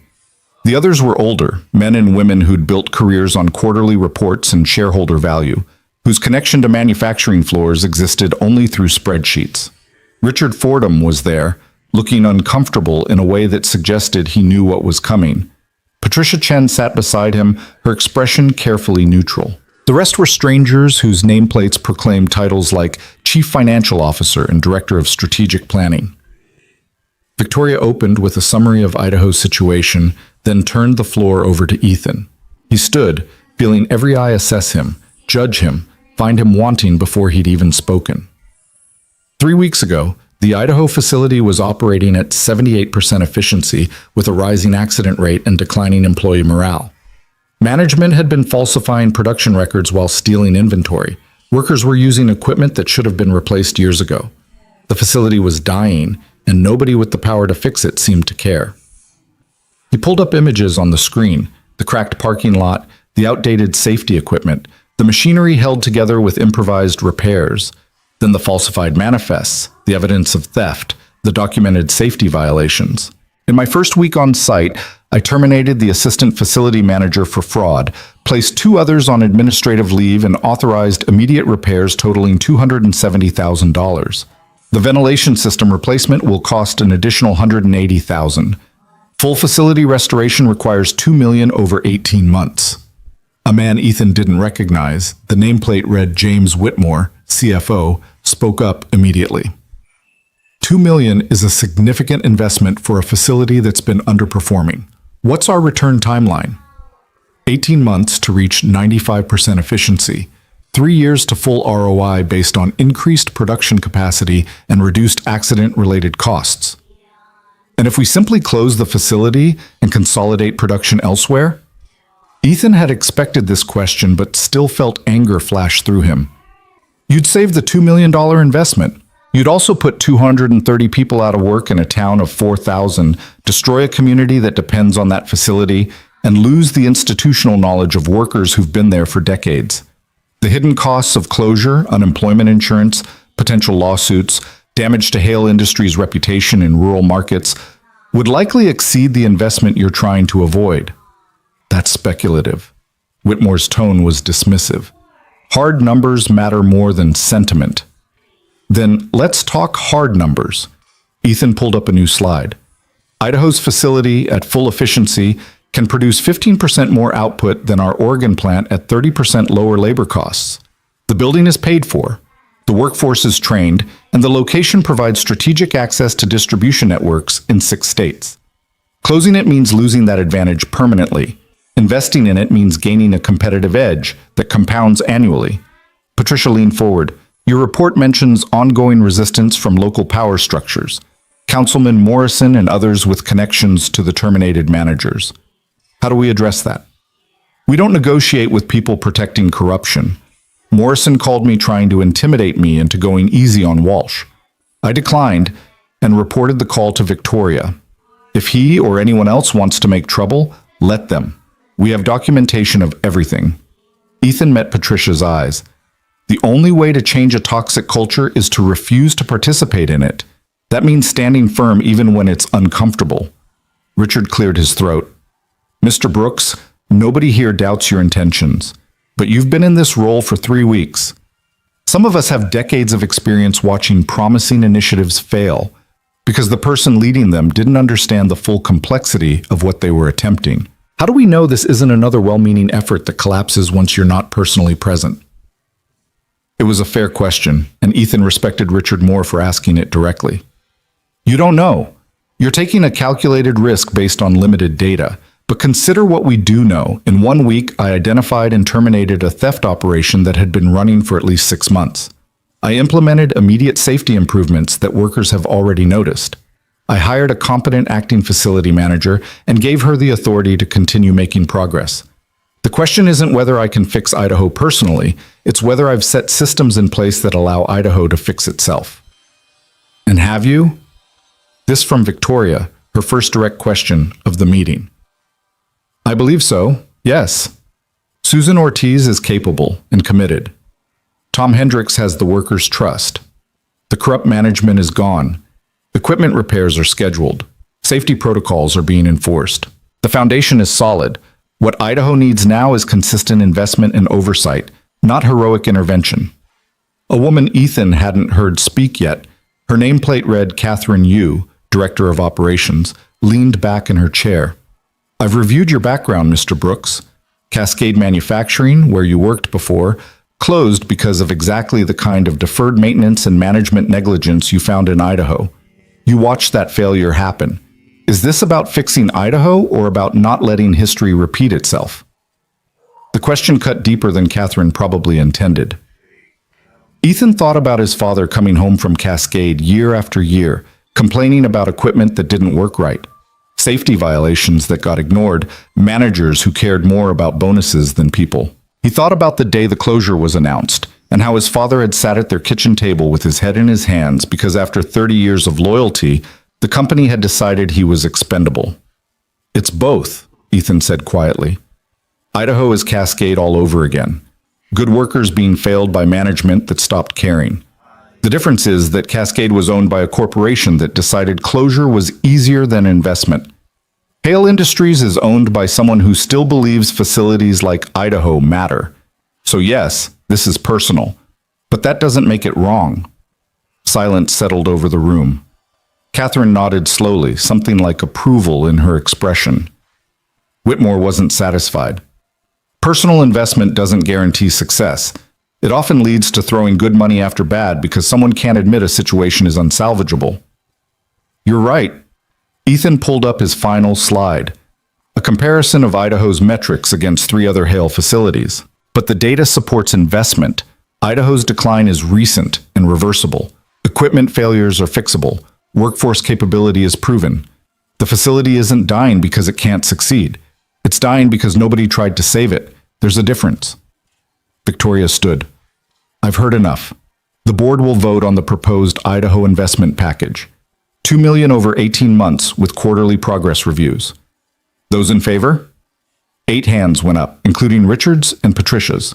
The others were older, men and women who'd built careers on quarterly reports and shareholder value, whose connection to manufacturing floors existed only through spreadsheets. Richard Fordham was there, looking uncomfortable in a way that suggested he knew what was coming. Patricia Chen sat beside him, her expression carefully neutral. The rest were strangers whose nameplates proclaimed titles like Chief Financial Officer and Director of Strategic Planning. Victoria opened with a summary of Idaho's situation, then turned the floor over to Ethan. He stood, feeling every eye assess him, judge him, find him wanting before he'd even spoken. 3 weeks ago, the Idaho facility was operating at 78% efficiency with a rising accident rate and declining employee morale. Management had been falsifying production records while stealing inventory. Workers were using equipment that should have been replaced years ago. The facility was dying, and nobody with the power to fix it seemed to care. He pulled up images on the screen, the cracked parking lot, the outdated safety equipment, the machinery held together with improvised repairs, then the falsified manifests, the evidence of theft, the documented safety violations. In my first week on site, I terminated the assistant facility manager for fraud, placed 2 others on administrative leave, and authorized immediate repairs totaling $270,000. The ventilation system replacement will cost an additional $180,000. Full facility restoration requires $2 million over 18 months. A man Ethan didn't recognize, the nameplate read James Whitmore, CFO, spoke up immediately. $2 million is a significant investment for a facility that's been underperforming. What's our return timeline? 18 months to reach 95% efficiency, 3 years to full ROI based on increased production capacity and reduced accident-related costs. And if we simply close the facility and consolidate production elsewhere? Ethan had expected this question but still felt anger flash through him. You'd save the $2 million investment. You'd also put 230 people out of work in a town of 4,000, destroy a community that depends on that facility, and lose the institutional knowledge of workers who've been there for decades. The hidden costs of closure, unemployment insurance, potential lawsuits, damage to Hale Industries' reputation in rural markets would likely exceed the investment you're trying to avoid. That's speculative. Whitmore's tone was dismissive. Hard numbers matter more than sentiment. Then let's talk hard numbers. Ethan pulled up a new slide. Idaho's facility at full efficiency can produce 15% more output than our Oregon plant at 30% lower labor costs. The building is paid for, the workforce is trained, and the location provides strategic access to distribution networks in 6 states. Closing it means losing that advantage permanently. Investing in it means gaining a competitive edge that compounds annually. Patricia leaned forward. Your report mentions ongoing resistance from local power structures, Councilman Morrison and others with connections to the terminated managers. How do we address that? We don't negotiate with people protecting corruption. Morrison called me trying to intimidate me into going easy on Walsh. I declined and reported the call to Victoria. If he or anyone else wants to make trouble, let them. We have documentation of everything. Ethan met Patricia's eyes. The only way to change a toxic culture is to refuse to participate in it. That means standing firm even when it's uncomfortable. Richard cleared his throat. Mr. Brooks, nobody here doubts your intentions, but you've been in this role for 3 weeks. Some of us have decades of experience watching promising initiatives fail because the person leading them didn't understand the full complexity of what they were attempting. How do we know this isn't another well-meaning effort that collapses once you're not personally present? It was a fair question, and Ethan respected Richard more for asking it directly. You don't know. You're taking a calculated risk based on limited data, but consider what we do know. In 1 week, I identified and terminated a theft operation that had been running for at least 6 months. I implemented immediate safety improvements that workers have already noticed. I hired a competent acting facility manager and gave her the authority to continue making progress. The question isn't whether I can fix Idaho personally, it's whether I've set systems in place that allow Idaho to fix itself. And have you? This from Victoria, her first direct question of the meeting. I believe so, yes. Susan Ortiz is capable and committed. Tom Hendricks has the workers' trust. The corrupt management is gone. Equipment repairs are scheduled. Safety protocols are being enforced. The foundation is solid. What Idaho needs now is consistent investment and oversight, not heroic intervention. A woman Ethan hadn't heard speak yet, her nameplate read Catherine Yu, Director of Operations, leaned back in her chair. I've reviewed your background, Mr. Brooks. Cascade Manufacturing, where you worked before, closed because of exactly the kind of deferred maintenance and management negligence you found in Idaho. You watched that failure happen. Is this about fixing Idaho or about not letting history repeat itself? The question cut deeper than Catherine probably intended. Ethan thought about his father coming home from Cascade year after year, complaining about equipment that didn't work right, safety violations that got ignored, managers who cared more about bonuses than people. He thought about the day the closure was announced, and how his father had sat at their kitchen table with his head in his hands because after 30 years of loyalty, the company had decided he was expendable. It's both, Ethan said quietly. Idaho is Cascade all over again. Good workers being failed by management that stopped caring. The difference is that Cascade was owned by a corporation that decided closure was easier than investment. Hale Industries is owned by someone who still believes facilities like Idaho matter. So yes, this is personal, but that doesn't make it wrong. Silence settled over the room. Catherine nodded slowly, something like approval in her expression. Whitmore wasn't satisfied. Personal investment doesn't guarantee success. It often leads to throwing good money after bad because someone can't admit a situation is unsalvageable. You're right. Ethan pulled up his final slide, a comparison of Idaho's metrics against 3 other Hale facilities. But the data supports investment. Idaho's decline is recent and reversible. Equipment failures are fixable. Workforce capability is proven. The facility isn't dying because it can't succeed. It's dying because nobody tried to save it. There's a difference. Victoria stood. I've heard enough. The board will vote on the proposed Idaho investment package. $2 million over 18 months with quarterly progress reviews. Those in favor? 8 hands went up, including Richard's and Patricia's.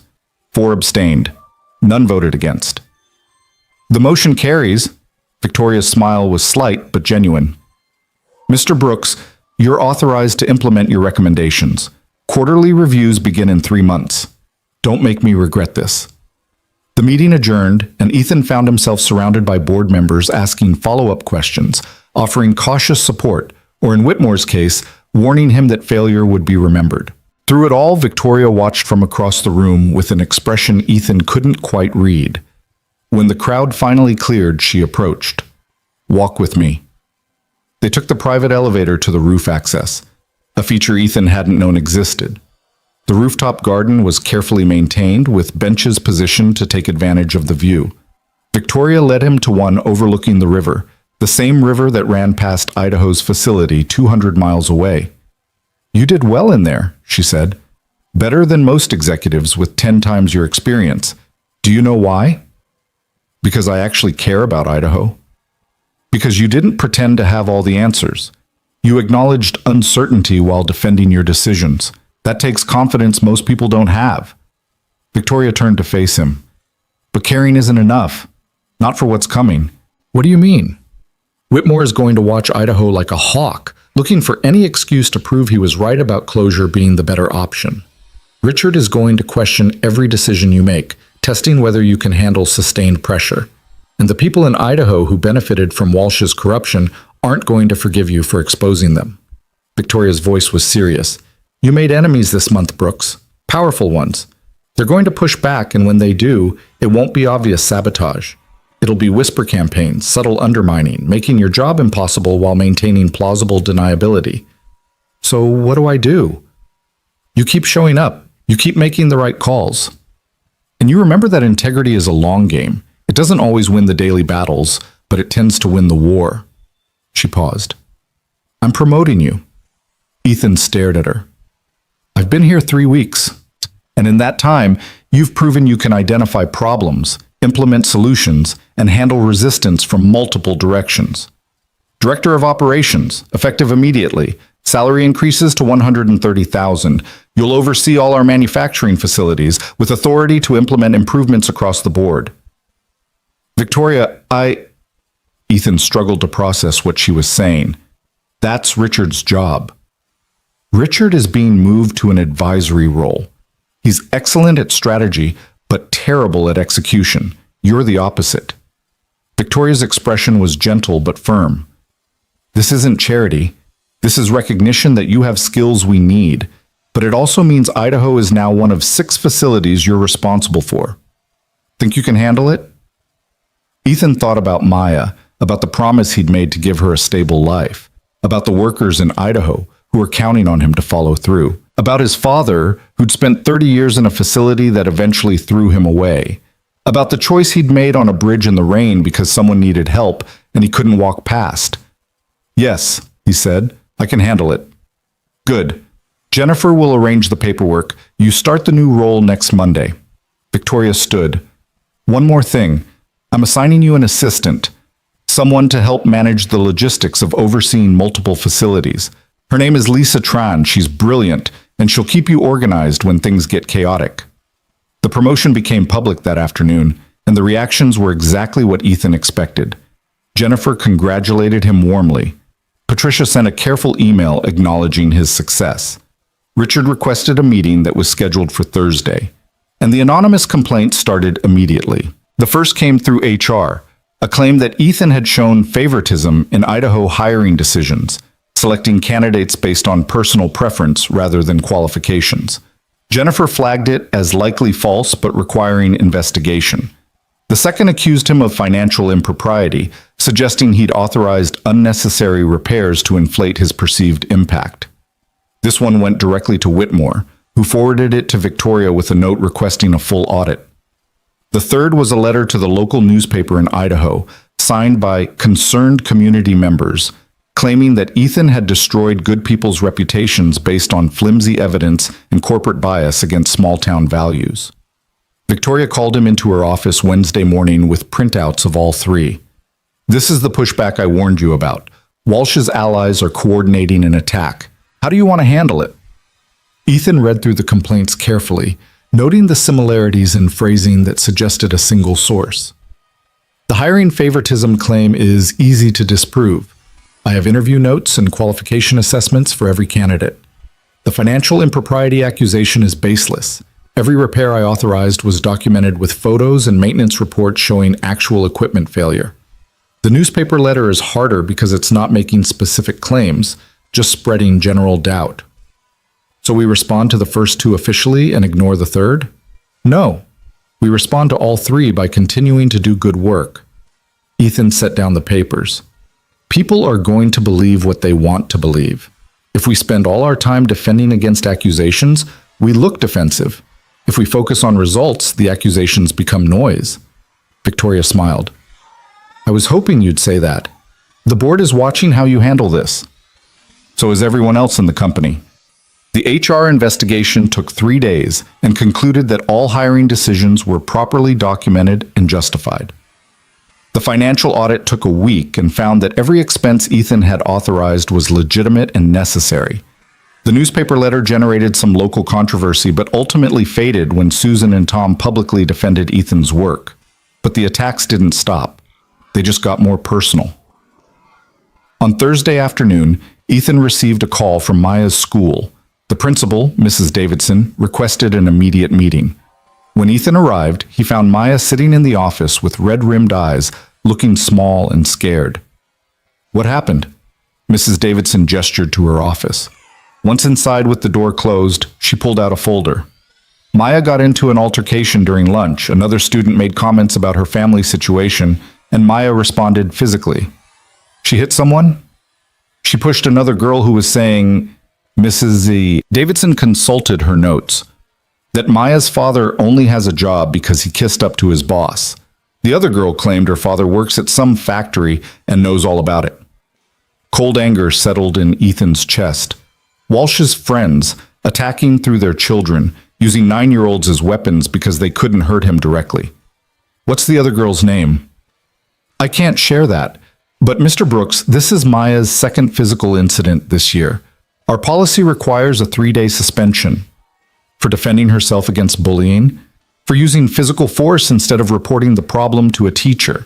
4 abstained. None voted against. The motion carries. Victoria's smile was slight but genuine. Mr. Brooks, you're authorized to implement your recommendations. Quarterly reviews begin in 3 months. Don't make me regret this. The meeting adjourned, and Ethan found himself surrounded by board members asking follow-up questions, offering cautious support, or in Whitmore's case, warning him that failure would be remembered. Through it all, Victoria watched from across the room with an expression Ethan couldn't quite read. When the crowd finally cleared, she approached. Walk with me. They took the private elevator to the roof access, a feature Ethan hadn't known existed. The rooftop garden was carefully maintained, with benches positioned to take advantage of the view. Victoria led him to one overlooking the river, the same river that ran past Idaho's facility 200 miles away. You did well in there, she said. Better than most executives with 10 times your experience. Do you know why? Because I actually care about Idaho. Because you didn't pretend to have all the answers. You acknowledged uncertainty while defending your decisions. That takes confidence most people don't have. Victoria turned to face him. But caring isn't enough. Not for what's coming. What do you mean? Whitmore is going to watch Idaho like a hawk, looking for any excuse to prove he was right about closure being the better option. Richard is going to question every decision you make, testing whether you can handle sustained pressure. And the people in Idaho who benefited from Walsh's corruption aren't going to forgive you for exposing them. Victoria's voice was serious. You made enemies this month, Brooks. Powerful ones. They're going to push back, and when they do, it won't be obvious sabotage. It'll be whisper campaigns, subtle undermining, making your job impossible while maintaining plausible deniability. So what do I do? You keep showing up. You keep making the right calls. And you remember that integrity is a long game. It doesn't always win the daily battles, but it tends to win the war. She paused. I'm promoting you. Ethan stared at her. I've been here 3 weeks, and in that time, you've proven you can identify problems, implement solutions, and handle resistance from multiple directions. Director of Operations, effective immediately. Salary increases to $130,000. You'll oversee all our manufacturing facilities with authority to implement improvements across the board. Victoria, Ethan struggled to process what she was saying. That's Richard's job. Richard is being moved to an advisory role. He's excellent at strategy, but terrible at execution. You're the opposite. Victoria's expression was gentle but firm. This isn't charity. This is recognition that you have skills we need, but it also means Idaho is now one of 6 facilities you're responsible for. Think you can handle it? Ethan thought about Maya, about the promise he'd made to give her a stable life. about the workers in Idaho who were counting on him to follow through, about his father who'd spent 30 years in a facility that eventually threw him away, about the choice he'd made on a bridge in the rain because someone needed help and he couldn't walk past. "Yes," he said, "I can handle it." "Good. Jennifer will arrange the paperwork. You start the new role next Monday." Victoria stood. "One more thing. I'm assigning you an assistant, someone to help manage the logistics of overseeing multiple facilities. Her name is Lisa Tran. She's brilliant, and she'll keep you organized when things get chaotic." The promotion became public that afternoon, and the reactions were exactly what Ethan expected. Jennifer congratulated him warmly. Patricia sent a careful email acknowledging his success. Richard requested a meeting that was scheduled for Thursday, and the anonymous complaint started immediately. The first came through HR, a claim that Ethan had shown favoritism in Idaho hiring decisions, selecting candidates based on personal preference rather than qualifications. Jennifer flagged it as likely false but requiring investigation. The second accused him of financial impropriety, suggesting he'd authorized unnecessary repairs to inflate his perceived impact. This one went directly to Whitmore, who forwarded it to Victoria with a note requesting a full audit. The third was a letter to the local newspaper in Idaho, signed by concerned community members, claiming that Ethan had destroyed good people's reputations based on flimsy evidence and corporate bias against small-town values. Victoria called him into her office Wednesday morning with printouts of all three. "This is the pushback I warned you about. Walsh's allies are coordinating an attack. How do you want to handle it?" Ethan read through the complaints carefully, noting the similarities in phrasing that suggested a single source. "The hiring favoritism claim is easy to disprove. I have interview notes and qualification assessments for every candidate. The financial impropriety accusation is baseless. Every repair I authorized was documented with photos and maintenance reports showing actual equipment failure. The newspaper letter is harder because it's not making specific claims, just spreading general doubt. So we respond to the first two officially and ignore the third? No. We respond to all three by continuing to do good work." Ethan set down the papers. "People are going to believe what they want to believe. If we spend all our time defending against accusations, we look defensive. If we focus on results, the accusations become noise." Victoria smiled. "I was hoping you'd say that. The board is watching how you handle this. So is everyone else in the company." The HR investigation took 3 days and concluded that all hiring decisions were properly documented and justified. The financial audit took a week and found that every expense Ethan had authorized was legitimate and necessary. The newspaper letter generated some local controversy but ultimately faded when Susan and Tom publicly defended Ethan's work. But the attacks didn't stop. They just got more personal. On Thursday afternoon, Ethan received a call from Maya's school. The principal, Mrs. Davidson, requested an immediate meeting. When Ethan arrived, he found Maya sitting in the office with red-rimmed eyes, looking small and scared. "What happened?" Mrs. Davidson gestured to her office. Once inside with the door closed, she pulled out a folder. Maya got into an altercation during lunch. Another student made comments about her family situation, and Maya responded physically. "She hit someone?" "She pushed another girl who was saying..." Mrs. Davidson consulted her notes. That Maya's father only has a job because he kissed up to his boss. The other girl claimed her father works at some factory and knows all about it. Cold anger settled in Ethan's chest. Walsh's friends, attacking through their children, using 9-year-olds as weapons because they couldn't hurt him directly. "What's the other girl's name?" "I can't share that. But Mr. Brooks, this is Maya's second physical incident this year. Our policy requires a 3-day suspension. For defending herself against bullying, for using physical force instead of reporting the problem to a teacher."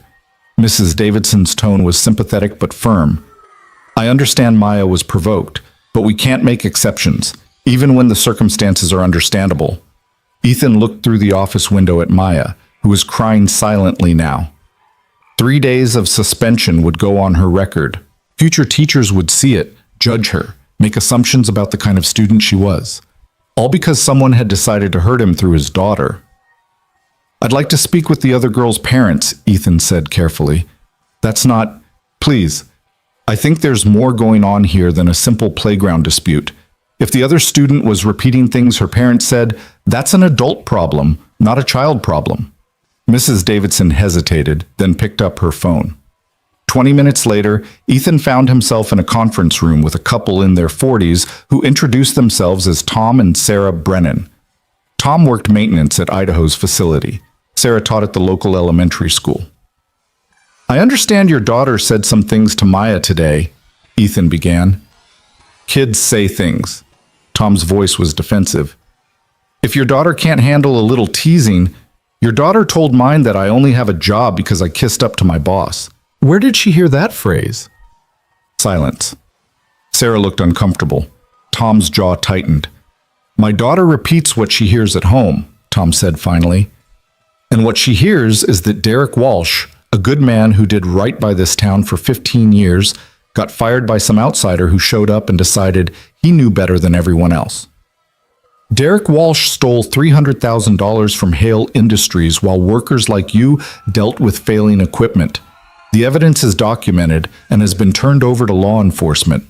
Mrs. Davidson's tone was sympathetic but firm. "I understand Maya was provoked, but we can't make exceptions, even when the circumstances are understandable." Ethan looked through the office window at Maya, who was crying silently now. 3 days of suspension would go on her record. Future teachers would see it, judge her, make assumptions about the kind of student she was. All because someone had decided to hurt him through his daughter. "I'd like to speak with the other girl's parents," Ethan said carefully. "That's not... Please." I think there's more going on here than a simple playground dispute. If the other student was repeating things her parents said, that's an adult problem, not a child problem. Mrs. Davidson hesitated, then picked up her phone. 20 minutes later, Ethan found himself in a conference room with a couple in their 40s who introduced themselves as Tom and Sarah Brennan. Tom worked maintenance at Idaho's facility. Sarah taught at the local elementary school. I understand your daughter said some things to Maya today, Ethan began. Kids say things. Tom's voice was defensive. If your daughter can't handle a little teasing, your daughter told mine that I only have a job because I kissed up to my boss. Where did she hear that phrase? Silence. Sarah looked uncomfortable. Tom's jaw tightened. My daughter repeats what she hears at home, Tom said finally. And what she hears is that Derek Walsh, a good man who did right by this town for 15 years, got fired by some outsider who showed up and decided he knew better than everyone else. Derek Walsh stole $300,000 from Hale Industries while workers like you dealt with failing equipment. The evidence is documented and has been turned over to law enforcement.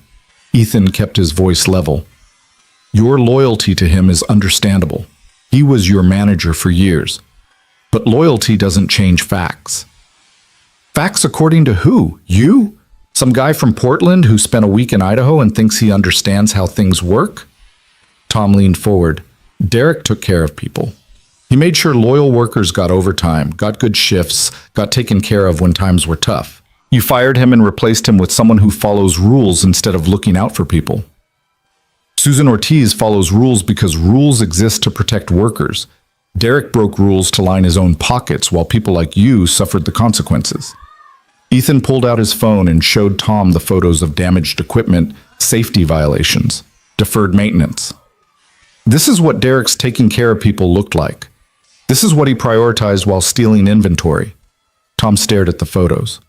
Ethan kept his voice level. Your loyalty to him is understandable. He was your manager for years. But loyalty doesn't change facts. Facts according to who? You? Some guy from Portland who spent a week in Idaho and thinks he understands how things work? Tom leaned forward. Derek took care of people. He made sure loyal workers got overtime, got good shifts, got taken care of when times were tough. You fired him and replaced him with someone who follows rules instead of looking out for people. Susan Ortiz follows rules because rules exist to protect workers. Derek broke rules to line his own pockets while people like you suffered the consequences. Ethan pulled out his phone and showed Tom the photos of damaged equipment, safety violations, deferred maintenance. This is what Derek's taking care of people looked like. This is what he prioritized while stealing inventory. Tom stared at the photos.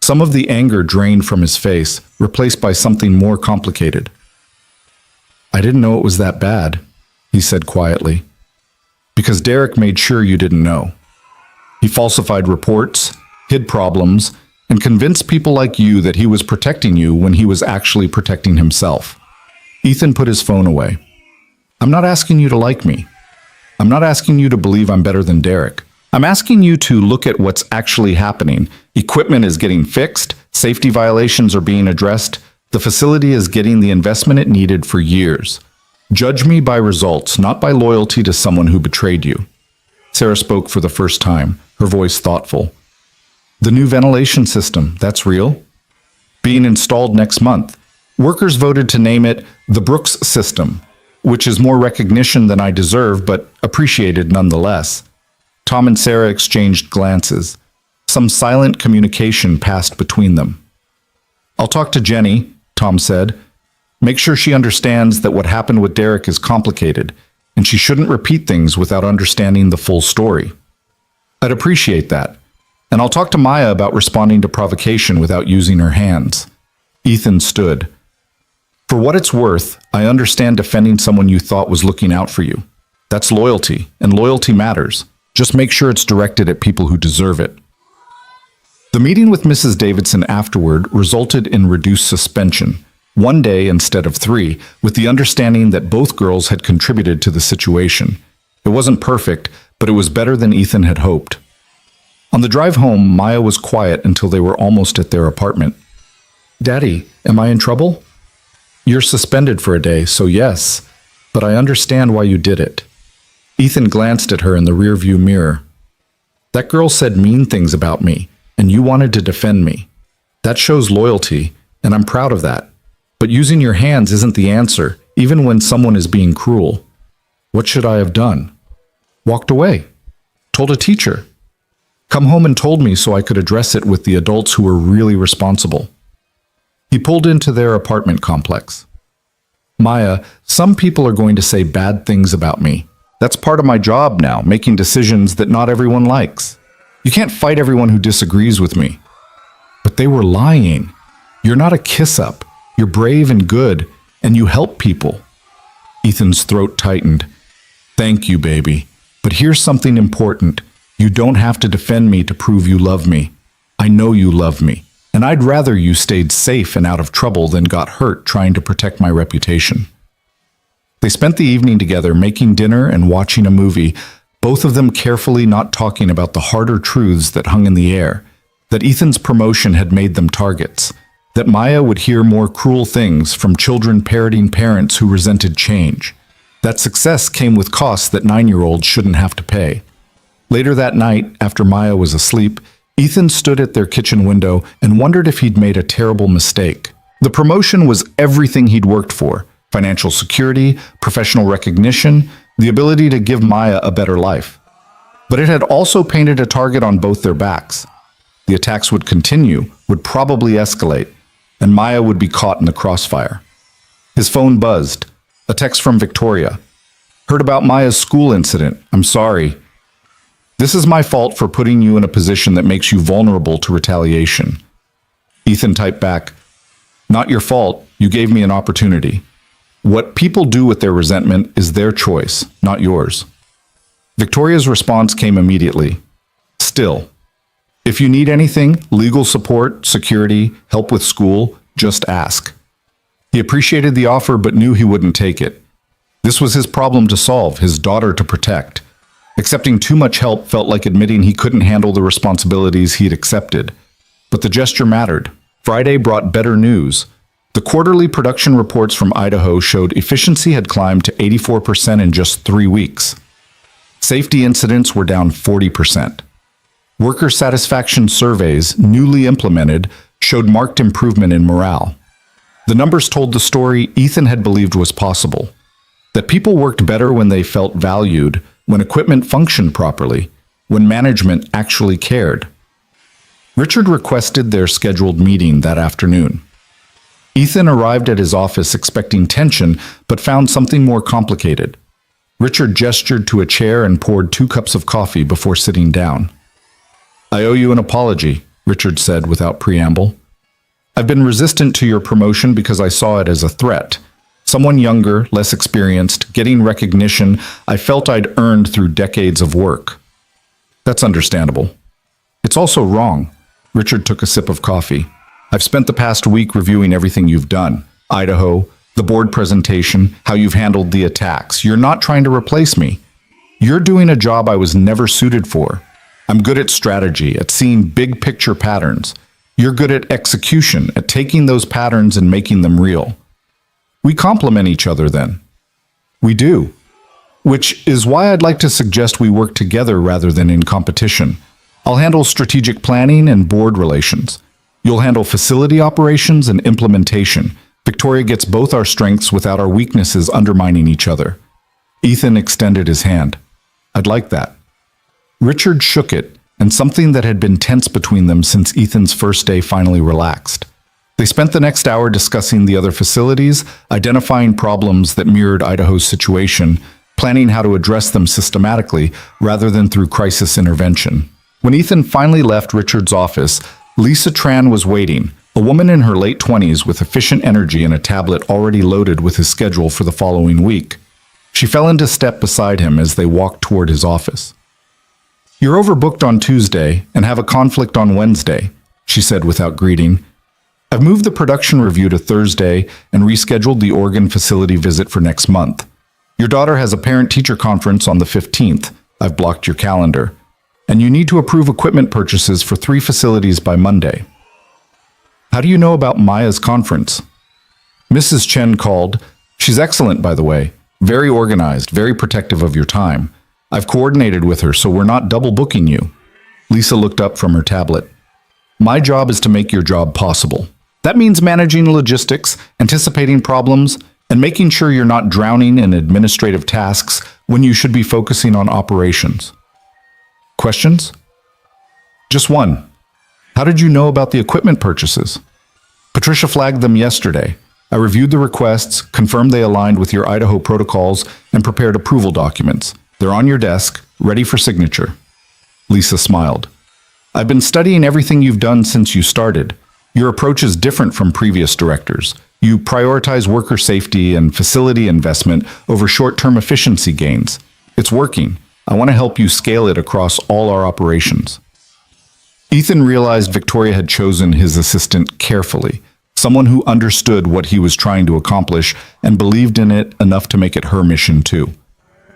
Some of the anger drained from his face, replaced by something more complicated. I didn't know it was that bad, he said quietly. Because Derek made sure you didn't know. He falsified reports, hid problems, and convinced people like you that he was protecting you when he was actually protecting himself. Ethan put his phone away. I'm not asking you to like me. I'm not asking you to believe I'm better than Derek. I'm asking you to look at what's actually happening. Equipment is getting fixed, safety violations are being addressed, the facility is getting the investment it needed for years. Judge me by results, not by loyalty to someone who betrayed you. Sarah spoke for the first time, her voice thoughtful. The new ventilation system, that's real? Being installed next month. Workers voted to name it the Brooks System, which is more recognition than I deserve, but appreciated nonetheless. Tom and Sarah exchanged glances. Some silent communication passed between them. I'll talk to Jenny, Tom said. Make sure she understands that what happened with Derek is complicated, and she shouldn't repeat things without understanding the full story. I'd appreciate that. And I'll talk to Maya about responding to provocation without using her hands. Ethan stood. For what it's worth, I understand defending someone you thought was looking out for you. That's loyalty, and loyalty matters. Just make sure it's directed at people who deserve it. The meeting with Mrs. Davidson afterward resulted in reduced suspension, 1 day instead of 3, with the understanding that both girls had contributed to the situation. It wasn't perfect, but it was better than Ethan had hoped. On the drive home, Maya was quiet until they were almost at their apartment. Daddy, am I in trouble? You're suspended for a day, so yes, but I understand why you did it. Ethan glanced at her in the rearview mirror. That girl said mean things about me, and you wanted to defend me. That shows loyalty, and I'm proud of that. But using your hands isn't the answer, even when someone is being cruel. What should I have done? Walked away. Told a teacher. Come home and told me so I could address it with the adults who were really responsible. He pulled into their apartment complex. Maya, some people are going to say bad things about me. That's part of my job now, making decisions that not everyone likes. You can't fight everyone who disagrees with me. But they were lying. You're not a kiss-up. You're brave and good, and you help people. Ethan's throat tightened. Thank you, baby. But here's something important. You don't have to defend me to prove you love me. I know you love me, and I'd rather you stayed safe and out of trouble than got hurt trying to protect my reputation. They spent the evening together making dinner and watching a movie, both of them carefully not talking about the harder truths that hung in the air, that Ethan's promotion had made them targets, that Maya would hear more cruel things from children parroting parents who resented change, that success came with costs that 9-year-olds shouldn't have to pay. Later that night, after Maya was asleep, Ethan stood at their kitchen window and wondered if he'd made a terrible mistake. The promotion was everything he'd worked for: financial security, professional recognition, the ability to give Maya a better life. But it had also painted a target on both their backs. The attacks would continue, would probably escalate, and Maya would be caught in the crossfire. His phone buzzed. A text from Victoria. Heard about Maya's school incident. I'm sorry. This is my fault for putting you in a position that makes you vulnerable to retaliation. Ethan typed back, not your fault. You gave me an opportunity. What people do with their resentment is their choice, not yours. Victoria's response came immediately. Still, if you need anything, legal support, security, help with school, just ask. He appreciated the offer but knew he wouldn't take it. This was his problem to solve, his daughter to protect. Accepting too much help felt like admitting he couldn't handle the responsibilities he'd accepted. But the gesture mattered. Friday brought better news. The quarterly production reports from Idaho showed efficiency had climbed to 84% in just 3 weeks. Safety incidents were down 40%. Worker satisfaction surveys, newly implemented, showed marked improvement in morale. The numbers told the story Ethan had believed was possible. That people worked better when they felt valued, when equipment functioned properly, when management actually cared. Richard requested their scheduled meeting that afternoon. Ethan arrived at his office expecting tension, but found something more complicated. Richard gestured to a chair and poured 2 cups of coffee before sitting down. I owe you an apology, Richard said without preamble. I've been resistant to your promotion because I saw it as a threat. Someone younger, less experienced, getting recognition I felt I'd earned through decades of work. That's understandable. It's also wrong. Richard took a sip of coffee. I've spent the past week reviewing everything you've done. Idaho, the board presentation, how you've handled the attacks. You're not trying to replace me. You're doing a job I was never suited for. I'm good at strategy, at seeing big picture patterns. You're good at execution, at taking those patterns and making them real. We complement each other then. We do. Which is why I'd like to suggest we work together rather than in competition. I'll handle strategic planning and board relations. You'll handle facility operations and implementation. Victoria gets both our strengths without our weaknesses undermining each other. Ethan extended his hand. I'd like that. Richard shook it, and something that had been tense between them since Ethan's first day finally relaxed. They spent the next hour discussing the other facilities, identifying problems that mirrored Idaho's situation, planning how to address them systematically rather than through crisis intervention. When Ethan finally left Richard's office, Lisa Tran was waiting, a woman in her late 20s with efficient energy and a tablet already loaded with his schedule for the following week. She fell into step beside him as they walked toward his office. You're overbooked on Tuesday and have a conflict on Wednesday, she said without greeting. I've moved the production review to Thursday and rescheduled the Oregon facility visit for next month. Your daughter has a parent-teacher conference on the 15th. I've blocked your calendar. And you need to approve equipment purchases for 3 facilities by Monday. How do you know about Maya's conference? Mrs. Chen called. She's excellent, by the way. Very organized, very protective of your time. I've coordinated with her, so we're not double booking you. Lisa looked up from her tablet. My job is to make your job possible. That means managing logistics, anticipating problems, and making sure you're not drowning in administrative tasks when you should be focusing on operations. Questions? Just one. How did you know about the equipment purchases? Patricia flagged them yesterday. I reviewed the requests, confirmed they aligned with your Idaho protocols, and prepared approval documents. They're on your desk, ready for signature. Lisa smiled. I've been studying everything you've done since you started. Your approach is different from previous directors. You prioritize worker safety and facility investment over short-term efficiency gains. It's working. I want to help you scale it across all our operations. Ethan realized Victoria had chosen his assistant carefully, someone who understood what he was trying to accomplish and believed in it enough to make it her mission too.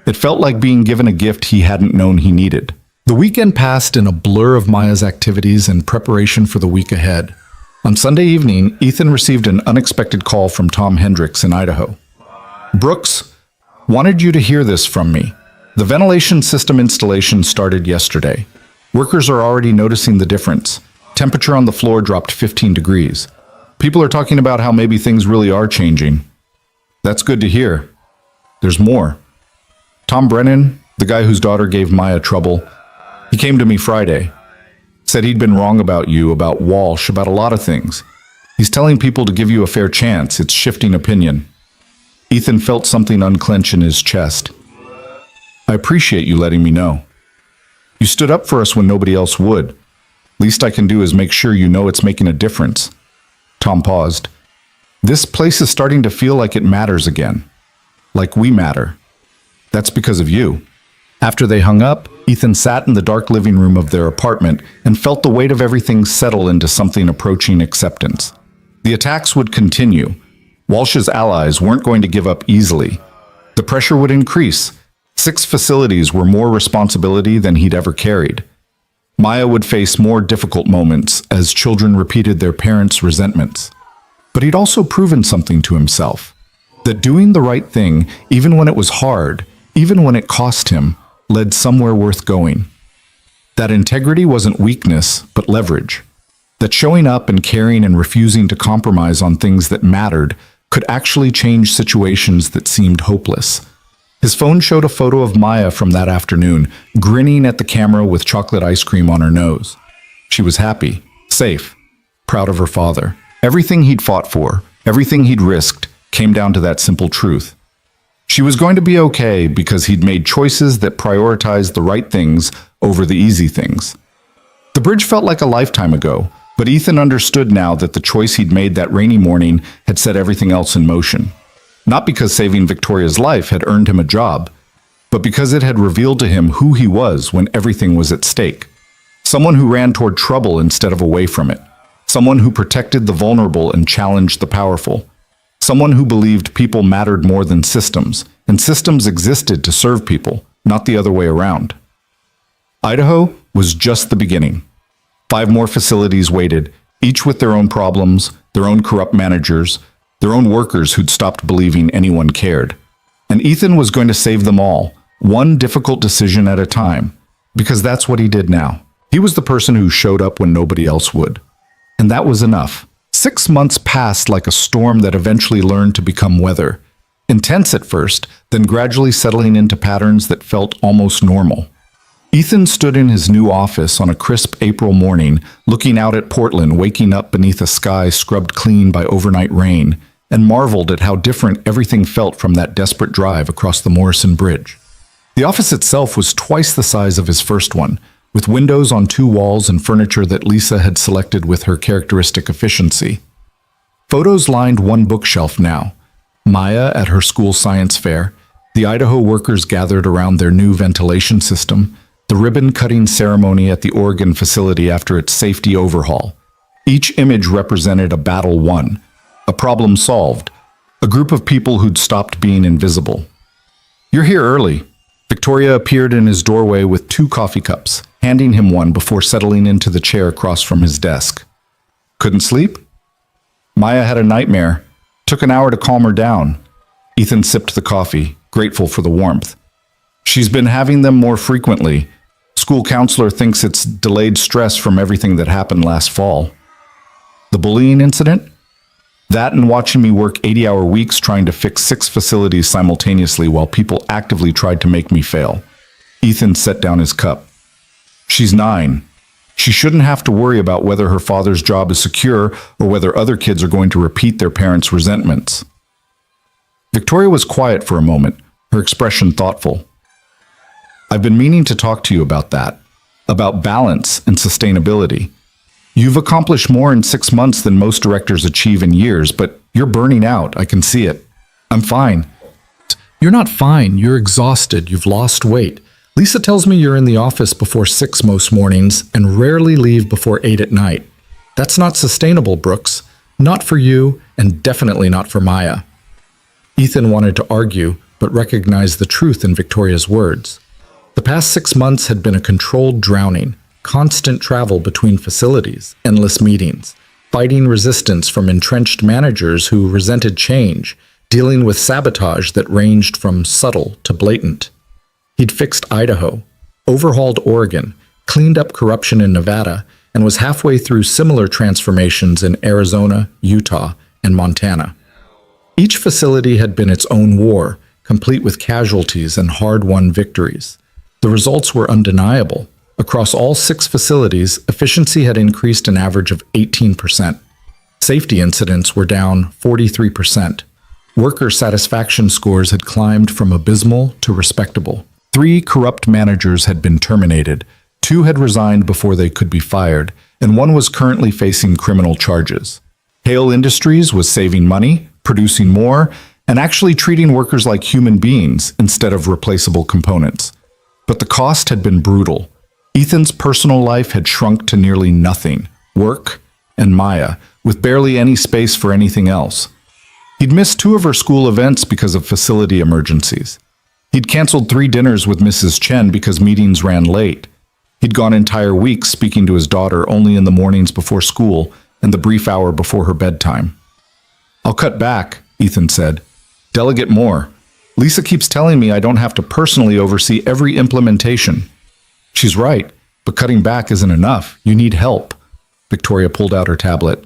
It felt like being given a gift he hadn't known he needed. The weekend passed in a blur of Maya's activities and preparation for the week ahead. On Sunday evening, Ethan received an unexpected call from Tom Hendricks in Idaho. "Brooks, wanted you to hear this from me. The ventilation system installation started yesterday. Workers are already noticing the difference. Temperature on the floor dropped 15 degrees. People are talking about how maybe things really are changing." "That's good to hear. There's more. Tom Brennan, the guy whose daughter gave Maya trouble, he came to me Friday. Said he'd been wrong about you, about Walsh, about a lot of things. He's telling people to give you a fair chance. It's shifting opinion." Ethan felt something unclench in his chest. "I appreciate you letting me know. You stood up for us when nobody else would. Least I can do is make sure you know it's making a difference." Tom paused. "This place is starting to feel like it matters again. Like we matter. That's because of you." After they hung up, Ethan sat in the dark living room of their apartment and felt the weight of everything settle into something approaching acceptance. The attacks would continue. Walsh's allies weren't going to give up easily. The pressure would increase. 6 facilities were more responsibility than he'd ever carried. Maya would face more difficult moments as children repeated their parents' resentments. But he'd also proven something to himself. That doing the right thing, even when it was hard, even when it cost him, led somewhere worth going. That integrity wasn't weakness, but leverage. That showing up and caring and refusing to compromise on things that mattered could actually change situations that seemed hopeless. His phone showed a photo of Maya from that afternoon, grinning at the camera with chocolate ice cream on her nose. She was happy, safe, proud of her father. Everything he'd fought for, everything he'd risked, came down to that simple truth. She was going to be okay because he'd made choices that prioritized the right things over the easy things. The bridge felt like a lifetime ago, but Ethan understood now that the choice he'd made that rainy morning had set everything else in motion. Not because saving Victoria's life had earned him a job, but because it had revealed to him who he was when everything was at stake. Someone who ran toward trouble instead of away from it. Someone who protected the vulnerable and challenged the powerful. Someone who believed people mattered more than systems, and systems existed to serve people, not the other way around. Idaho was just the beginning. 5 more facilities waited, each with their own problems, their own corrupt managers, their own workers who'd stopped believing anyone cared. And Ethan was going to save them all, one difficult decision at a time, because that's what he did now. He was the person who showed up when nobody else would. And that was enough. 6 months passed like a storm that eventually learned to become weather. Intense at first, then gradually settling into patterns that felt almost normal. Ethan stood in his new office on a crisp April morning, looking out at Portland waking up beneath a sky scrubbed clean by overnight rain, and marveled at how different everything felt from that desperate drive across the Morrison Bridge. The office itself was twice the size of his first one, with windows on 2 walls and furniture that Lisa had selected with her characteristic efficiency. Photos lined one bookshelf now. Maya at her school science fair, the Idaho workers gathered around their new ventilation system, the ribbon-cutting ceremony at the Oregon facility after its safety overhaul. Each image represented a battle won, a problem solved, a group of people who'd stopped being invisible. "You're here early." Victoria appeared in his doorway with 2 coffee cups, handing him one before settling into the chair across from his desk. "Couldn't sleep?" "Maya had a nightmare. Took an hour to calm her down." Ethan sipped the coffee, grateful for the warmth. "She's been having them more frequently. School counselor thinks it's delayed stress from everything that happened last fall." "The bullying incident?" "That and watching me work 80-hour weeks trying to fix 6 facilities simultaneously while people actively tried to make me fail." Ethan set down his cup. "She's 9. She shouldn't have to worry about whether her father's job is secure or whether other kids are going to repeat their parents' resentments." Victoria was quiet for a moment, her expression thoughtful. "I've been meaning to talk to you about that, about balance and sustainability. You've accomplished more in 6 months than most directors achieve in years, but you're burning out. I can see it. I'm fine." You're not fine. You're exhausted. You've lost weight. Lisa tells me you're in the office before 6 most mornings and rarely leave before 8 at night. That's not sustainable, Brooks. Not for you, and definitely not for Maya. Ethan wanted to argue, but recognized the truth in Victoria's words. The past 6 months had been a controlled drowning, constant travel between facilities, endless meetings, fighting resistance from entrenched managers who resented change, dealing with sabotage that ranged from subtle to blatant. He'd fixed Idaho, overhauled Oregon, cleaned up corruption in Nevada, and was halfway through similar transformations in Arizona, Utah, and Montana. Each facility had been its own war, complete with casualties and hard-won victories. The results were undeniable. Across all 6 facilities, efficiency had increased an average of 18%. Safety incidents were down 43%. Worker satisfaction scores had climbed from abysmal to respectable. 3 corrupt managers had been terminated, 2 had resigned before they could be fired, and 1 was currently facing criminal charges. Hale Industries was saving money, producing more, and actually treating workers like human beings instead of replaceable components. But the cost had been brutal. Ethan's personal life had shrunk to nearly nothing. Work and Maya, with barely any space for anything else. He'd missed 2 of her school events because of facility emergencies. He'd canceled 3 dinners with Mrs. Chen because meetings ran late. He'd gone entire weeks speaking to his daughter only in the mornings before school and the brief hour before her bedtime. "I'll cut back," Ethan said. "Delegate more. Lisa keeps telling me I don't have to personally oversee every implementation." "She's right, but cutting back isn't enough. You need help." Victoria pulled out her tablet.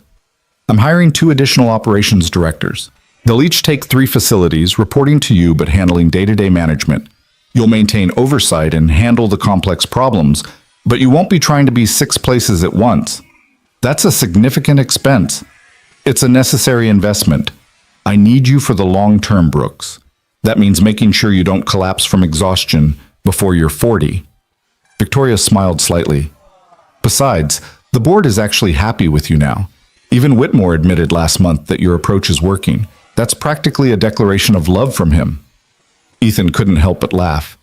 "I'm hiring 2 additional operations directors. They'll each take 3 facilities, reporting to you but handling day-to-day management. You'll maintain oversight and handle the complex problems, but you won't be trying to be 6 places at once. That's a significant expense. It's a necessary investment. I need you for the long term, Brooks. That means making sure you don't collapse from exhaustion before you're 40. Victoria smiled slightly. "Besides, the board is actually happy with you now. Even Whitmore admitted last month that your approach is working. That's practically a declaration of love from him." Ethan couldn't help but laugh.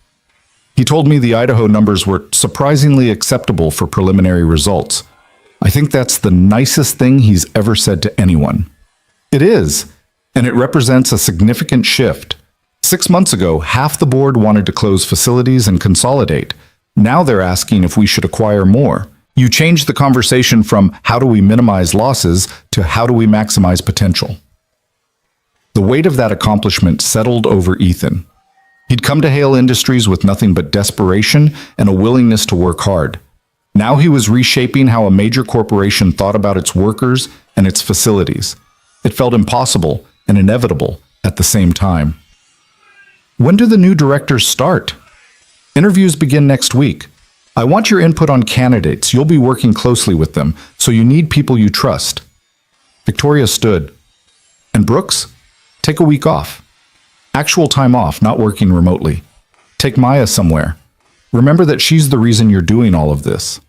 "He told me the Idaho numbers were surprisingly acceptable for preliminary results. I think that's the nicest thing he's ever said to anyone." "It is, and it represents a significant shift. 6 months ago, half the board wanted to close facilities and consolidate. Now they're asking if we should acquire more. You changed the conversation from how do we minimize losses to how do we maximize potential." The weight of that accomplishment settled over Ethan. He'd come to Hale Industries with nothing but desperation and a willingness to work hard. Now he was reshaping how a major corporation thought about its workers and its facilities. It felt impossible and inevitable at the same time. "When do the new directors start?" "Interviews begin next week. I want your input on candidates. You'll be working closely with them, so you need people you trust." Victoria stood. "And Brooks? Take a week off. Actual time off, not working remotely. Take Maya somewhere. Remember that she's the reason you're doing all of this."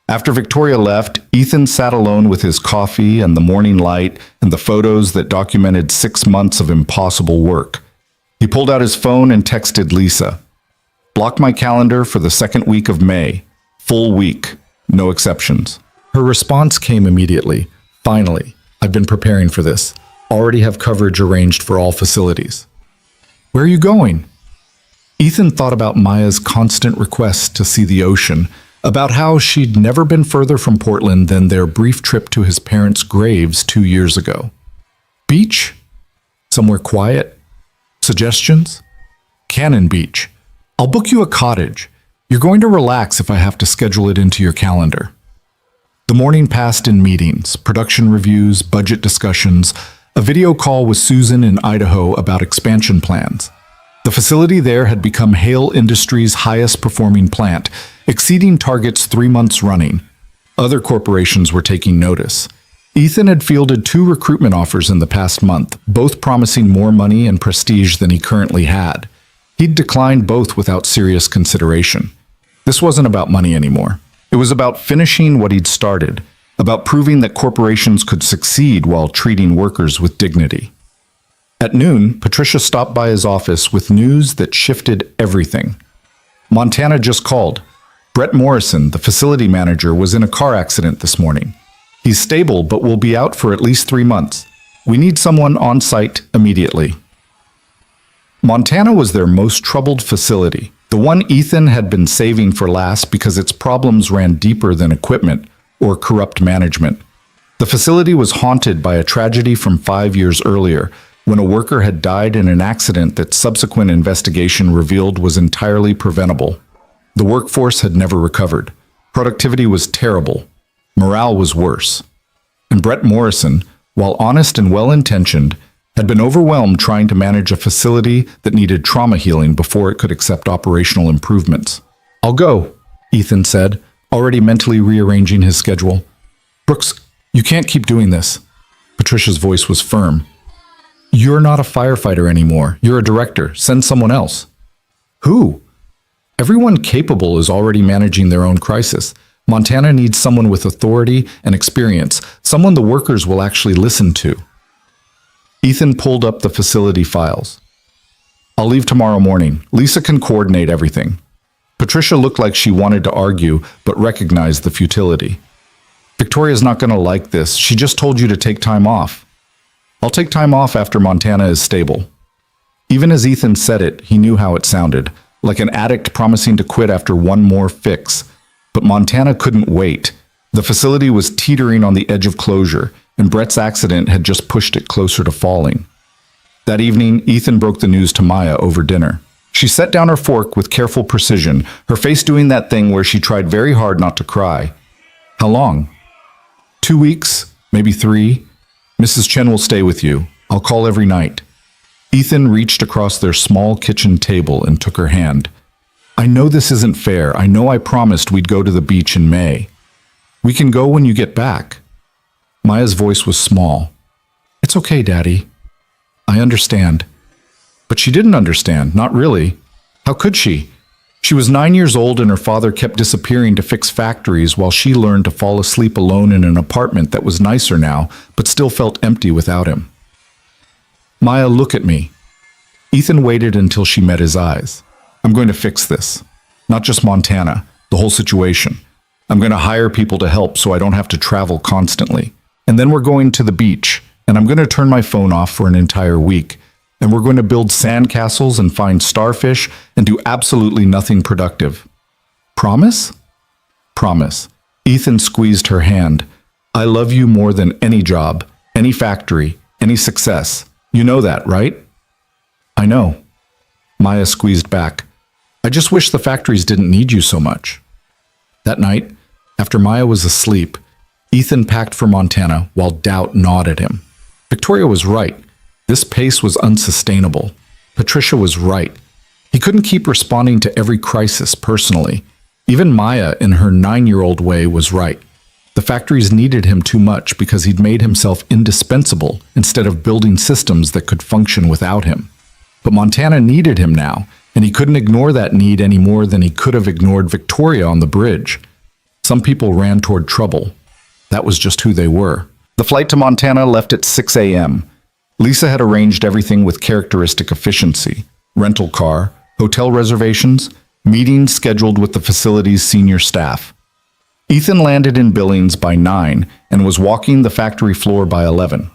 After Victoria left, Ethan sat alone with his coffee and the morning light and the photos that documented 6 months of impossible work. He pulled out his phone and texted Lisa. "Block my calendar for the 2nd week of May. Full week. No exceptions." Her response came immediately. "Finally, I've been preparing for this. Already have coverage arranged for all facilities." "Where are you going?" Ethan thought about Maya's constant requests to see the ocean, about how she'd never been further from Portland than their brief trip to his parents' graves 2 years ago. "Beach? Somewhere quiet? Suggestions?" "Cannon Beach. I'll book you a cottage. You're going to relax if I have to schedule it into your calendar." The morning passed in meetings, production reviews, budget discussions, a video call with Susan in Idaho about expansion plans. The facility there had become Hale Industries' highest performing plant, exceeding targets 3 months running. Other corporations were taking notice. Ethan had fielded 2 recruitment offers in the past month, both promising more money and prestige than he currently had. He'd declined both without serious consideration. This wasn't about money anymore. It was about finishing what he'd started, about proving that corporations could succeed while treating workers with dignity. At noon, Patricia stopped by his office with news that shifted everything. Montana just called. Brett Morrison, the facility manager, was in a car accident this morning. He's stable, but will be out for at least 3 months. We need someone on site immediately. Montana was their most troubled facility, the one Ethan had been saving for last because its problems ran deeper than equipment or corrupt management. The facility was haunted by a tragedy from 5 years earlier, when a worker had died in an accident that subsequent investigation revealed was entirely preventable. The workforce had never recovered. Productivity was terrible. Morale was worse. And Brett Morrison, while honest and well-intentioned, had been overwhelmed trying to manage a facility that needed trauma healing before it could accept operational improvements. "I'll go," Ethan said, already mentally rearranging his schedule. "Brooks, you can't keep doing this." Patricia's voice was firm. "You're not a firefighter anymore. You're a director. Send someone else." "Who?" "Everyone capable is already managing their own crisis. Montana needs someone with authority and experience, someone the workers will actually listen to." Ethan pulled up the facility files. "I'll leave tomorrow morning. Lisa can coordinate everything." Patricia looked like she wanted to argue, but recognized the futility. "Victoria's not going to like this. She just told you to take time off." "I'll take time off after Montana is stable." Even as Ethan said it, he knew how it sounded, like an addict promising to quit after one more fix. But Montana couldn't wait. The facility was teetering on the edge of closure, and Brett's accident had just pushed it closer to falling. That evening, Ethan broke the news to Maya over dinner. She set down her fork with careful precision, her face doing that thing where she tried very hard not to cry. "How long?" 2 weeks, maybe 3. Mrs. Chen will stay with you. I'll call every night." Ethan reached across their small kitchen table and took her hand. "I know this isn't fair. I know I promised we'd go to the beach in May. We can go when you get back." Maya's voice was small. "It's okay, Daddy. I understand." But she didn't understand, not really. How could she? She was 9 years old and her father kept disappearing to fix factories while she learned to fall asleep alone in an apartment that was nicer now, but still felt empty without him. "Maya, look at me." Ethan waited until she met his eyes. "I'm going to fix this. Not just Montana, the whole situation. I'm going to hire people to help so I don't have to travel constantly. And then we're going to the beach, and I'm going to turn my phone off for an entire week. And we're going to build sandcastles and find starfish and do absolutely nothing productive. Promise?" "Promise." Ethan squeezed her hand. "I love you more than any job, any factory, any success. You know that, right?" "I know." Maya squeezed back. "I just wish the factories didn't need you so much." That night, after Maya was asleep, Ethan packed for Montana while doubt gnawed at him. Victoria was right. This pace was unsustainable. Patricia was right. He couldn't keep responding to every crisis personally. Even Maya, in her 9-year-old way, was right. The factories needed him too much because he'd made himself indispensable instead of building systems that could function without him. But Montana needed him now, and he couldn't ignore that need any more than he could have ignored Victoria on the bridge. Some people ran toward trouble. That was just who they were. The flight to Montana left at 6 a.m. Lisa had arranged everything with characteristic efficiency. Rental car, hotel reservations, meetings scheduled with the facility's senior staff. Ethan landed in Billings by 9 and was walking the factory floor by 11.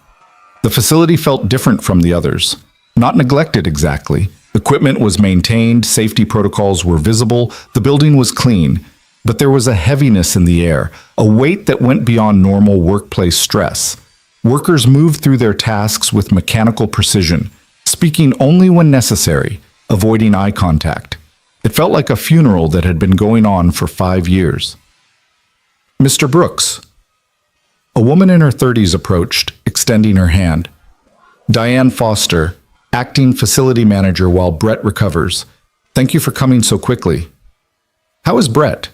The facility felt different from the others. Not neglected exactly. Equipment was maintained, safety protocols were visible, the building was clean. But there was a heaviness in the air, a weight that went beyond normal workplace stress. Workers moved through their tasks with mechanical precision, speaking only when necessary, avoiding eye contact. It felt like a funeral that had been going on for 5 years. "Mr. Brooks." A woman in her 30s approached, extending her hand. "Diane Foster, acting facility manager while Brett recovers. Thank you for coming so quickly." "How is Brett?"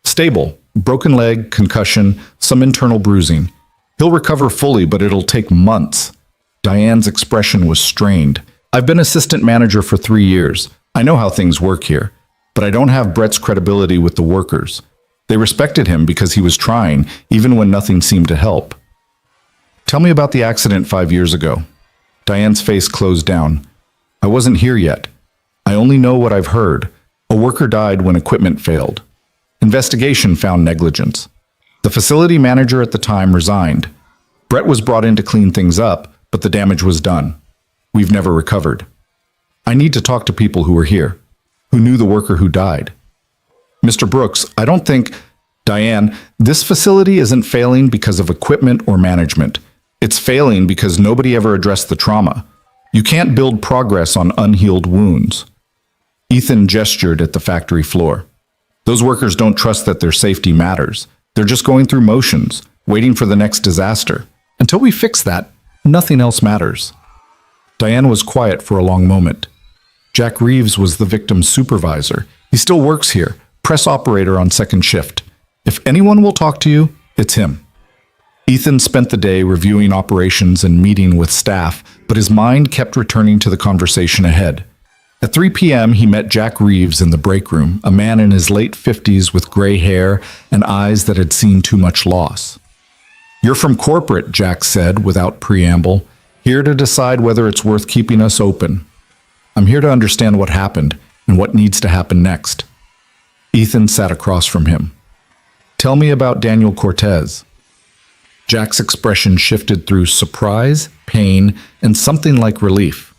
"Stable. Broken leg, concussion, some internal bruising. He'll recover fully, but it'll take months." Diane's expression was strained. "I've been assistant manager for 3 years. I know how things work here, but I don't have Brett's credibility with the workers. They respected him because he was trying, even when nothing seemed to help." "Tell me about the accident 5 years ago." Diane's face closed down. "I wasn't here yet. I only know what I've heard. A worker died when equipment failed. Investigation found negligence. The facility manager at the time resigned. Brett was brought in to clean things up, but the damage was done. We've never recovered. I need to talk to people who were here, who knew the worker who died. Mr. Brooks, I don't think... Diane, this facility isn't failing because of equipment or management. It's failing because nobody ever addressed the trauma. You can't build progress on unhealed wounds. Ethan gestured at the factory floor. Those workers don't trust that their safety matters. They're just going through motions, waiting for the next disaster. Until we fix that, nothing else matters. Diane was quiet for a long moment. Jack Reeves was the victim's supervisor. He still works here, press operator on second shift. If anyone will talk to you, it's him. Ethan spent the day reviewing operations and meeting with staff, but his mind kept returning to the conversation ahead. At 3 p.m., he met Jack Reeves in the break room, a man in his late 50s with gray hair and eyes that had seen too much loss. "You're from corporate," Jack said without preamble, "here to decide whether it's worth keeping us open. I'm here to understand what happened and what needs to happen next." Ethan sat across from him. "Tell me about Daniel Cortez." Jack's expression shifted through surprise, pain, and something like relief.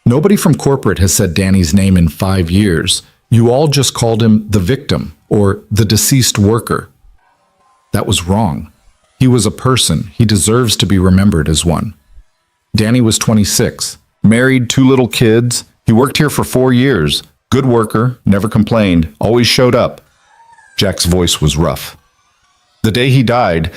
"Nobody from corporate has said Danny's name in 5 years. You all just called him the victim or the deceased worker." That was wrong. He was a person. He deserves to be remembered as one. Danny was 26, married, 2 little kids. He worked here for 4 years. Good worker, never complained, always showed up. Jack's voice was rough. The day he died,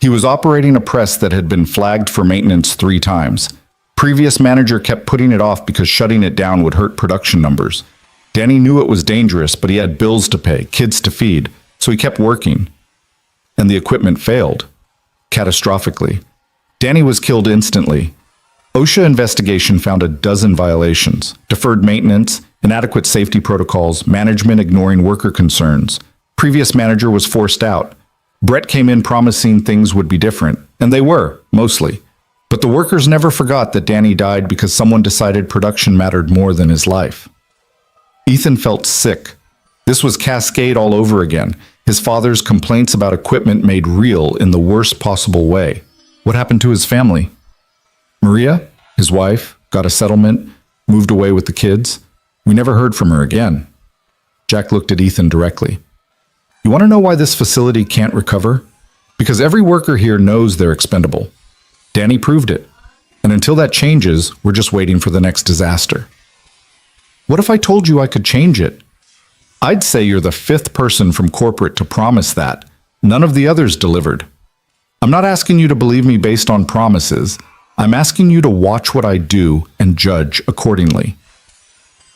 he was operating a press that had been flagged for maintenance 3 times. Previous manager kept putting it off because shutting it down would hurt production numbers. Danny knew it was dangerous, but he had bills to pay, kids to feed, so he kept working. And the equipment failed. Catastrophically. Danny was killed instantly. OSHA investigation found a dozen violations, deferred maintenance, inadequate safety protocols, management ignoring worker concerns. Previous manager was forced out. Brett came in promising things would be different, and they were, mostly. But the workers never forgot that Danny died because someone decided production mattered more than his life. Ethan felt sick. This was Cascade all over again. His father's complaints about equipment made real in the worst possible way. What happened to his family? Maria, his wife, got a settlement, moved away with the kids. We never heard from her again. Jack looked at Ethan directly. "You want to know why this facility can't recover? Because every worker here knows they're expendable. Danny proved it. And until that changes, we're just waiting for the next disaster." "What if I told you I could change it?" "I'd say you're the 5th person from corporate to promise that. None of the others delivered. I'm not asking you to believe me based on promises. I'm asking you to watch what I do and judge accordingly."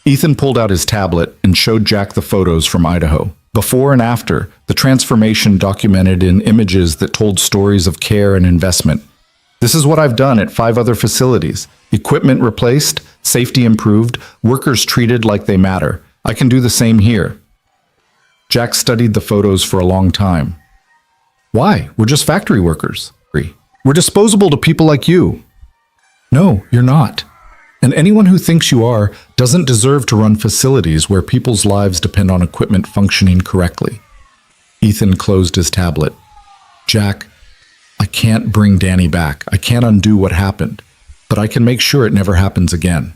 Ethan pulled out his tablet and showed Jack the photos from Idaho. Before and after, the transformation documented in images that told stories of care and investment. "This is what I've done at 5 other facilities. Equipment replaced, safety improved, workers treated like they matter. I can do the same here." Jack studied the photos for a long time. "Why? We're just factory workers. We're disposable to people like you." "No, you're not. And anyone who thinks you are doesn't deserve to run facilities where people's lives depend on equipment functioning correctly." Ethan closed his tablet. "Jack, I can't bring Danny back. I can't undo what happened, but I can make sure it never happens again.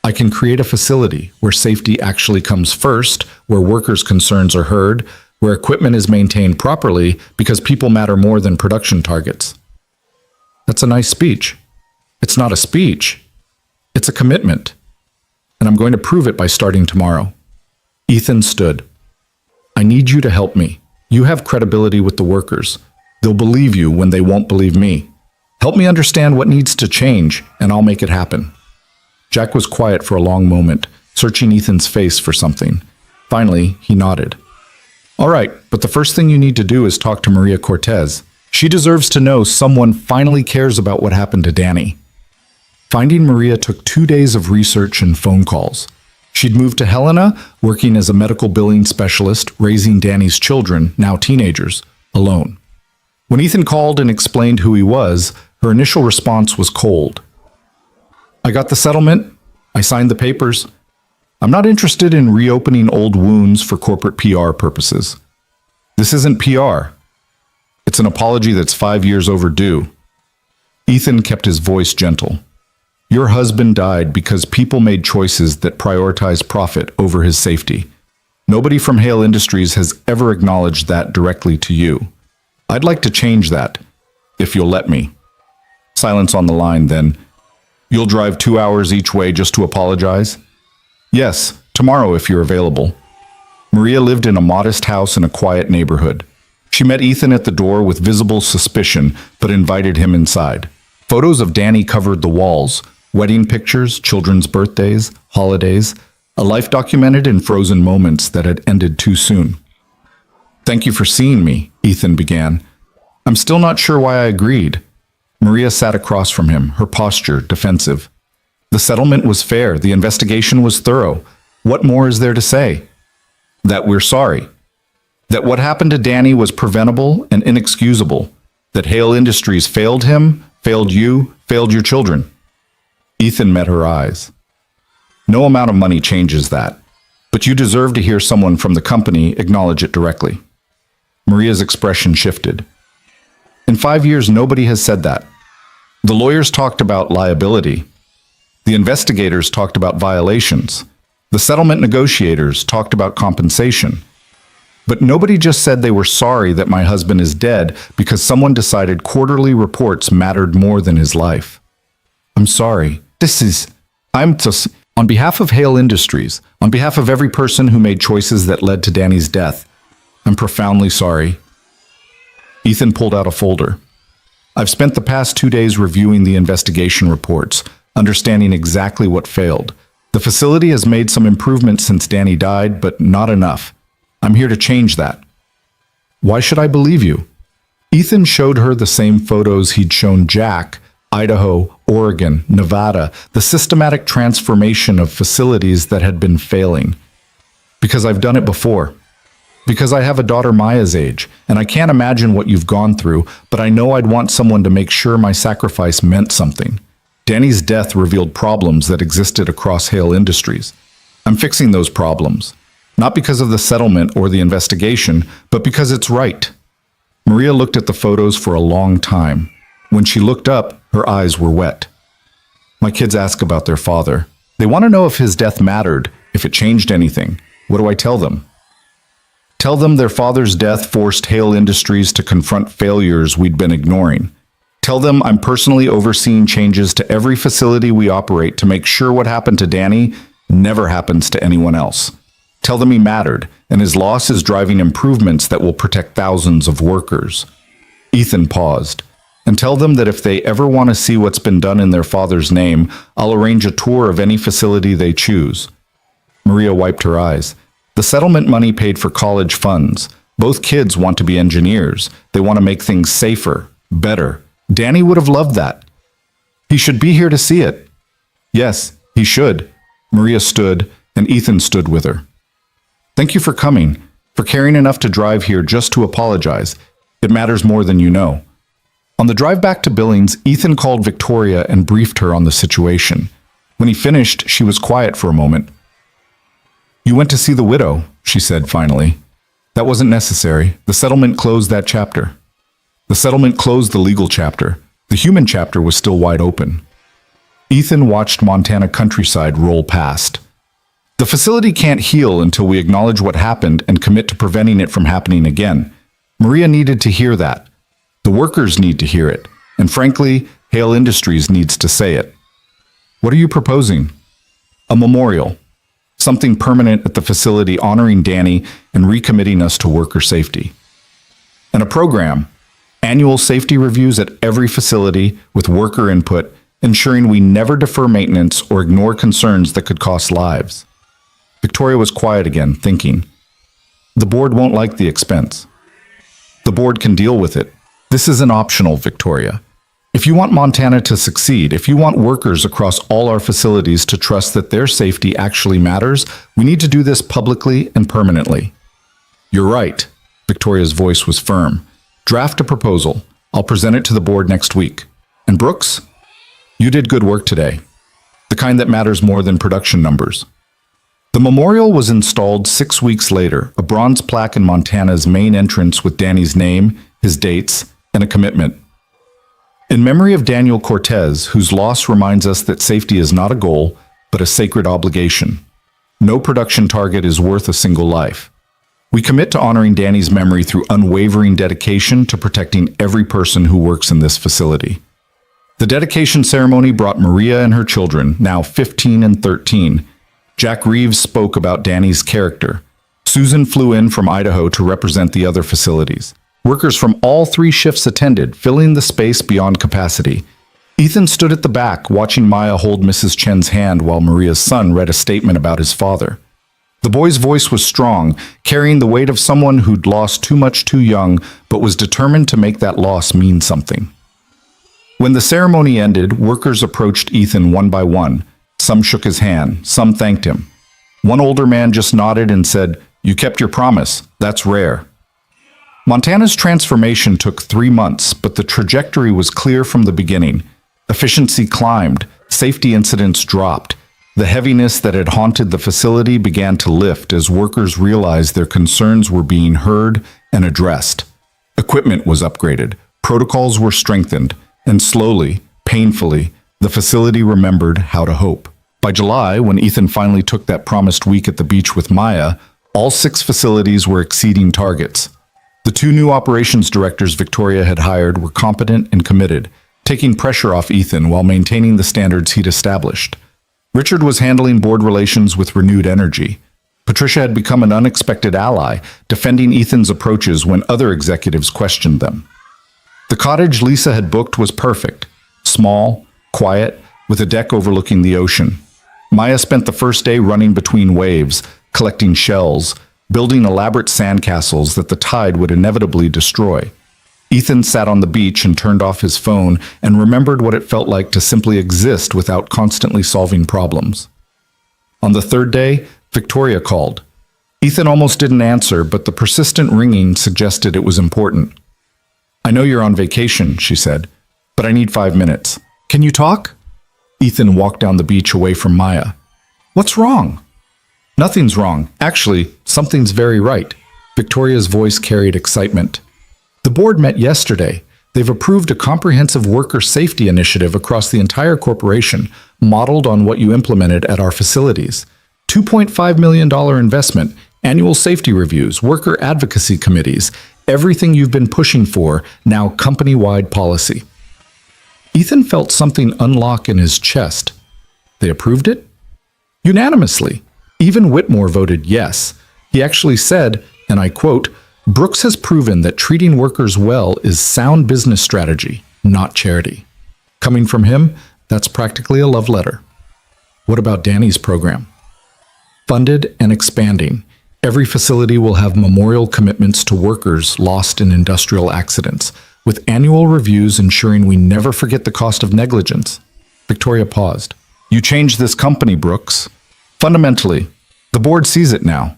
I can create a facility where safety actually comes first, where workers' concerns are heard, where equipment is maintained properly because people matter more than production targets." That's a nice speech. It's not a speech. It's a commitment. And I'm going to prove it by starting tomorrow. Ethan stood. "I need you to help me. You have credibility with the workers. They'll believe you when they won't believe me. Help me understand what needs to change, and I'll make it happen." Jack was quiet for a long moment, searching Ethan's face for something. Finally, he nodded. "All right, but the first thing you need to do is talk to Maria Cortez. She deserves to know someone finally cares about what happened to Danny." Finding Maria took 2 days of research and phone calls. She'd moved to Helena, working as a medical billing specialist, raising Danny's children, now teenagers, alone. When Ethan called and explained who he was, her initial response was cold. "I got the settlement. I signed the papers. I'm not interested in reopening old wounds for corporate PR purposes. This isn't PR. It's an apology that's 5 years overdue. Ethan kept his voice gentle. Your husband died because people made choices that prioritize profit over his safety. Nobody from Hale Industries has ever acknowledged that directly to you. I'd like to change that, if you'll let me. Silence on the line, then. You'll drive 2 hours each way just to apologize? Yes, tomorrow if you're available. Maria lived in a modest house in a quiet neighborhood. She met Ethan at the door with visible suspicion, but invited him inside. Photos of Danny covered the walls, wedding pictures, children's birthdays, holidays, a life documented in frozen moments that had ended too soon. Thank you for seeing me, Ethan began. I'm still not sure why I agreed. Maria sat across from him, her posture defensive. The settlement was fair, the investigation was thorough. What more is there to say? That we're sorry. That what happened to Danny was preventable and inexcusable. That Hale Industries failed him, failed you, failed your children. Ethan met her eyes. No amount of money changes that, but you deserve to hear someone from the company acknowledge it directly. Maria's expression shifted. In 5 years, nobody has said that. The lawyers talked about liability. The investigators talked about violations. The settlement negotiators talked about compensation. But nobody just said they were sorry that my husband is dead because someone decided quarterly reports mattered more than his life. I'm sorry. On behalf of Hale Industries, on behalf of every person who made choices that led to Danny's death, I'm profoundly sorry. Ethan pulled out a folder. I've spent the past 2 days reviewing the investigation reports, understanding exactly what failed. The facility has made some improvements since Danny died, but not enough. I'm here to change that. Why should I believe you? Ethan showed her the same photos he'd shown Jack, Idaho, Oregon, Nevada, the systematic transformation of facilities that had been failing. Because I've done it before. Because I have a daughter Maya's age, and I can't imagine what you've gone through, but I know I'd want someone to make sure my sacrifice meant something. Danny's death revealed problems that existed across Hale Industries. I'm fixing those problems. Not because of the settlement or the investigation, but because it's right. Maria looked at the photos for a long time. When she looked up, her eyes were wet. My kids ask about their father. They want to know if his death mattered, if it changed anything. What do I tell them? Tell them their father's death forced Hale Industries to confront failures we'd been ignoring. Tell them I'm personally overseeing changes to every facility we operate to make sure what happened to Danny never happens to anyone else. Tell them he mattered, and his loss is driving improvements that will protect thousands of workers. Ethan paused. And tell them that if they ever want to see what's been done in their father's name, I'll arrange a tour of any facility they choose. Maria wiped her eyes. The settlement money paid for college funds. Both kids want to be engineers. They want to make things safer, better. Danny would have loved that. He should be here to see it. Yes, he should. Maria stood, and Ethan stood with her. Thank you for coming, for caring enough to drive here just to apologize. It matters more than you know. On the drive back to Billings, Ethan called Victoria and briefed her on the situation. When he finished, she was quiet for a moment. You went to see the widow, she said finally. That wasn't necessary. The settlement closed that chapter. The settlement closed the legal chapter. The human chapter was still wide open. Ethan watched Montana countryside roll past. The facility can't heal until we acknowledge what happened and commit to preventing it from happening again. Maria needed to hear that. The workers need to hear it. And frankly, Hale Industries needs to say it. What are you proposing? A memorial. Something permanent at the facility honoring Danny and recommitting us to worker safety. And a program. Annual safety reviews at every facility with worker input, ensuring we never defer maintenance or ignore concerns that could cost lives. Victoria was quiet again, thinking. The board won't like the expense. The board can deal with it. This isn't optional, Victoria. If you want Montana to succeed, if you want workers across all our facilities to trust that their safety actually matters, we need to do this publicly and permanently. You're right. Victoria's voice was firm. Draft a proposal. I'll present it to the board next week. And Brooks, you did good work today. The kind that matters more than production numbers. The memorial was installed 6 weeks later, a bronze plaque in Montana's main entrance with Danny's name, his dates, and a commitment. In memory of Daniel Cortez, whose loss reminds us that safety is not a goal, but a sacred obligation. No production target is worth a single life. We commit to honoring Danny's memory through unwavering dedication to protecting every person who works in this facility. The dedication ceremony brought Maria and her children, now 15 and 13. Jack Reeves spoke about Danny's character. Susan flew in from Idaho to represent the other facilities. Workers from all 3 shifts attended, filling the space beyond capacity. Ethan stood at the back, watching Maya hold Mrs. Chen's hand while Maria's son read a statement about his father. The boy's voice was strong, carrying the weight of someone who'd lost too much too young, but was determined to make that loss mean something. When the ceremony ended, workers approached Ethan one by one. Some shook his hand, some thanked him. One older man just nodded and said, "You kept your promise. That's rare." Montana's transformation took 3 months, but the trajectory was clear from the beginning. Efficiency climbed, safety incidents dropped. The heaviness that had haunted the facility began to lift as workers realized their concerns were being heard and addressed. Equipment was upgraded, protocols were strengthened, and slowly, painfully, the facility remembered how to hope. By July, when Ethan finally took that promised week at the beach with Maya, all 6 facilities were exceeding targets. The 2 new operations directors Victoria had hired were competent and committed, taking pressure off Ethan while maintaining the standards he'd established. Richard was handling board relations with renewed energy. Patricia had become an unexpected ally, defending Ethan's approaches when other executives questioned them. The cottage Lisa had booked was perfect. Small, quiet, with a deck overlooking the ocean. Maya spent the first day running between waves, collecting shells, building elaborate sandcastles that the tide would inevitably destroy. Ethan sat on the beach and turned off his phone and remembered what it felt like to simply exist without constantly solving problems. On the 3rd day, Victoria called. Ethan almost didn't answer, but the persistent ringing suggested it was important. "I know you're on vacation," she said, "but I need 5 minutes. Can you talk?" Ethan walked down the beach away from Maya. "What's wrong?" "Nothing's wrong. Actually, something's very right." Victoria's voice carried excitement. "The board met yesterday. They've approved a comprehensive worker safety initiative across the entire corporation, modeled on what you implemented at our facilities. $2.5 million investment, annual safety reviews, worker advocacy committees, everything you've been pushing for, now company-wide policy." Ethan felt something unlock in his chest. They approved it? Unanimously. Even Whitmore voted yes. He actually said, and I quote, "Brooks has proven that treating workers well is sound business strategy, not charity." Coming from him, that's practically a love letter. What about Danny's program? Funded and expanding. Every facility will have memorial commitments to workers lost in industrial accidents, with annual reviews ensuring we never forget the cost of negligence. Victoria paused. "You changed this company, Brooks. Fundamentally, the board sees it now."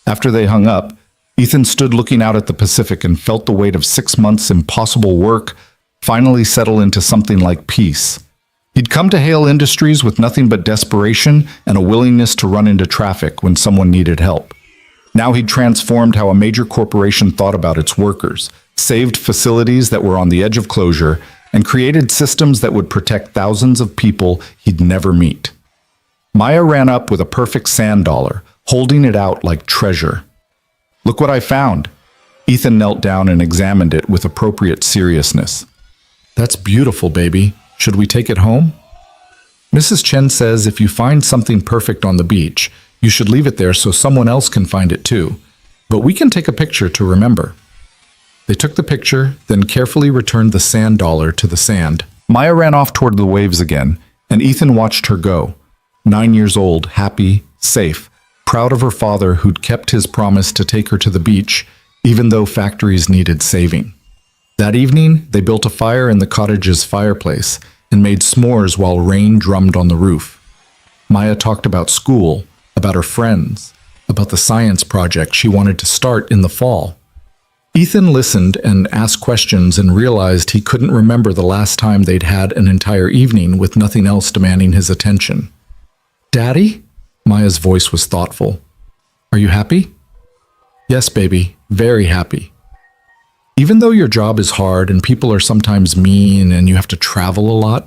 After they hung up, Ethan stood looking out at the Pacific and felt the weight of 6 months' impossible work finally settle into something like peace. He'd come to Hale Industries with nothing but desperation and a willingness to run into traffic when someone needed help. Now he'd transformed how a major corporation thought about its workers, saved facilities that were on the edge of closure, and created systems that would protect thousands of people he'd never meet. Maya ran up with a perfect sand dollar, holding it out like treasure. "Look what I found." Ethan knelt down and examined it with appropriate seriousness. "That's beautiful, baby. Should we take it home?" "Mrs. Chen says if you find something perfect on the beach, you should leave it there so someone else can find it too. But we can take a picture to remember." They took the picture, then carefully returned the sand dollar to the sand. Maya ran off toward the waves again, and Ethan watched her go. 9 years old, happy, safe, proud of her father who'd kept his promise to take her to the beach, even though factories needed saving. That evening, they built a fire in the cottage's fireplace and made s'mores while rain drummed on the roof. Maya talked about school, about her friends, about the science project she wanted to start in the fall. Ethan listened and asked questions and realized he couldn't remember the last time they'd had an entire evening with nothing else demanding his attention. "Daddy?" Maya's voice was thoughtful. Are you happy? Yes, baby, very happy. Even though your job is hard and people are sometimes mean and you have to travel a lot,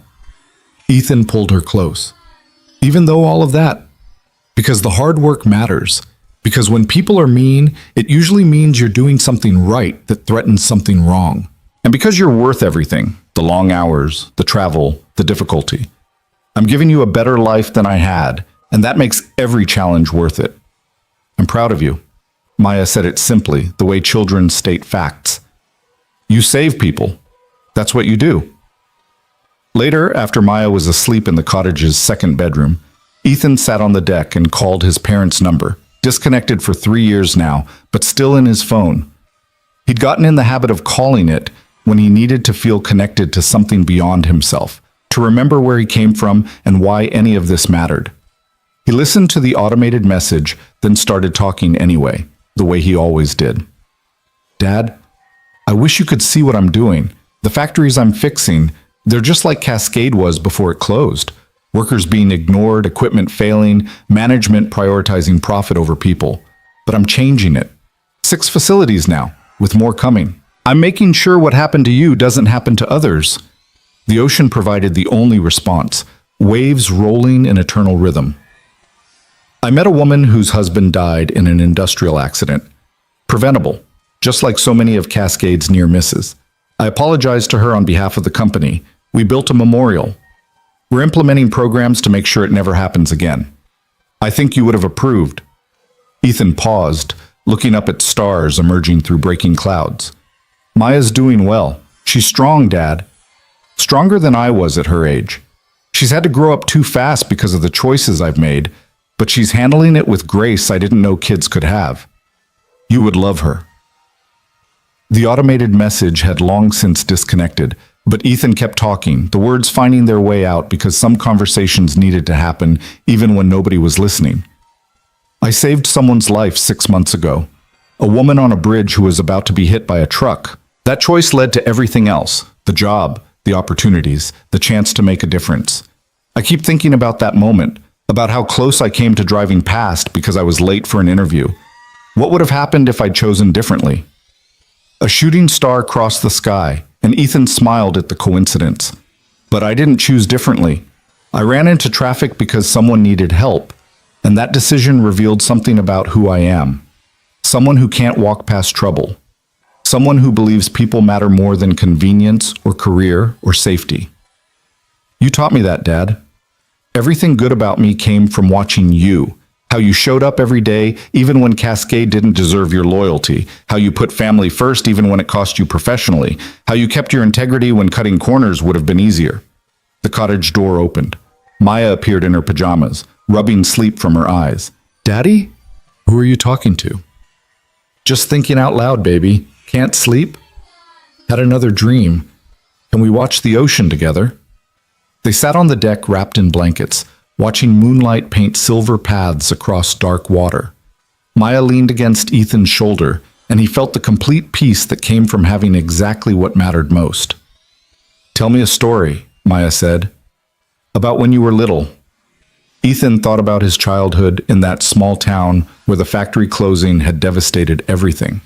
Ethan pulled her close. Even though all of that, because the hard work matters. Because when people are mean, it usually means you're doing something right that threatens something wrong. And because you're worth everything, the long hours, the travel, the difficulty. I'm giving you a better life than I had, and that makes every challenge worth it. I'm proud of you. Maya said it simply, the way children state facts. You save people. That's what you do. Later, after Maya was asleep in the cottage's second bedroom, Ethan sat on the deck and called his parents' number, disconnected for 3 years now, but still in his phone. He'd gotten in the habit of calling it when he needed to feel connected to something beyond himself, to remember where he came from and why any of this mattered. He listened to the automated message, then started talking anyway, the way he always did. Dad, I wish you could see what I'm doing. The factories I'm fixing, they're just like Cascade was before it closed. Workers being ignored, equipment failing, management prioritizing profit over people. But I'm changing it. 6 facilities now, with more coming. I'm making sure what happened to you doesn't happen to others. The ocean provided the only response, waves rolling in eternal rhythm. I met a woman whose husband died in an industrial accident. Preventable, just like so many of Cascade's near misses. I apologized to her on behalf of the company. We built a memorial. We're implementing programs to make sure it never happens again. I think you would have approved. Ethan paused, looking up at stars emerging through breaking clouds. Maya's doing well. She's strong, Dad. Stronger than I was at her age. She's had to grow up too fast because of the choices I've made, but she's handling it with grace I didn't know kids could have. You would love her. The automated message had long since disconnected, but Ethan kept talking, the words finding their way out because some conversations needed to happen even when nobody was listening. I saved someone's life 6 months ago. A woman on a bridge who was about to be hit by a truck. That choice led to everything else. The job, the opportunities, the chance to make a difference. I keep thinking about that moment, about how close I came to driving past because I was late for an interview. What would have happened if I'd chosen differently? A shooting star crossed the sky, and Ethan smiled at the coincidence. But I didn't choose differently. I ran into traffic because someone needed help, and that decision revealed something about who I am. Someone who can't walk past trouble. Someone who believes people matter more than convenience or career or safety. You taught me that, Dad. Everything good about me came from watching you. How you showed up every day, even when Cascade didn't deserve your loyalty. How you put family first, even when it cost you professionally. How you kept your integrity when cutting corners would have been easier. The cottage door opened. Maya appeared in her pajamas, rubbing sleep from her eyes. Daddy? Who are you talking to? Just thinking out loud, baby. Can't sleep? Had another dream. Can we watch the ocean together? They sat on the deck wrapped in blankets, watching moonlight paint silver paths across dark water. Maya leaned against Ethan's shoulder, and he felt the complete peace that came from having exactly what mattered most. Tell me a story, Maya said. About when you were little. Ethan thought about his childhood in that small town where the factory closing had devastated everything.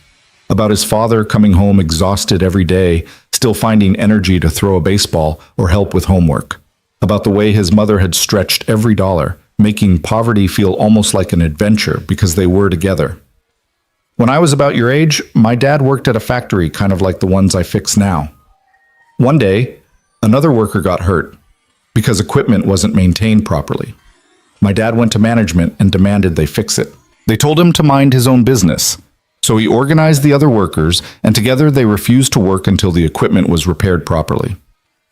About his father coming home exhausted every day, still finding energy to throw a baseball or help with homework. About the way his mother had stretched every dollar, making poverty feel almost like an adventure because they were together. When I was about your age, my dad worked at a factory kind of like the ones I fix now. One day, another worker got hurt because equipment wasn't maintained properly. My dad went to management and demanded they fix it. They told him to mind his own business. So he organized the other workers, and together they refused to work until the equipment was repaired properly.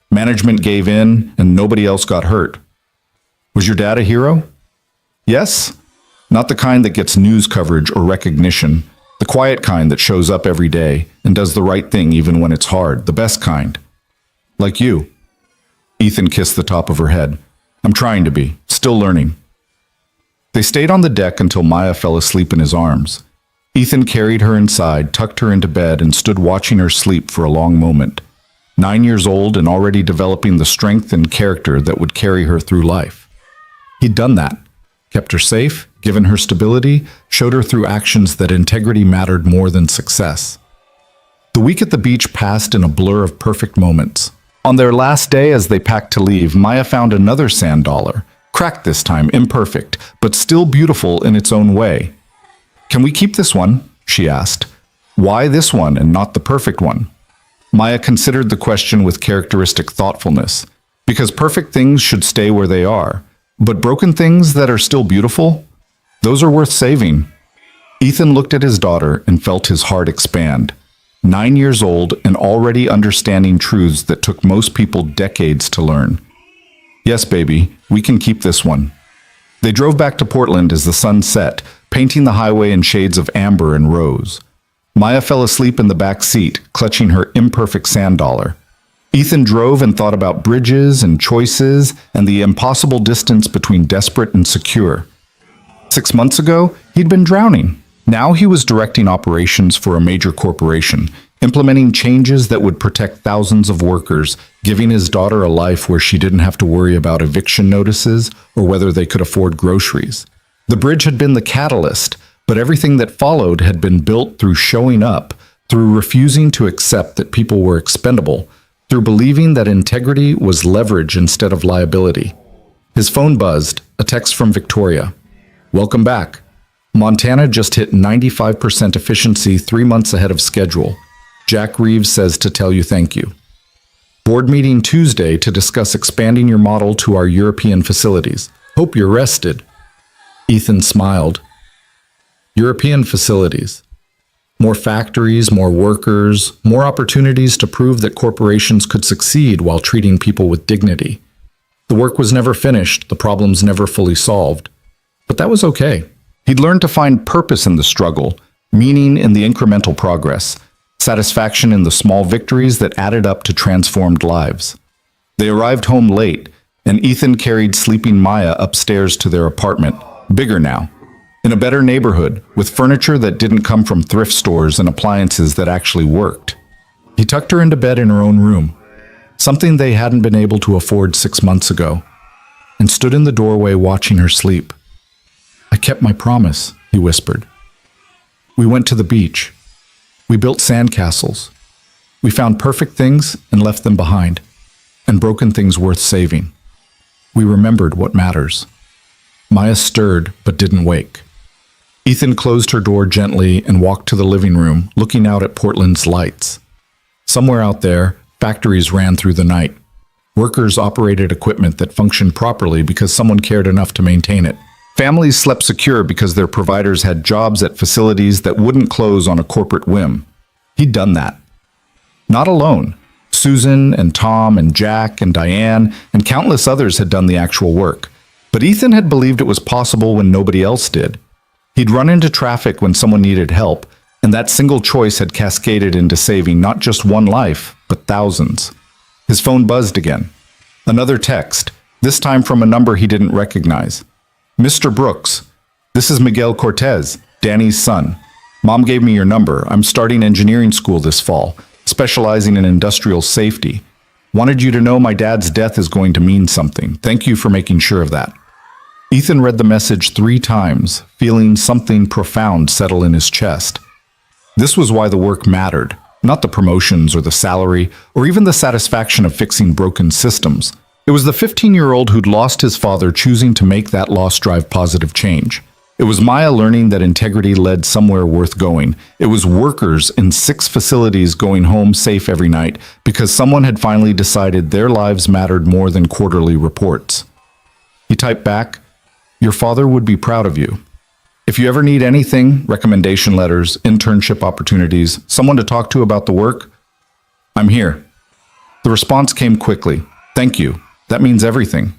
Management gave in, and nobody else got hurt. Was your dad a hero? Yes. Not the kind that gets news coverage or recognition. The quiet kind that shows up every day and does the right thing even when it's hard. The best kind. Like you. Ethan kissed the top of her head. I'm trying to be. Still learning. They stayed on the deck until Maya fell asleep in his arms. Ethan carried her inside, tucked her into bed, and stood watching her sleep for a long moment. 9 years old and already developing the strength and character that would carry her through life. He'd done that. kept her safe, given her stability, showed her through actions that integrity mattered more than success. The week at the beach passed in a blur of perfect moments. On their last day as they packed to leave, Maya found another sand dollar, cracked this time, imperfect, but still beautiful in its own way. "Can we keep this one?" she asked. "Why this one and not the perfect one?" Maya considered the question with characteristic thoughtfulness. Because perfect things should stay where they are, but broken things that are still beautiful, those are worth saving. Ethan looked at his daughter and felt his heart expand. 9 years old and already understanding truths that took most people decades to learn. "Yes, baby, we can keep this one." They drove back to Portland as the sun set, painting the highway in shades of amber and rose. Maya fell asleep in the back seat, clutching her imperfect sand dollar. Ethan drove and thought about bridges and choices and the impossible distance between desperate and secure. 6 months ago, he'd been drowning. Now he was directing operations for a major corporation, implementing changes that would protect thousands of workers, giving his daughter a life where she didn't have to worry about eviction notices or whether they could afford groceries. The bridge had been the catalyst, but everything that followed had been built through showing up, through refusing to accept that people were expendable, through believing that integrity was leverage instead of liability. His phone buzzed, a text from Victoria. "Welcome back. Montana just hit 95% efficiency 3 months ahead of schedule. Jack Reeves says to tell you thank you. Board meeting Tuesday to discuss expanding your model to our European facilities. Hope you're rested." Ethan smiled. European facilities. More factories, more workers, more opportunities to prove that corporations could succeed while treating people with dignity. The work was never finished, the problems never fully solved. But that was okay. He'd learned to find purpose in the struggle, meaning in the incremental progress, satisfaction in the small victories that added up to transformed lives. They arrived home late, and Ethan carried sleeping Maya upstairs to their apartment, bigger now, in a better neighborhood, with furniture that didn't come from thrift stores and appliances that actually worked. He tucked her into bed in her own room, something they hadn't been able to afford 6 months ago, and stood in the doorway watching her sleep. "I kept my promise," he whispered. "We went to the beach. We built sandcastles. We found perfect things and left them behind, and broken things worth saving. We remembered what matters." Maya stirred but didn't wake. Ethan closed her door gently and walked to the living room, looking out at Portland's lights. Somewhere out there, factories ran through the night. Workers operated equipment that functioned properly because someone cared enough to maintain it. Families slept secure because their providers had jobs at facilities that wouldn't close on a corporate whim. He'd done that. Not alone. Susan and Tom and Jack and Diane and countless others had done the actual work. But Ethan had believed it was possible when nobody else did. He'd run into traffic when someone needed help, and that single choice had cascaded into saving not just one life, but thousands. His phone buzzed again. Another text, this time from a number he didn't recognize. "Mr. Brooks, this is Miguel Cortez, Danny's son. Mom gave me your number. I'm starting engineering school this fall, specializing in industrial safety. Wanted you to know my dad's death is going to mean something. Thank you for making sure of that." Ethan read the message 3 times, feeling something profound settle in his chest. This was why the work mattered, not the promotions or the salary, or even the satisfaction of fixing broken systems. It was the 15-year-old who'd lost his father choosing to make that loss drive positive change. It was Maya learning that integrity led somewhere worth going. It was workers in 6 facilities going home safe every night because someone had finally decided their lives mattered more than quarterly reports. He typed back, "Your father would be proud of you. If you ever need anything, recommendation letters, internship opportunities, someone to talk to about the work, I'm here." The response came quickly. "Thank you. That means everything."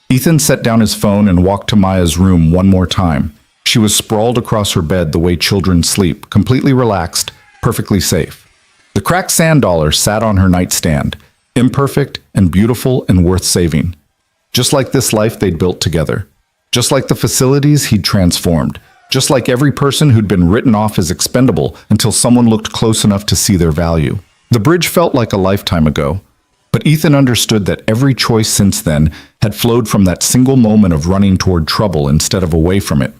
Ethan set down his phone and walked to Maya's room one more time. She was sprawled across her bed the way children sleep, completely relaxed, perfectly safe. The cracked sand dollar sat on her nightstand, imperfect and beautiful and worth saving. Just like this life they'd built together. Just like the facilities he'd transformed. Just like every person who'd been written off as expendable until someone looked close enough to see their value. The bridge felt like a lifetime ago. But Ethan understood that every choice since then had flowed from that single moment of running toward trouble instead of away from it.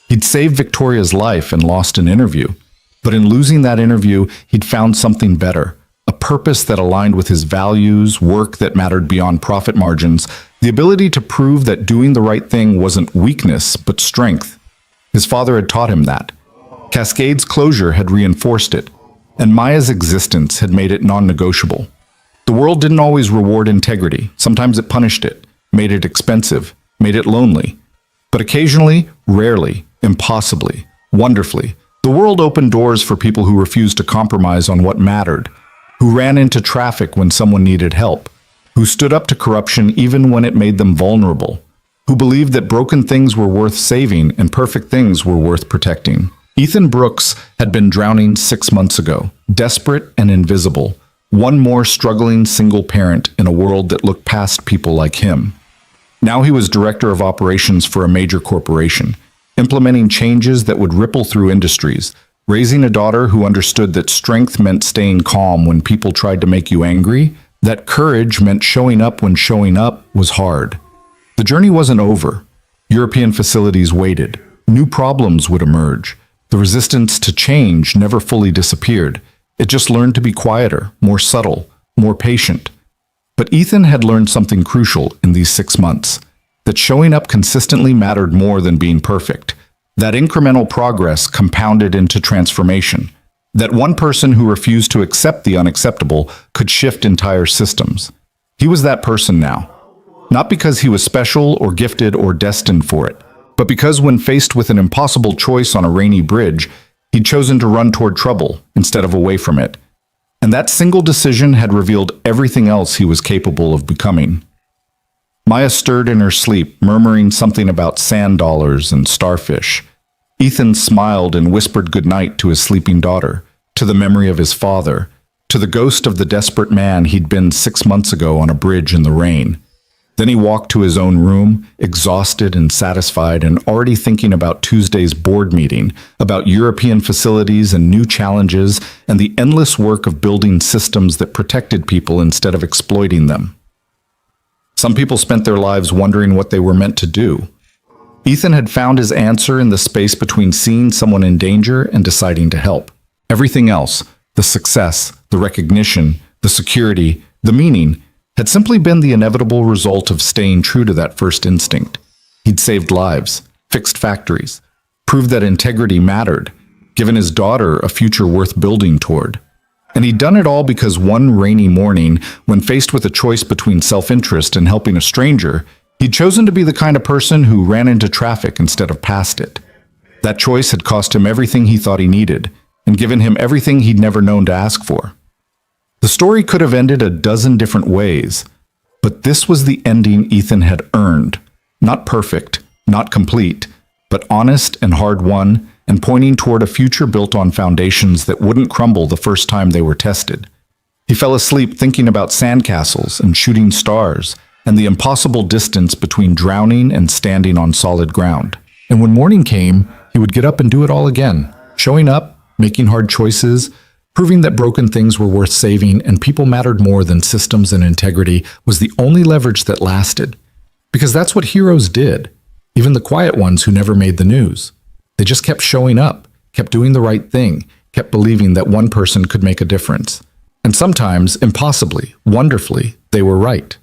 He'd saved Victoria's life and lost an interview. But in losing that interview, he'd found something better, a purpose that aligned with his values, work that mattered beyond profit margins, the ability to prove that doing the right thing wasn't weakness, but strength. His father had taught him that. Cascade's closure had reinforced it, and Maya's existence had made it non-negotiable. The world didn't always reward integrity. Sometimes it punished it, made it expensive, made it lonely. But occasionally, rarely, impossibly, wonderfully, the world opened doors for people who refused to compromise on what mattered, who ran into traffic when someone needed help, who stood up to corruption even when it made them vulnerable, who believed that broken things were worth saving and perfect things were worth protecting. Ethan Brooks had been drowning 6 months ago, desperate and invisible, one more struggling single parent in a world that looked past people like him. Now he was director of operations for a major corporation, implementing changes that would ripple through industries, raising a daughter who understood that strength meant staying calm when people tried to make you angry, that courage meant showing up when showing up was hard. The journey wasn't over. European facilities waited. New problems would emerge. The resistance to change never fully disappeared. It just learned to be quieter, more subtle, more patient. But Ethan had learned something crucial in these 6 months, that showing up consistently mattered more than being perfect, that incremental progress compounded into transformation, that one person who refused to accept the unacceptable could shift entire systems. He was that person now. Not because he was special or gifted or destined for it, but because when faced with an impossible choice on a rainy bridge, he'd chosen to run toward trouble instead of away from it. And that single decision had revealed everything else he was capable of becoming. Maya stirred in her sleep, murmuring something about sand dollars and starfish. Ethan smiled and whispered goodnight to his sleeping daughter, to the memory of his father, to the ghost of the desperate man he'd been 6 months ago on a bridge in the rain. Then he walked to his own room, exhausted and satisfied, and already thinking about Tuesday's board meeting, about European facilities and new challenges, and the endless work of building systems that protected people instead of exploiting them. Some people spent their lives wondering what they were meant to do. Ethan had found his answer in the space between seeing someone in danger and deciding to help. Everything else, the success, the recognition, the security, the meaning, had simply been the inevitable result of staying true to that first instinct. He'd saved lives, fixed factories, proved that integrity mattered, given his daughter a future worth building toward. And he'd done it all because one rainy morning, when faced with a choice between self-interest and helping a stranger, he'd chosen to be the kind of person who ran into traffic instead of past it. That choice had cost him everything he thought he needed, and given him everything he'd never known to ask for. The story could have ended a dozen different ways, but this was the ending Ethan had earned. Not perfect, not complete, but honest and hard-won, and pointing toward a future built on foundations that wouldn't crumble the first time they were tested. He fell asleep thinking about sandcastles and shooting stars, and the impossible distance between drowning and standing on solid ground. And when morning came, he would get up and do it all again, showing up, making hard choices, proving that broken things were worth saving and people mattered more than systems and integrity was the only leverage that lasted. Because that's what heroes did, even the quiet ones who never made the news. They just kept showing up, kept doing the right thing, kept believing that one person could make a difference. And sometimes, impossibly, wonderfully, they were right.